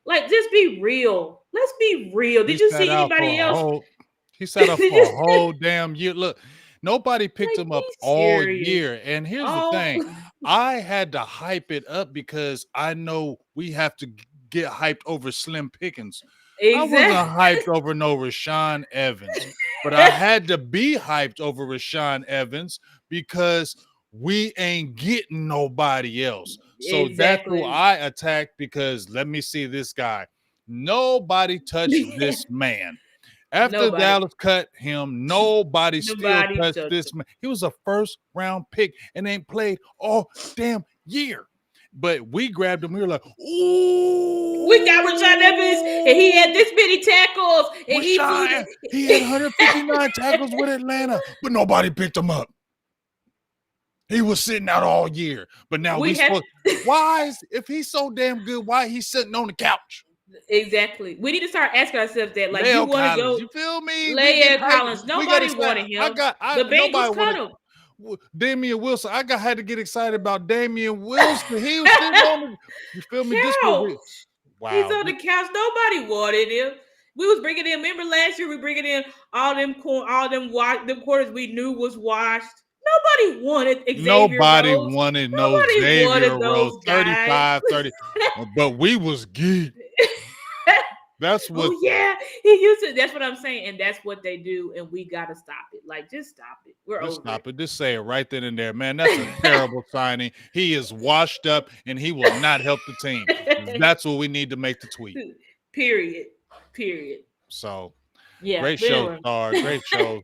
[SPEAKER 2] Like, just be real. Let's be real. Did you see anybody else?
[SPEAKER 1] He sat up for a whole damn year. Look, nobody picked him up all year. And here's the thing. I had to hype it up because I know we have to get hyped over Slim Pickens. Exactly. I wasn't hyped over no Rashaan Evans. But I had to be hyped over Rashaan Evans because we ain't getting nobody else. So that's who I attacked because let me see this guy. Nobody touched this man. After Dallas cut him, nobody still touched this man. He was a first round pick and ain't played all damn year. But we grabbed him. We were like, ooh.
[SPEAKER 2] We got Rashaan Evans, and he had this many tackles. And
[SPEAKER 1] he had 159 tackles with Atlanta, but nobody picked him up. He was sitting out all year, but now if he's so damn good, why he's sitting on the couch?
[SPEAKER 2] Exactly. We need to start asking ourselves that. Like, you want to go?
[SPEAKER 1] You feel me?
[SPEAKER 2] Lael Collins. Nobody wanted him. The Bengals cut him.
[SPEAKER 1] Damian Wilson. Had to get excited about Damian Wilson. He was sitting on the. You feel me?
[SPEAKER 2] Wow. He's on the couch. Nobody wanted him. We was bringing in. Remember last year we bringing in all them quarters we knew was washed. Nobody wanted Xavier Rose.
[SPEAKER 1] Wanted Xavier Rose. 35, 30. But we was geeked. That's what.
[SPEAKER 2] Oh, yeah. He used to. That's what I'm saying. And that's what they do. And we got to stop it. Like, just stop it. Stop it.
[SPEAKER 1] Just say it right then and there, man. That's a terrible signing. He is washed up and he will not help the team. That's what we need to make the tweet.
[SPEAKER 2] Period.
[SPEAKER 1] So.
[SPEAKER 2] Yeah,
[SPEAKER 1] great show, Star. Great show.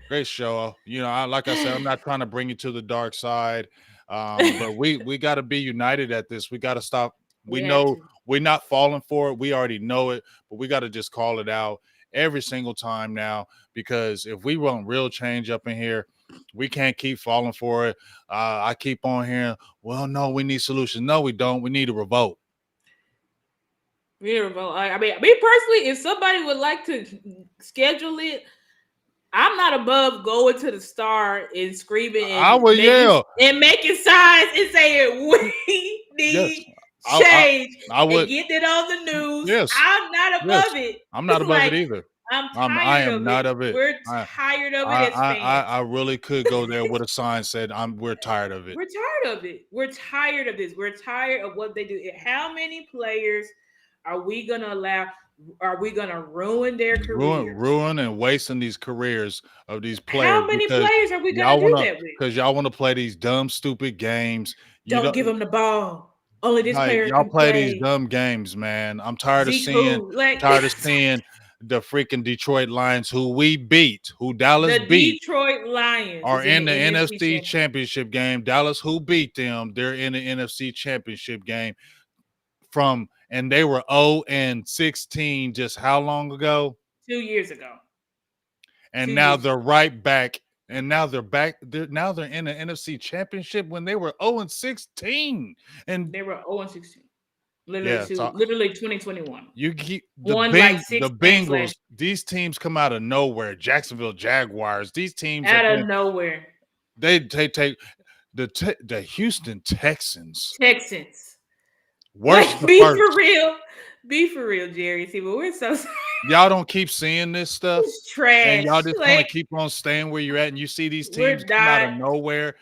[SPEAKER 1] Great show. You know, like I said, I'm not trying to bring you to the dark side, but we got to be united at this. We got to stop. We know we're not falling for it. We already know it, but we got to just call it out every single time now because if we want real change up in here, we can't keep falling for it. I keep on hearing, well, no, we need solutions. No, we don't. We need a revolt.
[SPEAKER 2] I mean, me personally, if somebody would like to schedule it, I'm not above going to the Star and screaming and making signs and saying we need change and getting it on the news.
[SPEAKER 1] Yes.
[SPEAKER 2] I'm not above it.
[SPEAKER 1] I'm not above it either.
[SPEAKER 2] I am not of it. We're tired of it as fans.
[SPEAKER 1] I really could go there with a sign said we're tired of it.
[SPEAKER 2] We're tired of it. We're tired of this. We're tired of what they do. How many players are we going to allow? Are we going to ruin their careers?
[SPEAKER 1] Ruin and wasting these careers of these players.
[SPEAKER 2] How many players are we going to do that with?
[SPEAKER 1] Because y'all want to play these dumb, stupid games.
[SPEAKER 2] Don't give them the ball. Only this player
[SPEAKER 1] y'all
[SPEAKER 2] can
[SPEAKER 1] play these dumb games, man. I'm tired of seeing the freaking Detroit Lions, who we beat, who Dallas
[SPEAKER 2] The
[SPEAKER 1] beat,
[SPEAKER 2] Detroit Lions
[SPEAKER 1] are
[SPEAKER 2] is in
[SPEAKER 1] in
[SPEAKER 2] the
[SPEAKER 1] the
[SPEAKER 2] NFC
[SPEAKER 1] NFC
[SPEAKER 2] Championship.
[SPEAKER 1] Championship game. Dallas, who beat them, they're in the NFC Championship game and they were 0-16 just how long ago?
[SPEAKER 2] 2 years ago.
[SPEAKER 1] And
[SPEAKER 2] 2
[SPEAKER 1] now
[SPEAKER 2] years
[SPEAKER 1] they're
[SPEAKER 2] ago.
[SPEAKER 1] right back. And now they're back. Now they're in the NFC Championship when they were 0-16. And
[SPEAKER 2] They were 0-16.
[SPEAKER 1] yeah, so
[SPEAKER 2] Literally 2021.
[SPEAKER 1] you keep
[SPEAKER 2] Won like
[SPEAKER 1] the
[SPEAKER 2] 6 games
[SPEAKER 1] Bengals.
[SPEAKER 2] last
[SPEAKER 1] These teams come out of nowhere. Jacksonville Jaguars. These teams
[SPEAKER 2] out
[SPEAKER 1] have
[SPEAKER 2] of
[SPEAKER 1] been.
[SPEAKER 2] nowhere.
[SPEAKER 1] They take the Houston Texans.
[SPEAKER 2] Texans.
[SPEAKER 1] Worst
[SPEAKER 2] Like,
[SPEAKER 1] the
[SPEAKER 2] be
[SPEAKER 1] first.
[SPEAKER 2] for real. Be for real, Jerry. See, but we're so
[SPEAKER 1] Y'all don't keep seeing this stuff,
[SPEAKER 2] it's trash.
[SPEAKER 1] and y'all just want to
[SPEAKER 2] Like,
[SPEAKER 1] keep on staying where you're at. And you see these
[SPEAKER 2] we're
[SPEAKER 1] teams come out of
[SPEAKER 2] not.
[SPEAKER 1] nowhere.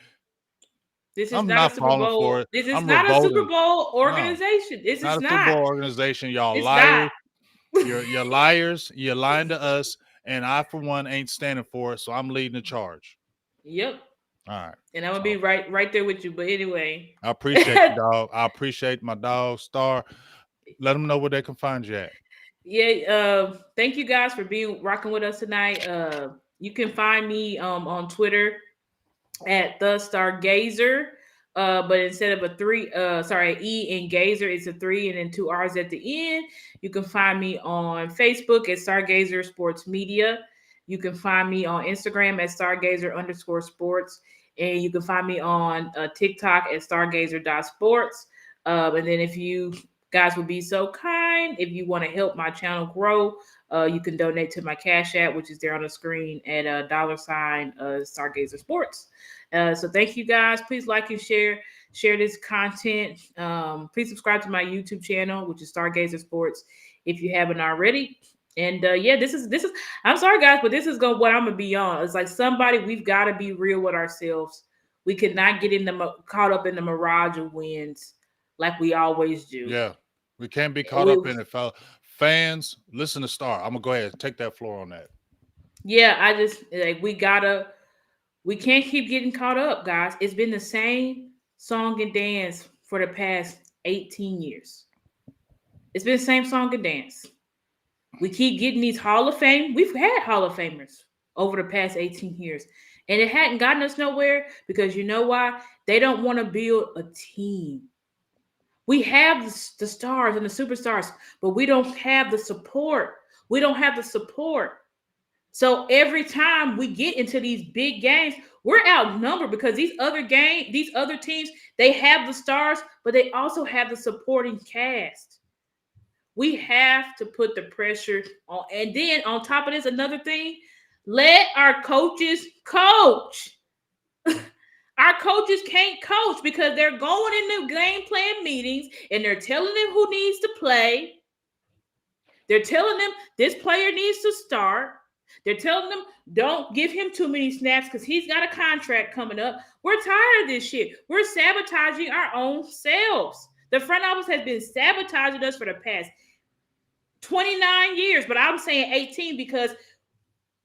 [SPEAKER 2] This is
[SPEAKER 1] I'm
[SPEAKER 2] not a
[SPEAKER 1] not
[SPEAKER 2] Super
[SPEAKER 1] falling for
[SPEAKER 2] Bowl.
[SPEAKER 1] it.
[SPEAKER 2] This is
[SPEAKER 1] I'm
[SPEAKER 2] not a Super
[SPEAKER 1] revolting.
[SPEAKER 2] Bowl
[SPEAKER 1] No,
[SPEAKER 2] organization. This is
[SPEAKER 1] not a Super
[SPEAKER 2] not.
[SPEAKER 1] Bowl organization. Y'all
[SPEAKER 2] It's
[SPEAKER 1] liars.
[SPEAKER 2] not.
[SPEAKER 1] You're liars. You're lying to us. And I, for one, ain't standing for it. So I'm leading the charge.
[SPEAKER 2] Yep.
[SPEAKER 1] All right.
[SPEAKER 2] And I'm gonna be right there with you. But anyway,
[SPEAKER 1] I appreciate you, dog. I appreciate my dog, Star. Let them know where they can find you at.
[SPEAKER 2] yeah. Thank you guys for rocking with us tonight. You can find me on Twitter at the Stargazer. But instead of a E in Gazer, it's a 3 and then 2 R's at the end. You can find me on Facebook at Stargazer Sports Media. You can find me on Instagram at Stargazer_sports. And you can find me on TikTok at Stargazer.sports. And then if you guys would be so kind, if you want to help my channel grow, you can donate to my Cash App, which is there on the screen at $Stargazer Sports. So thank you guys. Please like and share this content. Please subscribe to my YouTube channel, which is Stargazer Sports, if you haven't already. And yeah, this is I'm sorry guys, but this is what I'm gonna be on. It's like we've got to be real with ourselves. We cannot get caught up in the mirage of wins like we always do.
[SPEAKER 1] Yeah, we can't be caught up in it, fella. Fans, listen to Star. I'm gonna go ahead and take that floor on that.
[SPEAKER 2] Yeah, I just like we can't keep getting caught up, guys. It's been the same song and dance for the past 18 years. It's been the same song and dance. We keep getting these Hall of Fame. We've had Hall of Famers over the past 18 years. And it hadn't gotten us nowhere because you know why? They don't want to build a team. We have the stars and the superstars, but we don't have the support. We don't have the support. So every time we get into these big games, we're outnumbered because these other teams, they have the stars, but they also have the supporting cast. We have to put the pressure on. And then on top of this, another thing, let our coaches coach. Our coaches can't coach because they're going into game plan meetings and they're telling them who needs to play. They're telling them this player needs to start. They're telling them don't give him too many snaps because he's got a contract coming up. We're tired of this shit. We're sabotaging our own selves. The front office has been sabotaging us for the past 29 years, but I'm saying 18 because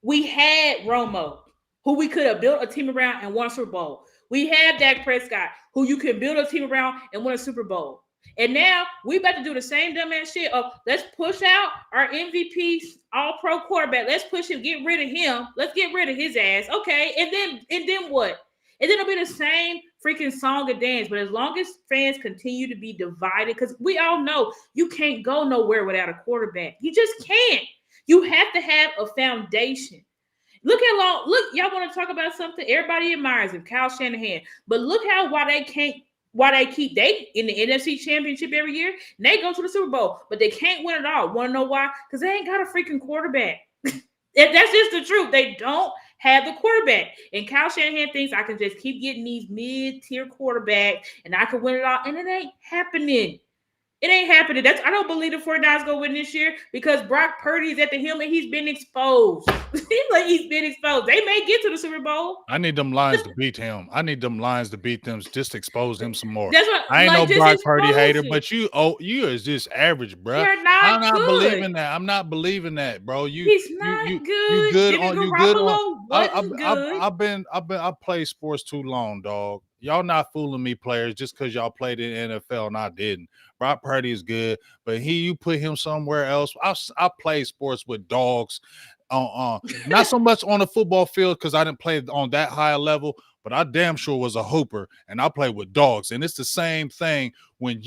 [SPEAKER 2] we had Romo, who we could have built a team around and won a Super Bowl. We have Dak Prescott, who you can build a team around and win a Super Bowl. And now we about to do the same dumbass shit of let's push out our MVP all-pro quarterback. Let's push him, get rid of him. Let's get rid of his ass. Okay. And then what? And then it'll be the same freaking song and dance. But as long as fans continue to be divided, because we all know you can't go nowhere without a quarterback. You just can't. You have to have a foundation. Look how long. Look, y'all want to talk about something? Everybody admires him, Kyle Shanahan. But look why they keep in the NFC Championship every year. And they go to the Super Bowl, but they can't win it all. Want to know why? Because they ain't got a freaking quarterback. That's just the truth. They don't have the quarterback. And Kyle Shanahan thinks I can just keep getting these mid-tier quarterbacks and I can win it all. And it ain't happening. It ain't happening. I don't believe the 49ers go win this year because Brock Purdy is at the helm and he's been exposed. He's been exposed. They may get to the Super Bowl.
[SPEAKER 1] I need them Lions to beat him. I need them Lions to beat them. Just expose him some more.
[SPEAKER 2] That's what
[SPEAKER 1] I ain't
[SPEAKER 2] like,
[SPEAKER 1] no Brock Purdy hater, but you is just average, bro.
[SPEAKER 2] You're not
[SPEAKER 1] I'm not
[SPEAKER 2] good.
[SPEAKER 1] believing that. I'm not believing that, bro.
[SPEAKER 2] He's not good.
[SPEAKER 1] You good
[SPEAKER 2] Jimmy
[SPEAKER 1] on you good on.
[SPEAKER 2] wasn't good.
[SPEAKER 1] I played sports too long, dog. y'all not fooling me, players, just because y'all played in the NFL and I didn't. Brock Purdy is good, but you put him somewhere else. I play sports with dogs, not so much on the football field because I didn't play on that high a level, but I damn sure was a hooper and I played with dogs. And it's the same thing when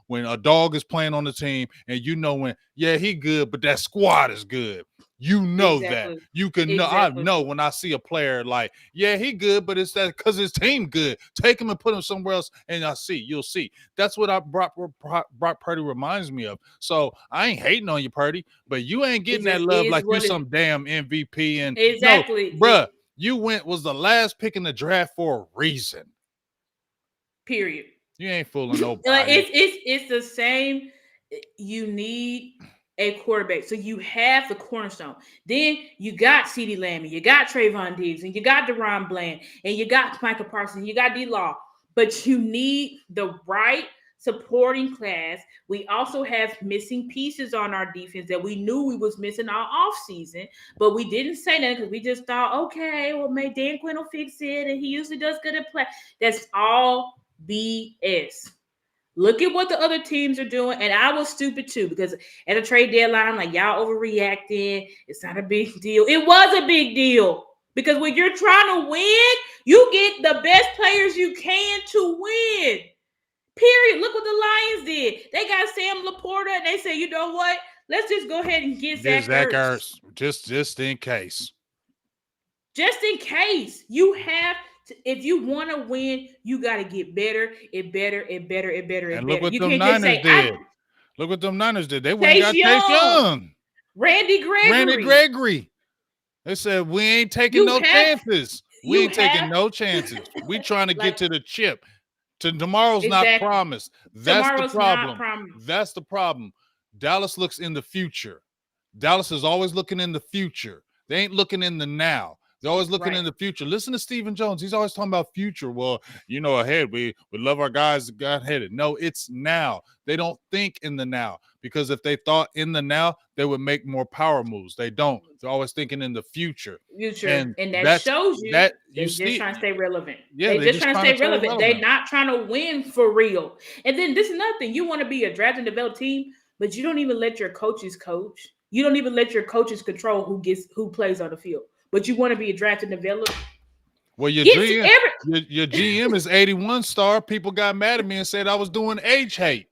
[SPEAKER 1] when a dog is playing on the team and when, yeah, he good, but that squad is good. You know that.
[SPEAKER 2] Exactly.
[SPEAKER 1] You can know. I
[SPEAKER 2] Exactly.
[SPEAKER 1] know when I see a player like, yeah, he good, but it's that because his team good. Take him and put him somewhere else, and you'll see. That's what Brock Purdy reminds me of. So I ain't hating on you, Purdy, but you ain't
[SPEAKER 2] It
[SPEAKER 1] getting that
[SPEAKER 2] just
[SPEAKER 1] love
[SPEAKER 2] is
[SPEAKER 1] like you
[SPEAKER 2] what it
[SPEAKER 1] some damn MVP. And no,
[SPEAKER 2] exactly.
[SPEAKER 1] bruh, you was the last pick in the draft for a reason.
[SPEAKER 2] Period.
[SPEAKER 1] You ain't fooling
[SPEAKER 2] Like
[SPEAKER 1] nobody.
[SPEAKER 2] it's the same. You need a quarterback, so you have the cornerstone. Then you got CeeDee Lamb, you got Trayvon Diggs, and you got Deron Bland, and you got Michael Parsons, you got D Law. But you need the right supporting class. We also have missing pieces on our defense that we knew we was missing all off season, but we didn't say that because we just thought, okay, well, maybe Dan Quinn will fix it, and he usually does good at play. That's all BS. Look at what the other teams are doing. And I was stupid too, because at a trade deadline, like y'all overreacting. It's not a big deal. It was a big deal. Because when you're trying to win, you get the best players you can to win. Period. Look what the Lions did. They got Sam Laporta and they said, you know what? Let's just go ahead and get Zach Ertz.
[SPEAKER 1] Just in case.
[SPEAKER 2] Just in case. You have to, if you want to win, you got to get better and better and better and better and
[SPEAKER 1] And
[SPEAKER 2] better.
[SPEAKER 1] look what
[SPEAKER 2] You
[SPEAKER 1] them
[SPEAKER 2] can't just
[SPEAKER 1] Niners
[SPEAKER 2] say,
[SPEAKER 1] did. Look what them Niners did. They went and
[SPEAKER 2] Chase
[SPEAKER 1] got Chase
[SPEAKER 2] Young,
[SPEAKER 1] Young.
[SPEAKER 2] Randy
[SPEAKER 1] Randy
[SPEAKER 2] Gregory.
[SPEAKER 1] Gregory. They said, we ain't taking no chances. We ain't taking no chances. We trying to get to the chip. Tomorrow's not
[SPEAKER 2] Exactly.
[SPEAKER 1] promised. That's the
[SPEAKER 2] Tomorrow's not
[SPEAKER 1] problem.
[SPEAKER 2] promised.
[SPEAKER 1] That's the problem. Dallas looks in the future. Dallas is always looking in the future. They ain't looking in the now. They're always looking in the future. Listen to Stephen Jones. He's always talking about future. Well, ahead. We love our guys that got headed. No, it's now. They don't think in the now, because if they thought in the now, they would make more power moves. They don't. They're always thinking in the future.
[SPEAKER 2] And that shows you
[SPEAKER 1] that
[SPEAKER 2] they're
[SPEAKER 1] you
[SPEAKER 2] just
[SPEAKER 1] see.
[SPEAKER 2] trying to stay relevant.
[SPEAKER 1] Yeah,
[SPEAKER 2] they're just trying to stay relevant. They're not trying to win for real. And then this is nothing. You want to be a draft and develop team, but you don't even let your coaches coach. You don't even let your coaches control who plays on the field. But you want to be a draft and develop.
[SPEAKER 1] Well, your GM is 81 star. People got mad at me and said I was doing age hate.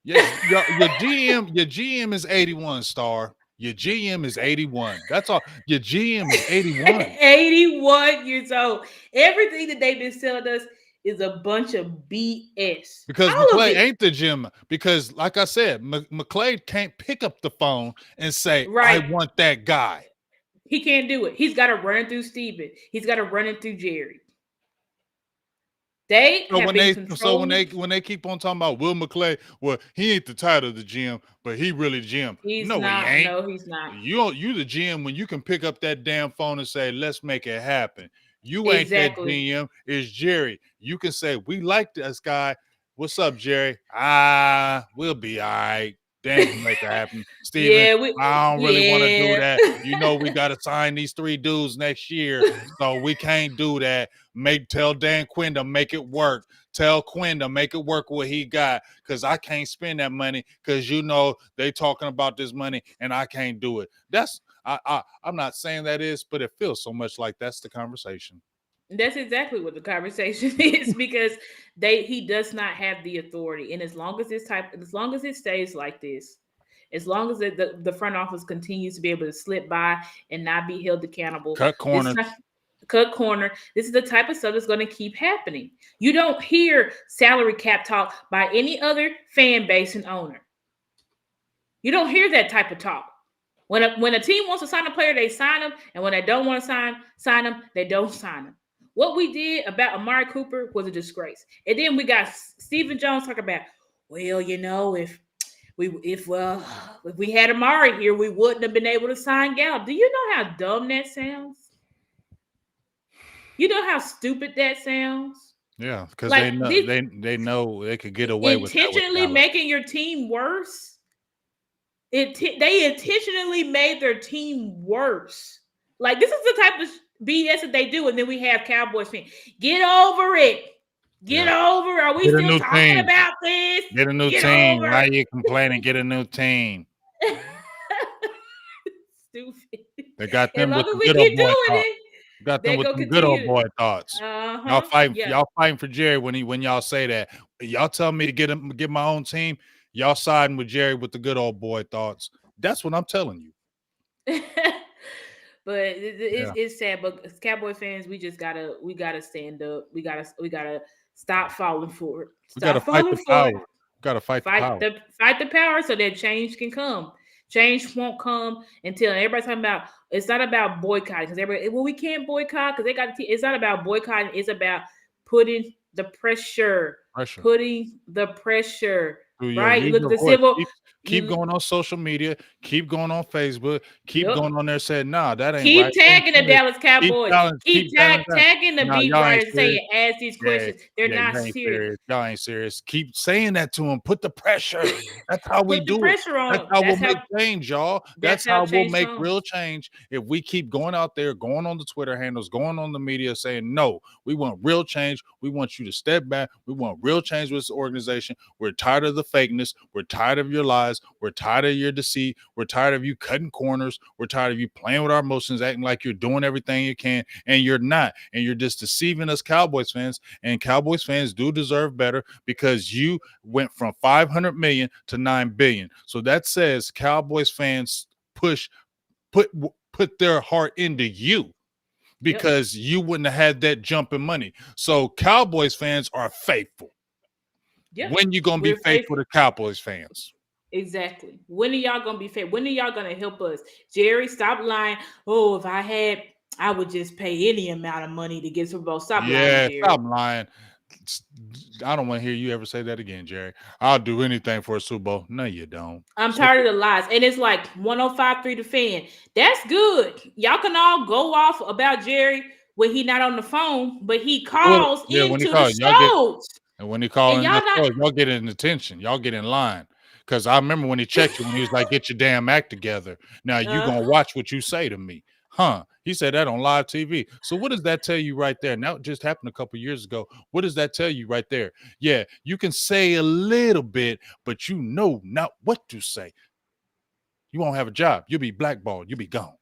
[SPEAKER 1] Your GM is 81 star. Your GM is 81. That's all. Your GM is 81.
[SPEAKER 2] 81 years old. Everything that they've been selling us is a bunch of BS.
[SPEAKER 1] Because McClay ain't the GM. Because, like I said, McClay can't pick up the phone and say, I want that guy.
[SPEAKER 2] He can't do it. He's got to run it through Steven. He's got to run it through Jerry. When
[SPEAKER 1] they keep on talking about Will McClay, well, he ain't the title of the GM, but he really GM.
[SPEAKER 2] He ain't. No, he's not.
[SPEAKER 1] You the GM when you can pick up that damn phone and say, let's make it happen. You ain't that GM. It's Jerry. You can say, we like this guy. What's up, Jerry? We'll be all right. Dan can make it happen. Steven, I don't really want to do that. We got to sign these 3 dudes next year, so we can't do that. Tell Dan Quinn to make it work. Tell Quinn to make it work what he got, because I can't spend that money because they talking about this money and I can't do it. I'm not saying that is, but it feels so much like that's the conversation.
[SPEAKER 2] That's exactly what the conversation is, because he does not have the authority. And as long as it stays like this, as long as the front office continues to be able to slip by and not be held accountable,
[SPEAKER 1] cut corner.
[SPEAKER 2] This is the type of stuff that's going to keep happening. You don't hear salary cap talk by any other fan base and owner. You don't hear that type of talk. When a team wants to sign a player, they sign them, and when they don't want to sign them, they don't sign them. What we did about Amari Cooper was a disgrace. And then we got Stephen Jones talking about, well, if we had Amari here, we wouldn't have been able to sign Gallup. Do you know how dumb that sounds? You know how stupid that sounds?
[SPEAKER 1] Yeah, because they know they could get away with that.
[SPEAKER 2] Intentionally making your team worse. They intentionally made their team worse. Like this is the type of BS that they do, and then we have Cowboys fans. Get over it. Get over. Are we
[SPEAKER 1] Get a
[SPEAKER 2] still
[SPEAKER 1] new
[SPEAKER 2] talking
[SPEAKER 1] team.
[SPEAKER 2] about this?
[SPEAKER 1] Get a new
[SPEAKER 2] Get
[SPEAKER 1] team.
[SPEAKER 2] over.
[SPEAKER 1] Why are you complaining? Get a new team.
[SPEAKER 2] Stupid.
[SPEAKER 1] They got
[SPEAKER 2] As
[SPEAKER 1] them
[SPEAKER 2] long
[SPEAKER 1] with
[SPEAKER 2] as
[SPEAKER 1] the
[SPEAKER 2] we
[SPEAKER 1] good old
[SPEAKER 2] keep
[SPEAKER 1] boy
[SPEAKER 2] doing
[SPEAKER 1] thoughts.
[SPEAKER 2] it,
[SPEAKER 1] Got them
[SPEAKER 2] they
[SPEAKER 1] with
[SPEAKER 2] go
[SPEAKER 1] them good old
[SPEAKER 2] continue.
[SPEAKER 1] boy thoughts. Y'all
[SPEAKER 2] Yeah.
[SPEAKER 1] fighting for Jerry when y'all say that. Y'all tell me to get my own team. Y'all siding with Jerry with the good old boy thoughts. That's what I'm telling you.
[SPEAKER 2] But it's sad. But as Cowboy fans, we gotta stand up. We gotta stop falling for it.
[SPEAKER 1] We gotta
[SPEAKER 2] Stop
[SPEAKER 1] fight the
[SPEAKER 2] falling for
[SPEAKER 1] power.
[SPEAKER 2] it.
[SPEAKER 1] We gotta fight the power.
[SPEAKER 2] Fight the power so that change can come. Change won't come until everybody's talking about. It's not about boycotting because everybody. Well, we can't boycott because they got. It's not about boycotting. It's about putting the pressure. Putting the pressure. Right.
[SPEAKER 1] Use
[SPEAKER 2] Look at
[SPEAKER 1] your
[SPEAKER 2] the
[SPEAKER 1] voice.
[SPEAKER 2] civil.
[SPEAKER 1] Keep going on social media. Keep going on Facebook. Keep going on there saying, nah, that ain't
[SPEAKER 2] Keep
[SPEAKER 1] right.
[SPEAKER 2] tagging the Dallas Cowboys.
[SPEAKER 1] Keep telling that.
[SPEAKER 2] Tagging the
[SPEAKER 1] Nah,
[SPEAKER 2] beat
[SPEAKER 1] y'all ain't
[SPEAKER 2] writers
[SPEAKER 1] serious.
[SPEAKER 2] saying, ask these questions. They're not
[SPEAKER 1] you ain't
[SPEAKER 2] serious.
[SPEAKER 1] Y'all ain't serious. Keep saying that to them. Put the pressure. That's how we
[SPEAKER 2] Put the
[SPEAKER 1] do it.
[SPEAKER 2] pressure on
[SPEAKER 1] That's
[SPEAKER 2] them.
[SPEAKER 1] how we'll make change, y'all. That's how we'll
[SPEAKER 2] change
[SPEAKER 1] make
[SPEAKER 2] comes.
[SPEAKER 1] real change. If we keep going out there, going on the Twitter handles, going on the media saying, no, we want real change. We want you to step back. We want real change with this organization. We're tired of the fakeness. We're tired of your lies. We're tired of your deceit. We're tired of you cutting corners. We're tired of you playing with our emotions, acting like you're doing everything you can, and you're not. And you're just deceiving us Cowboys fans. And Cowboys fans do deserve better because you went from 500 million to 9 billion. So that says Cowboys fans put their heart into you because you wouldn't have had that jump in money. So Cowboys fans are faithful. Yep. When you gonna be faithful to Cowboys fans?
[SPEAKER 2] Exactly. When are y'all gonna be fair? When are y'all gonna help us? Jerry, stop lying. Oh, if I had, I would just pay any amount of money to get Super Bowl. Stop lying, Jerry.
[SPEAKER 1] Stop lying. I don't want to hear you ever say that again, Jerry. I'll do anything for a Super Bowl. No, you don't.
[SPEAKER 2] I'm tired of the lies. And it's like 105.3 The Fan. That's good. Y'all can all go off about Jerry when he not on the phone, but he calls into the shows.
[SPEAKER 1] And when he calls in the shows, y'all get in attention. Y'all get in line. Because I remember when he checked you, when he was like, get your damn act together. Now you're going to watch what you say to me. Huh? He said that on live TV. So what does that tell you right there? Now it just happened a couple years ago. What does that tell you right there? Yeah, you can say a little bit, but you know not what to say. You won't have a job. You'll be blackballed. You'll be gone.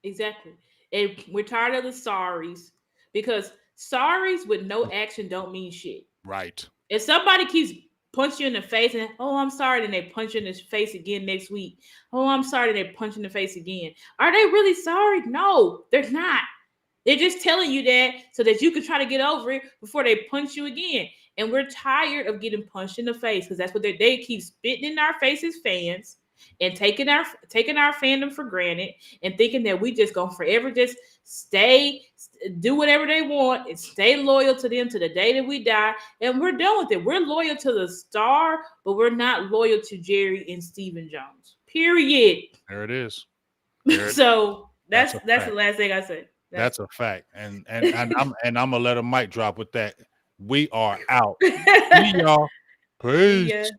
[SPEAKER 2] Exactly. And we're tired of the sorries because sorries with no action don't mean shit.
[SPEAKER 1] Right.
[SPEAKER 2] If somebody keeps punch you in the face and oh, I'm sorry, then they punch you in the face again next week. Oh, I'm sorry, then they punch you in the face again. Are they really sorry? No, they're not. They're just telling you that so that you can try to get over it before they punch you again. And we're tired of getting punched in the face because that's what they keep spitting in our faces, fans, and taking our fandom for granted and thinking that we just gonna forever just do whatever they want and stay loyal to them to the day that we die. And we're done with it. We're loyal to the star, but we're not loyal to Jerry and Stephen Jones. Period.
[SPEAKER 1] There it is.
[SPEAKER 2] So that's the last thing I said.
[SPEAKER 1] That's a fact. And I'm gonna let a mic drop with that. We are out. See y'all. Peace.